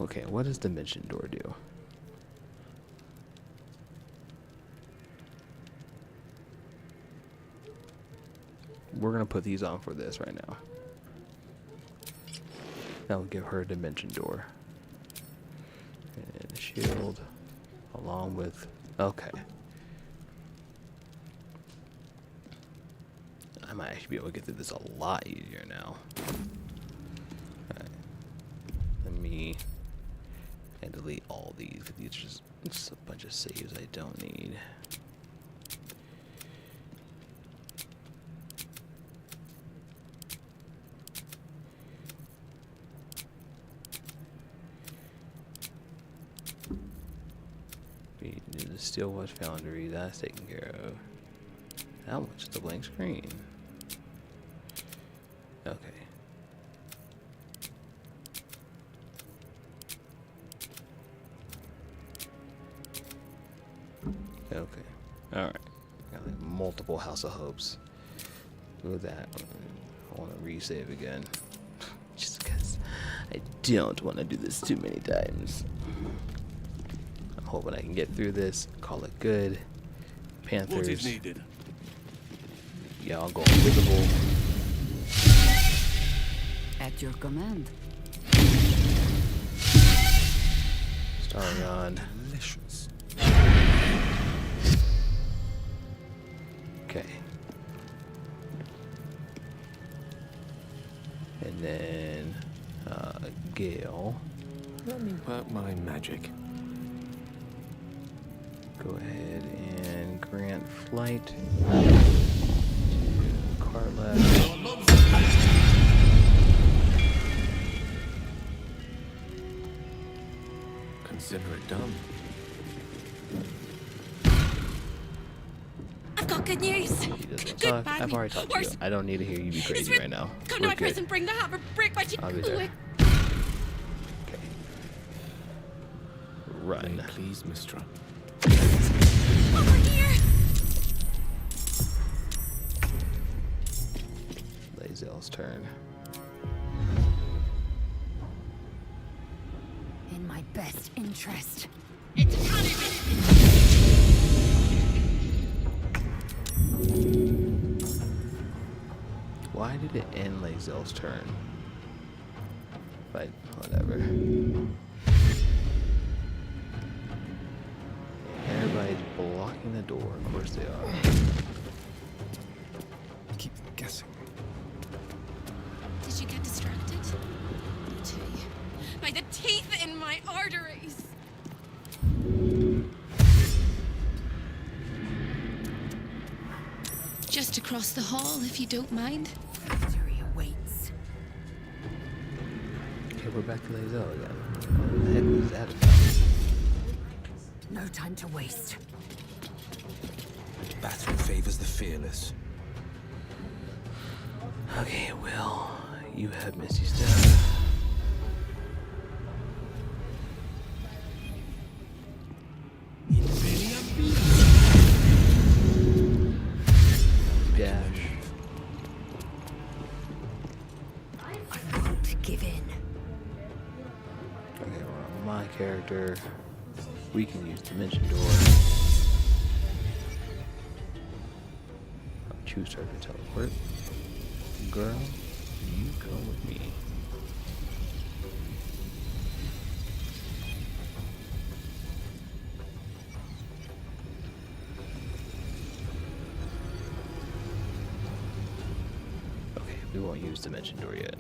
Okay, what does Dimension Door do? We're gonna put these on for this right now. That will give her a Dimension Door. And a shield. Along with... Okay. I might actually be able to get through this a lot easier now. Alright. Let me... And delete all these. These are just a bunch of saves I don't need. We do the Steelwatch Foundry, that's taken care of. That one's just a blank screen. Okay. couple House of Hopes. Look at that. I want to resave again. Just because I don't want to do this too many times. I'm hoping I can get through this, call it good. Panthers. What is needed? Yeah, I'll go invisible. At your command. Starting on. Delicious. Okay. And then Gale. Let me work my magic. Go ahead and grant flight to Carla. Consider it done. I've got good news. He doesn't Good, talk. bad I've already talked to you. worse. I don't need to hear you be crazy right now. Come to We're my place good. and bring the hammer, break my teeth. I'll be there. Okay. Run. May it please, Mistra. Over here. Lae'zel's turn. In my best interest. It's a cannon. Why did it end Lae'zel's turn? But whatever. Everybody's blocking the door. Of course they are. Keep guessing. Did you get distracted? Me too. By the teeth in my arteries. Just across the hall, if you don't mind. Victory awaits. Okay, we're back to Lae'zel again. What the heck was that about? No time to waste. Battle favors the fearless. Okay, Will, you have Misty Step. Dash. I won't give in. Okay, we're on my character. We can use Dimension Door. I'll choose her to teleport. Girl, you come with me. Okay, we won't use Dimension Door yet.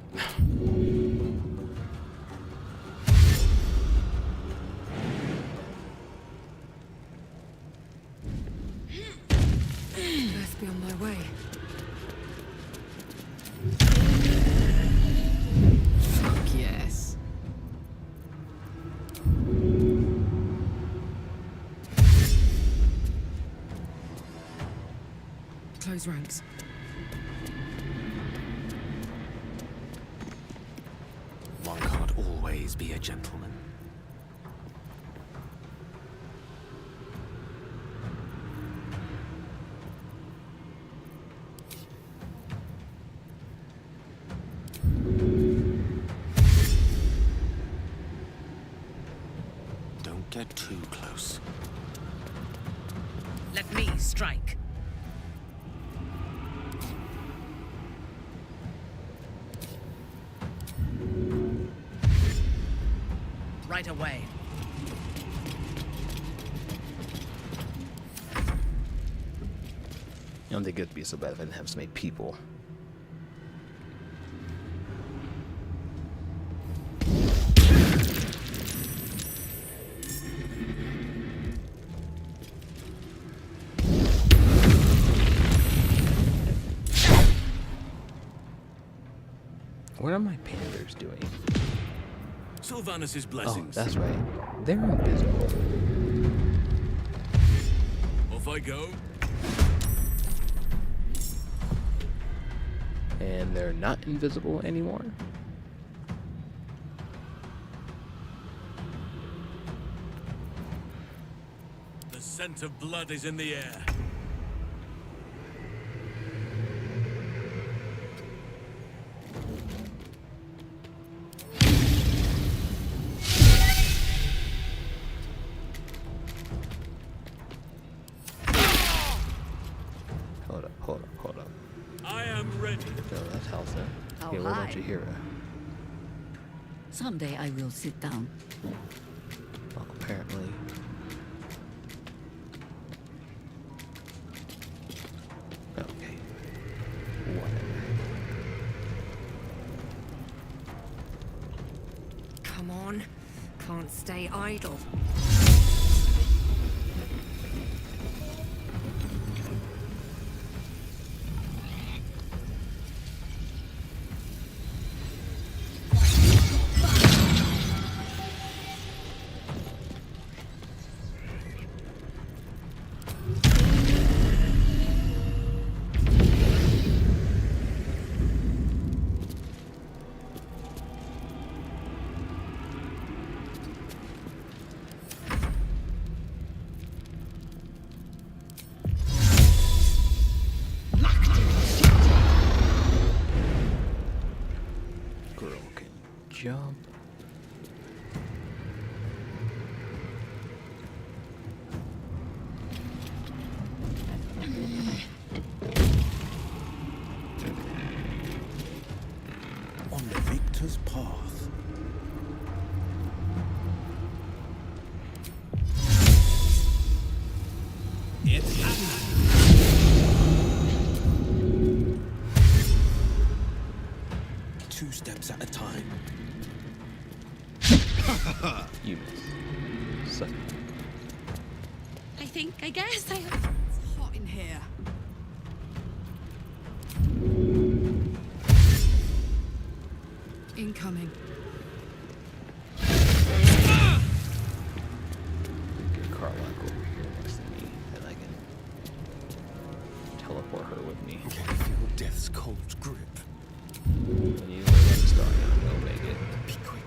Best be on my way. Fuck yes. Close ranks. One can't always be a gentleman. Don't get too close. Let me strike. Right away. I don't think it'd be so bad if I didn't have so many people. What are my panthers doing? Sylvanus' Oh, blessings. that's right. They're invisible. Off I go. And they're not invisible anymore? The scent of blood is in the air. Hold up. I am ready. No, that's Halsa. Oh, Hey, what hi. about Jahira? Someday I will sit down. Well, apparently. Okay. Whatever. Come on. Can't stay idle. Girl can jump. On the victor's path. It's two steps at a time. You miss. Suck. I guess I. It's hot in here. Incoming. Get Carlock over here next to me, and I can teleport her with me. Can you feel death's cold grip? When you let him start, I'll make it. Be quick.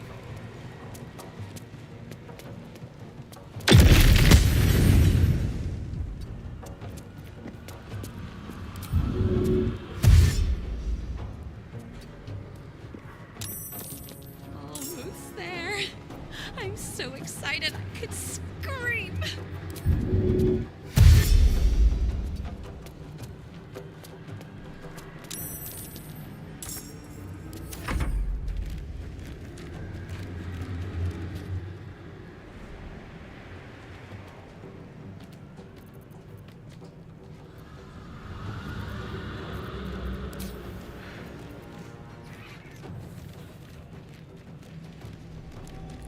Almost there. I'm so excited I could scream.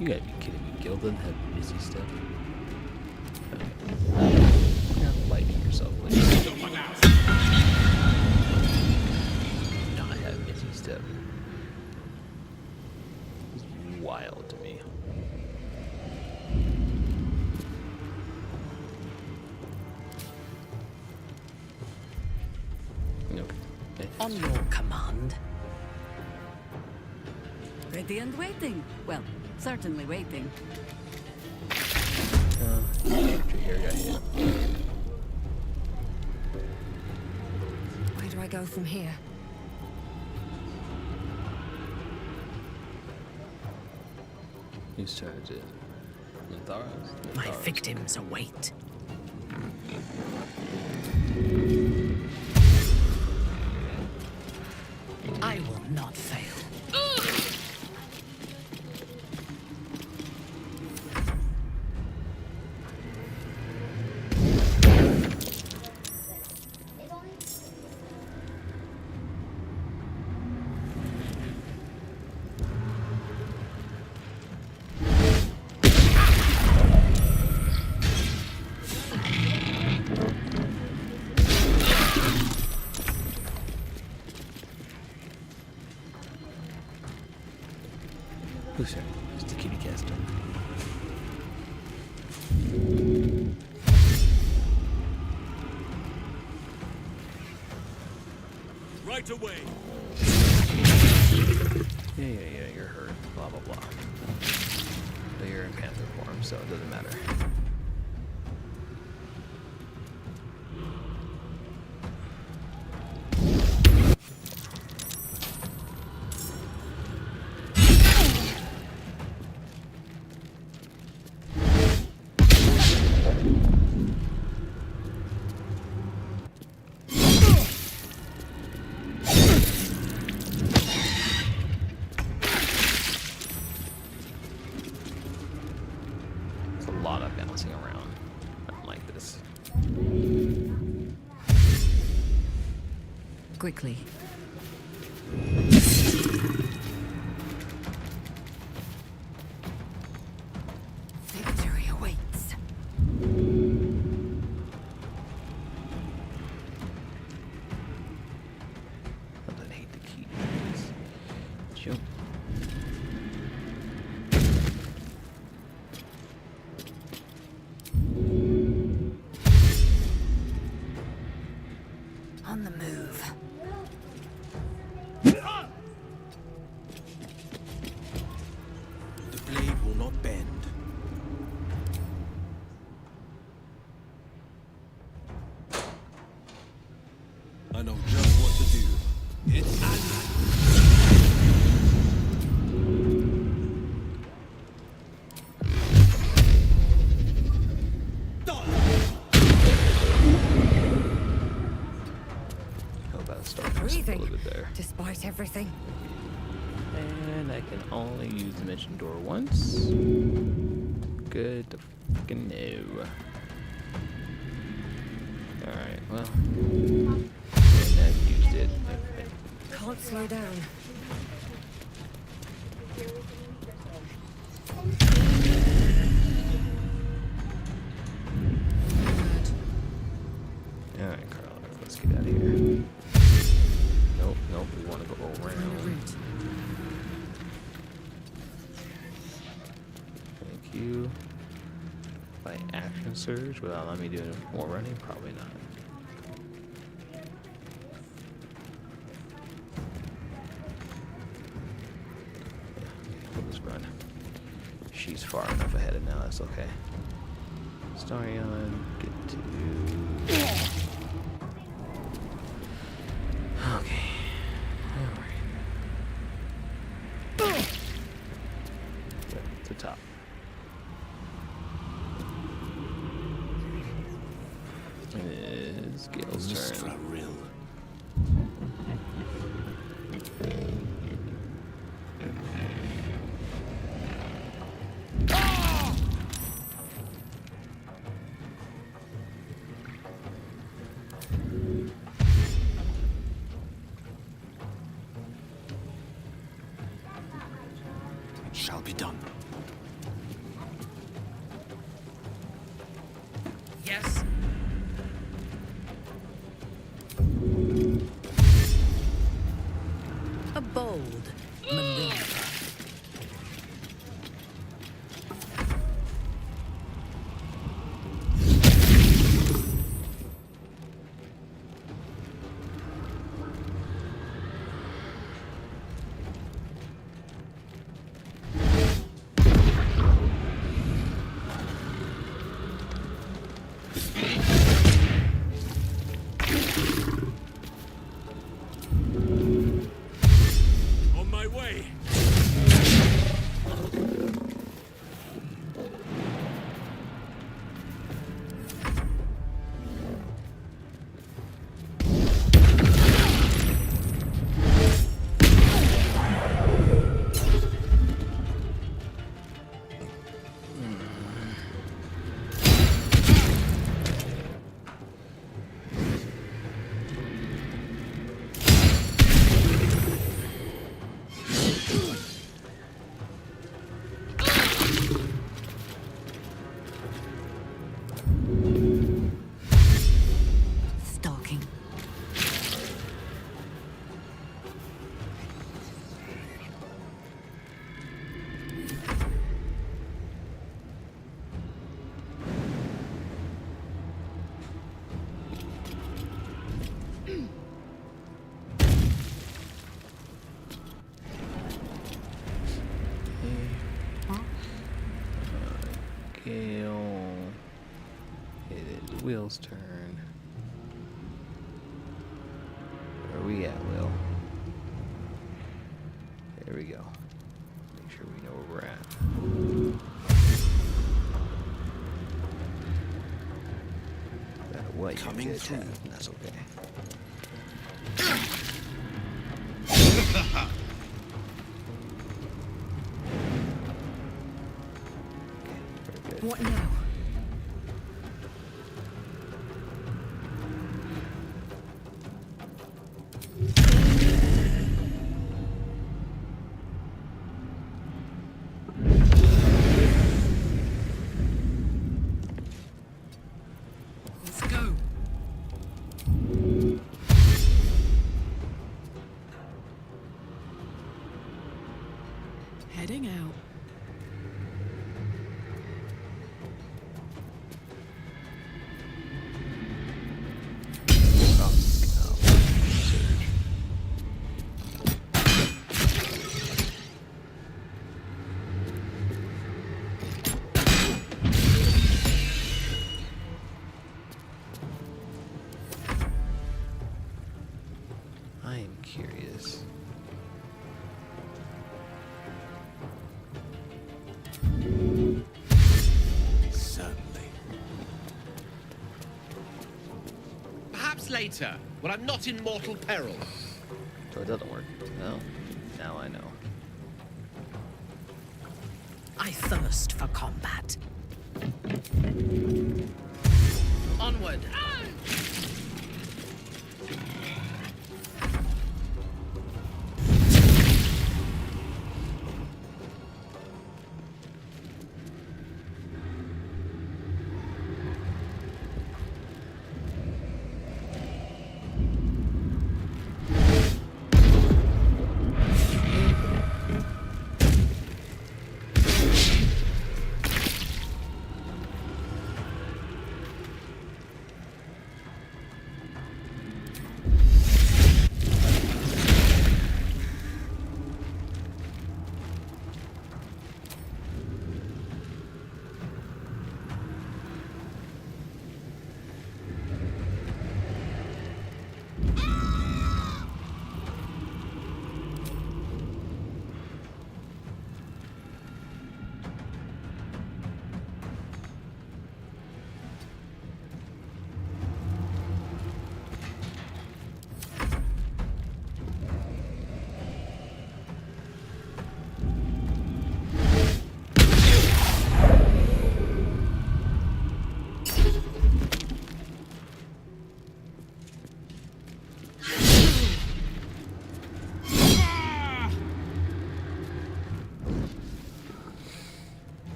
You gotta be kidding me. Gildan had busy stuff. You're not lighting yourself, please. Not have busy stuff. It's wild to me. Nope. On your command. Ready and waiting. Well, certainly waiting. Jahira got hit. Where do I go from here? Who's turns it? Natharos? My victims await. I will not fail. Who's her? It's the kitty caster. Right away. Yeah, you're hurt. Blah, blah, blah. But you're in panther form, so it doesn't matter. quickly. Victory awaits. I hate the keys. Jump. On the move. The blade will not bend. I know just what to do. It's How about starting just a little bit there? Despite everything. And I can only use the mission door once. Good to fucking know. Alright, well. And I've used it. Can't slow down. Alright, Carl, let's get out of here. Nope, nope, we want to go around. Thank you. By action surge, will that let me do more running? Probably not. We'll just run. She's far enough ahead of now, that's okay. Starry Island, get to... Okay. Alright. To top. It is Gale's turn. It shall be done. Yes. A bold maneuver. On my way. Stalking. Gale. It is Will's turn. Where are we at, Will? There we go. Make sure we know where we're at. No matter what you Coming get through. attacked, that's okay. What now? heading out. I am curious. Certainly. Perhaps later, when I'm not in mortal peril. So it doesn't work. No. Now I know. I thirst for combat. Onward!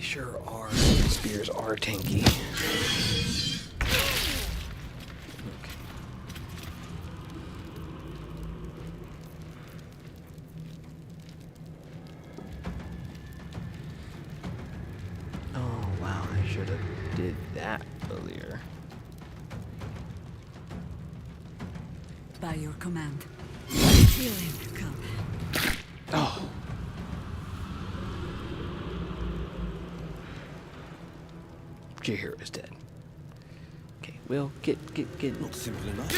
Sure are. These spears are tanky. Okay. Oh wow, I should have did that earlier. By your command. Healing, come. Oh. Your hero is dead. Okay, well, get Not simple enough.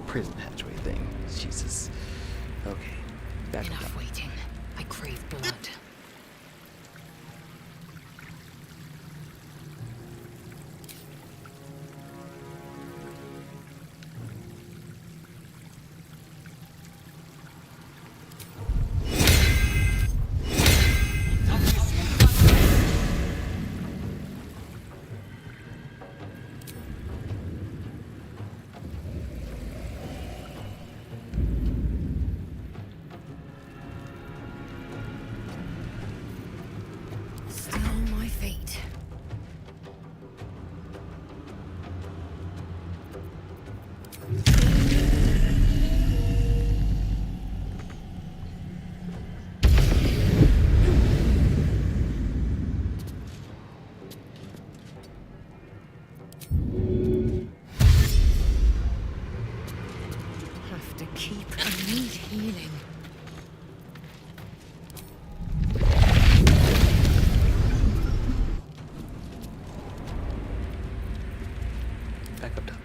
Prison hatchway thing. Jesus. Okay, back up. Enough waiting. I crave blood. Back up top.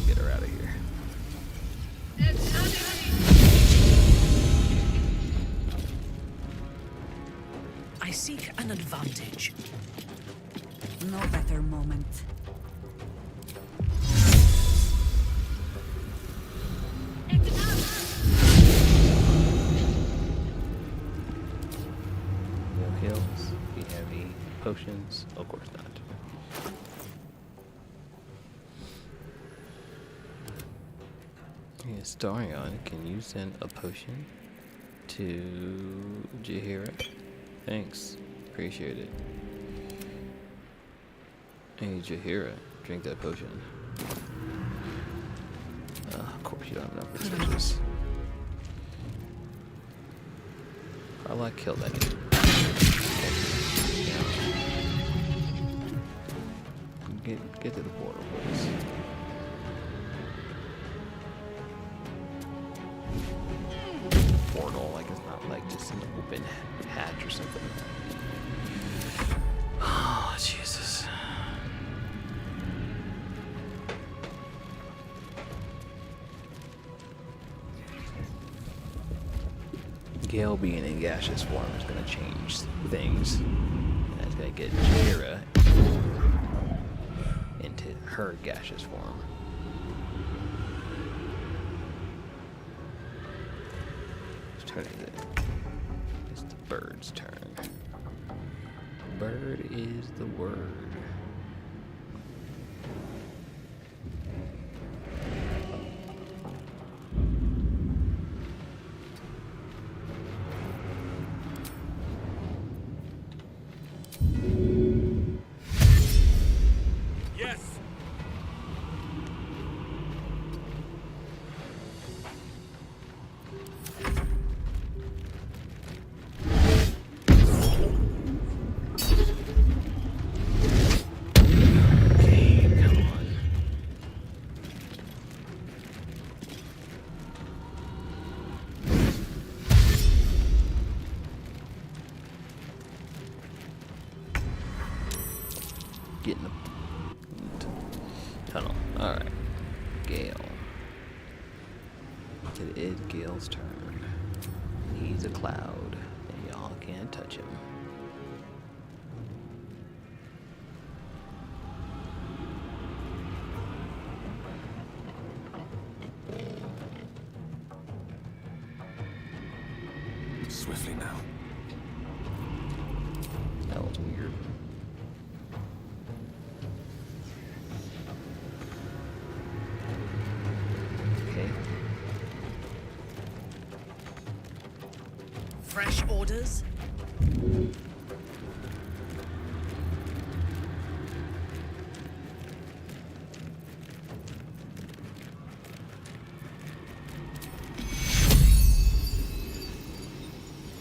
Get her out of here. I seek an advantage. No better moment. No heals. We have any potions? Of course not. Starion, can you send a potion to Jaheira? Thanks. Appreciate it. Hey, Jaheira, drink that potion. Of course you don't have enough resources. I'll kill that dude. Get to the portal, please. Portal, like it's not like just an open hatch or something. Oh, Jesus. Gale being in gaseous form is going to change things. And it's going to get Jaheira into her gaseous form. Whose turn is it? It's the bird's turn. Bird is the word. Get in the tunnel. Alright. Gale. It is Gale's turn. He's a cloud, and y'all can't touch him. Swiftly now. That was weird. Fresh orders?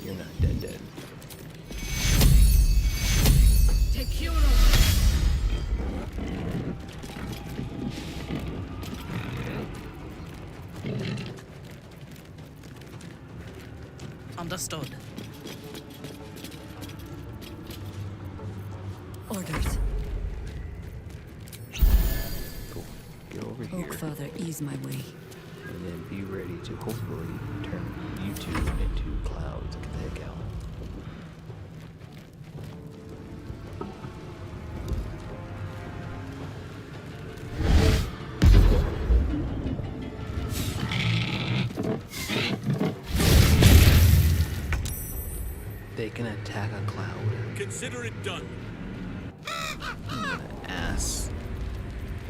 You're not dead. Understood. Orders. Cool. Get over here. Oak Father, ease my way. And then be ready to hopefully turn you two into clouds and get the heck out. They can attack a cloud. Consider it done. I'm gonna ask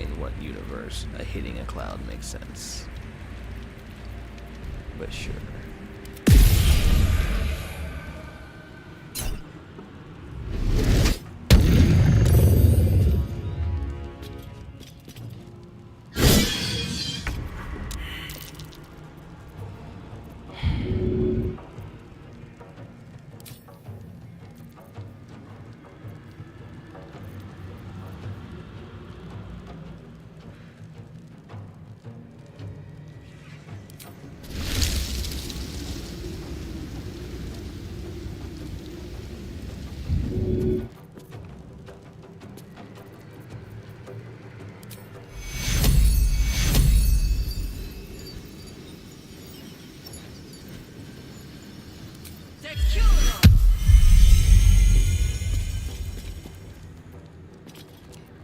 in what universe hitting a cloud makes sense. But sure.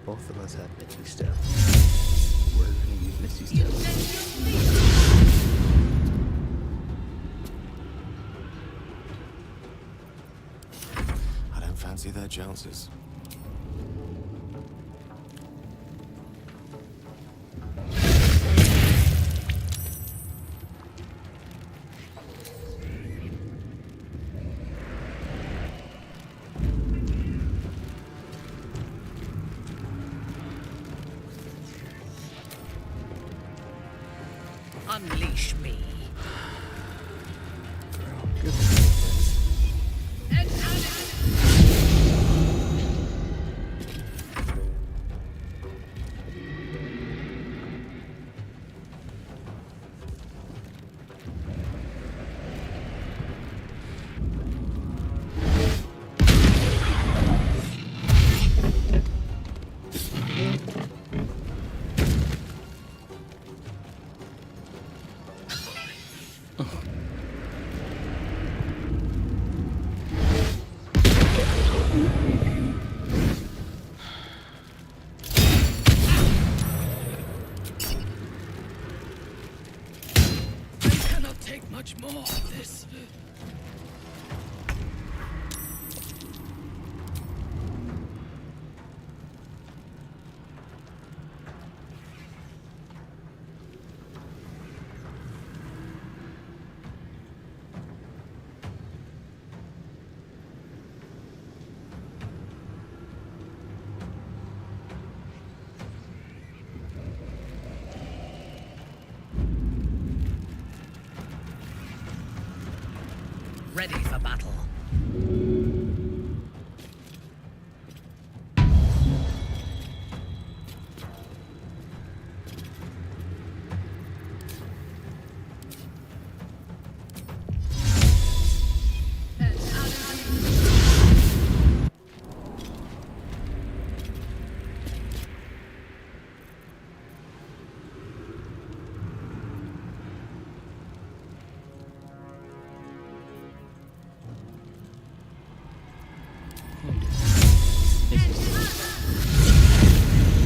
Both of us have Misty Steps. We're gonna use Misty Steps. I don't fancy their chances. Unleash me. Take much more of this. Ready for battle.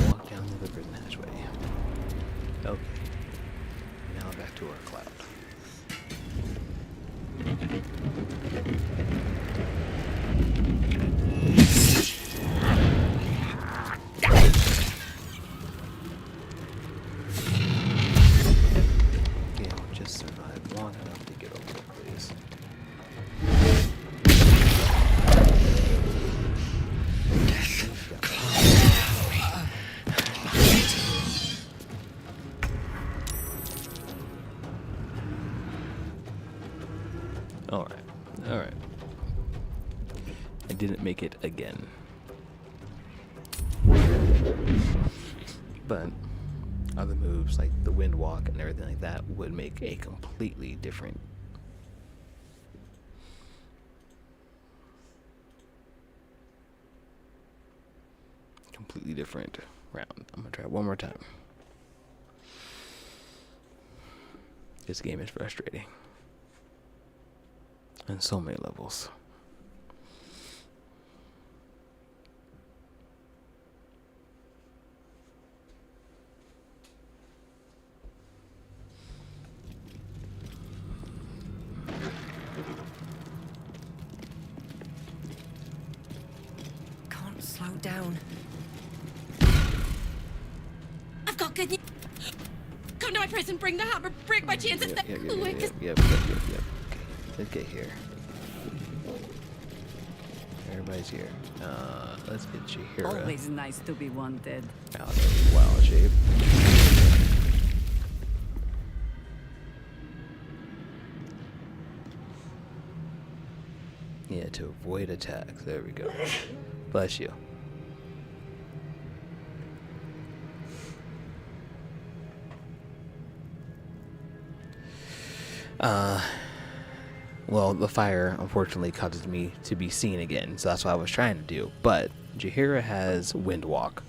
Walk down the prison hatchway. Okay. Now back to our cloud. Okay, I'll just survive long enough to get over the place. Alright. I didn't make it again. But other moves like the wind walk and everything like that would make a completely different round. I'm gonna try it one more time. This game is frustrating on so many levels. Can't slow down. I've got good news. Come to my prison, bring the hammer, break my chains. It's the quickest. Yep. Okay, let's get here. Everybody's here. Let's get Chihira Always nice to be wanted. out of wild shape. Yeah, to avoid attacks. There we go. Bless you. Well, the fire unfortunately causes me to be seen again, so that's what I was trying to do. But Jahira has Wind Walk,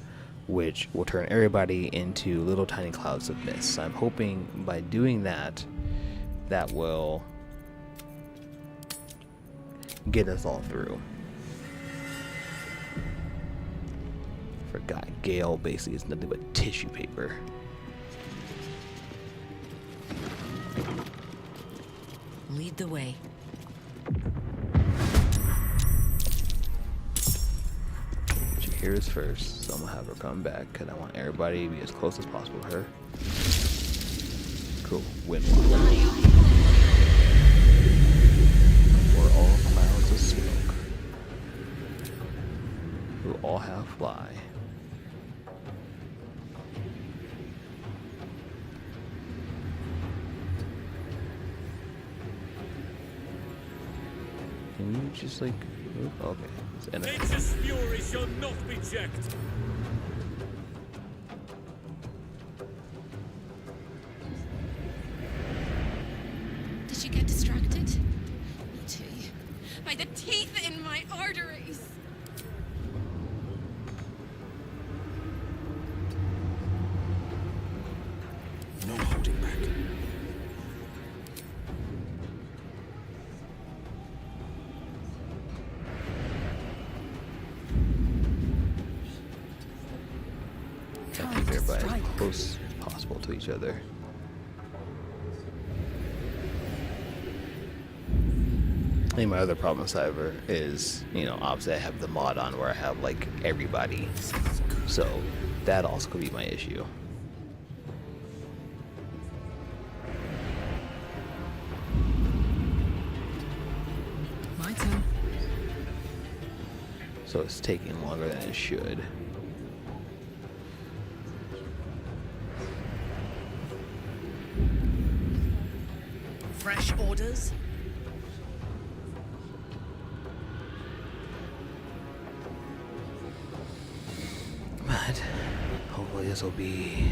which will turn everybody into little tiny clouds of mist. So I'm hoping by doing that, that will get us all through. Forgot, Gale basically is nothing but tissue paper. Lead the way. Jahira's first, so I'm gonna have her come back because I want everybody to be as close as possible to her. Cool. Wind walk. We're all clouds of smoke. We'll all have fly. Can you just like move? Okay. Nature's fury shall not be checked. Did you get distracted? Me too. By the teeth in my arteries. No holding back. Keep everybody as close as possible to each other. I think my other problem with Cyber is, you know, obviously I have the mod on where I have like everybody, so that also could be my issue. My turn. So it's taking longer than it should. Fresh orders? But hopefully this will be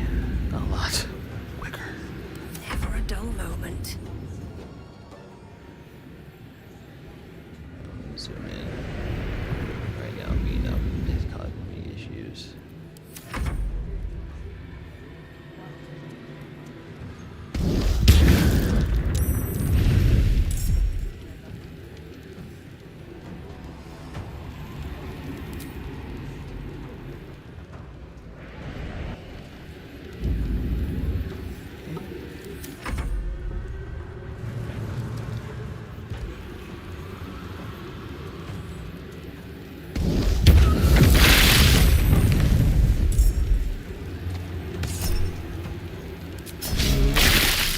a lot quicker. Never a dull moment. Zoom in. Right now, being up is causing me issues.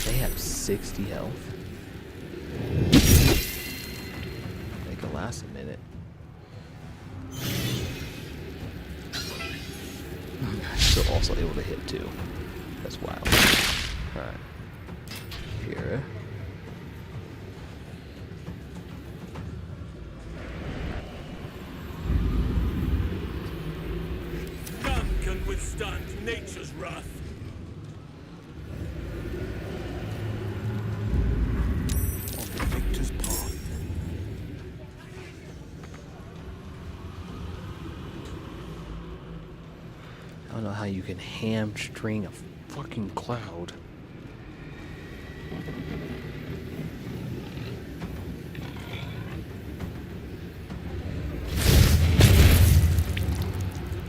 They have 60 health. They can last a minute. Still also able to hit too. That's wild. Alright. Here. None can withstand nature's wrath. On the victor's path. I don't know how you can hamstring a fucking cloud.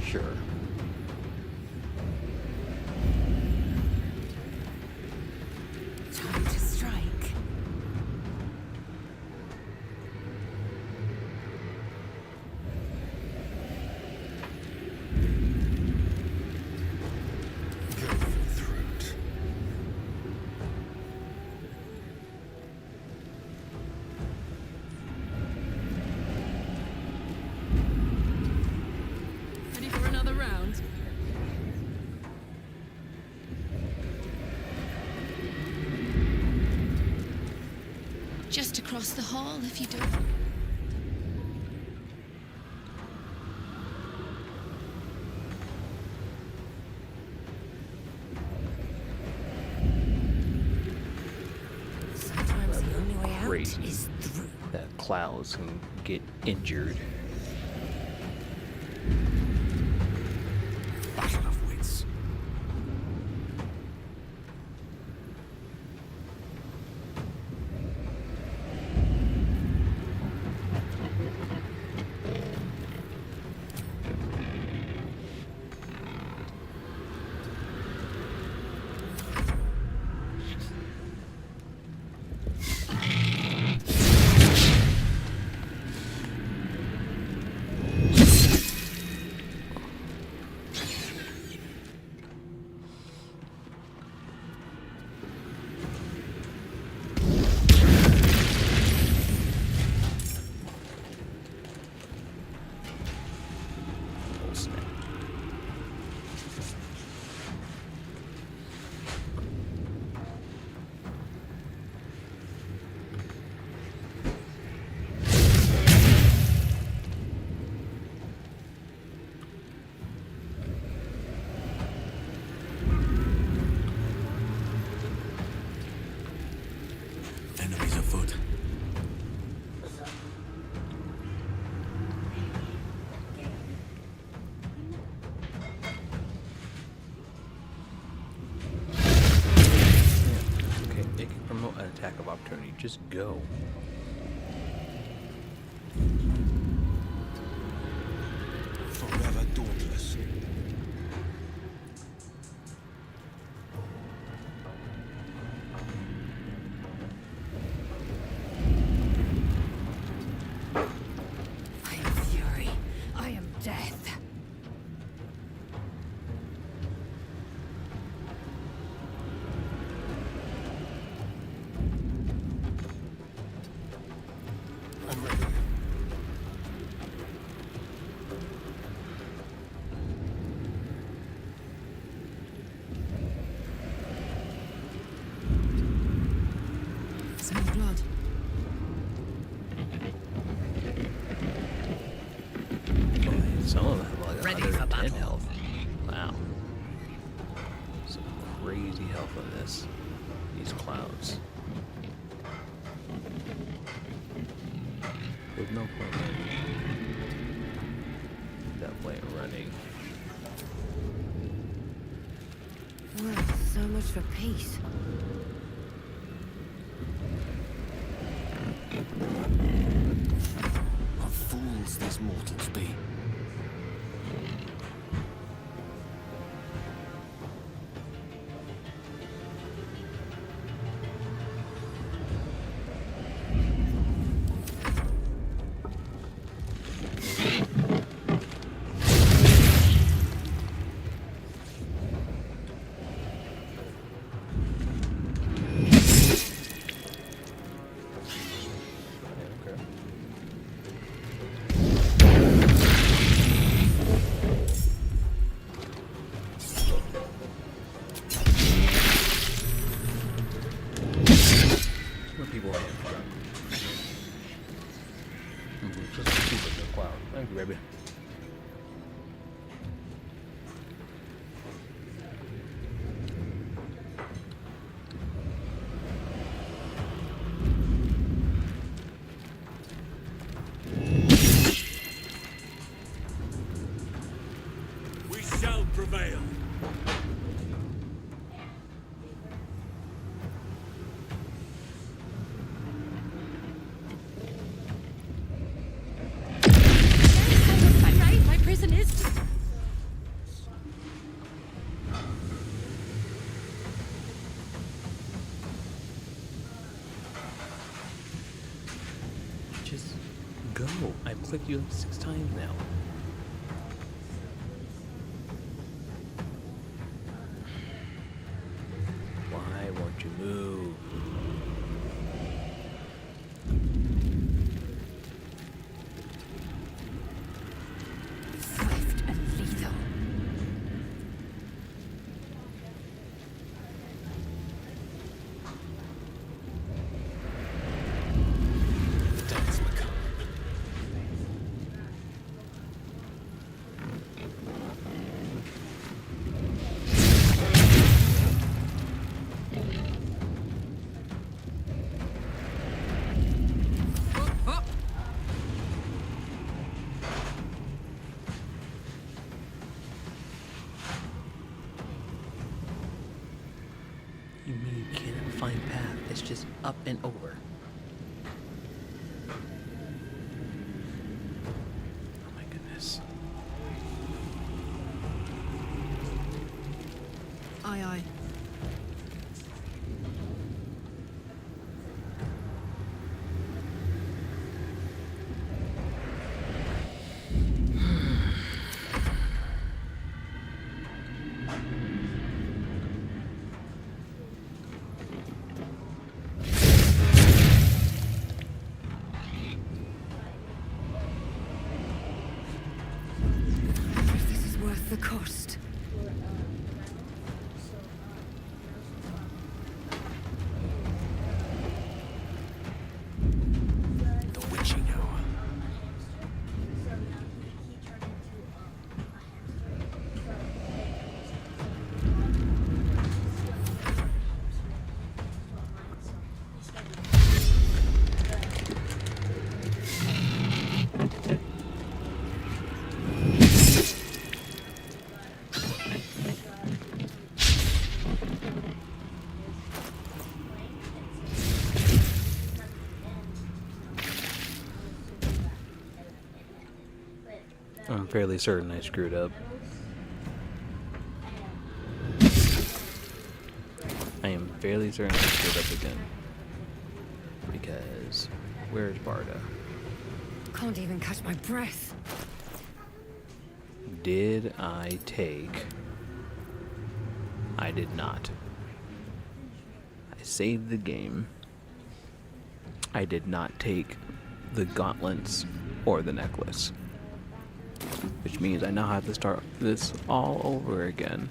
Sure. Time to strike. Ready for another round? Just across the hall, if you don't. Sometimes the only way out Crazy is through. that clouds can get injured. Battle of wits. opportunity. Just go. Forever dauntless. I am fury. I am death. I'm ready. Smell blood. Some of them have like Ready 110 for battle. health. Wow. Some crazy health on this. These clouds. With no point in that point running. Well, so much for peace. What fools these mortals be. Where people are from. Just keep it in the cloud. Thank you, baby. We shall prevail. I'm right. My prison is. Just go. I've clicked you 6 times now. Why won't you move? Swift and lethal. Dance macabre. You mean you cannot find path? It's just up and over. Oh my goodness. Aye, aye. If this is worth the cost. The witching hour. fairly certain I screwed up. I am fairly certain I screwed up again. Because where's Barda? Can't even catch my breath. Did I take? I did not. I saved the game. I did not take the gauntlets or the necklace. Which means I now have to start this all over again.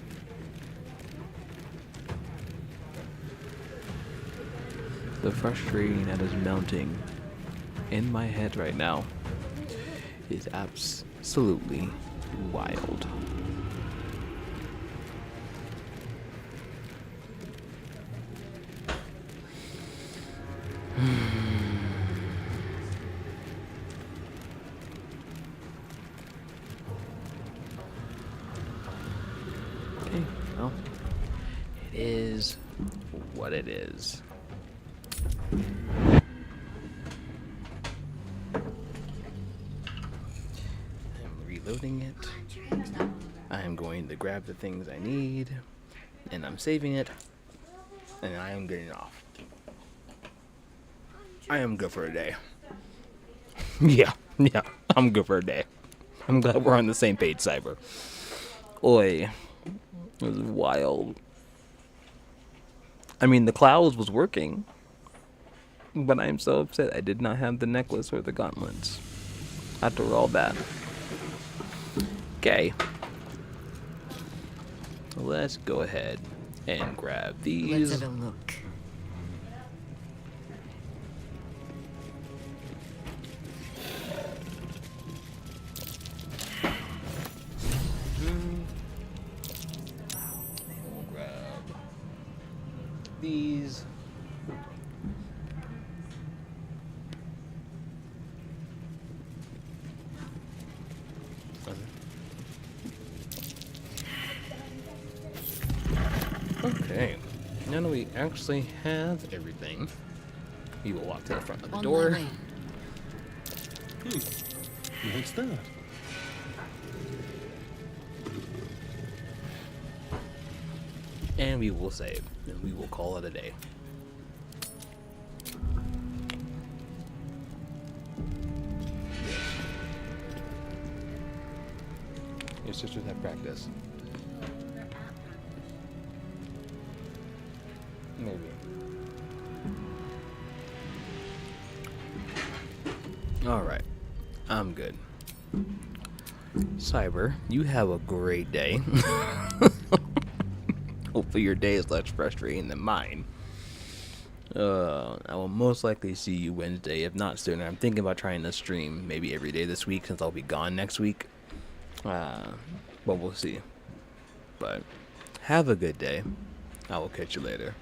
The frustration that is mounting in my head right now is absolutely wild. Okay, well, it is what it is. I'm reloading it. I'm going to grab the things I need, and I'm saving it, and I am getting off. I am good for a day. yeah, I'm good for a day. I'm glad we're on the same page, Cyber. Oi, it was wild. I mean, the clouds was working, but I'm so upset I did not have the necklace or the gauntlets after all that. Okay. Let's go ahead and grab these. Let's have a look. We'll grab these. Okay, now that we actually have everything, we will walk to the front of the door. What's that? And we will save, and we will call it a day. Your sisters have practice. Maybe. Alright. I'm good. Cyber, you have a great day. Hopefully your day is less frustrating than mine. I will most likely see you Wednesday, if not sooner. I'm thinking about trying to stream maybe every day this week since I'll be gone next week. But we'll see. But have a good day. I will catch you later.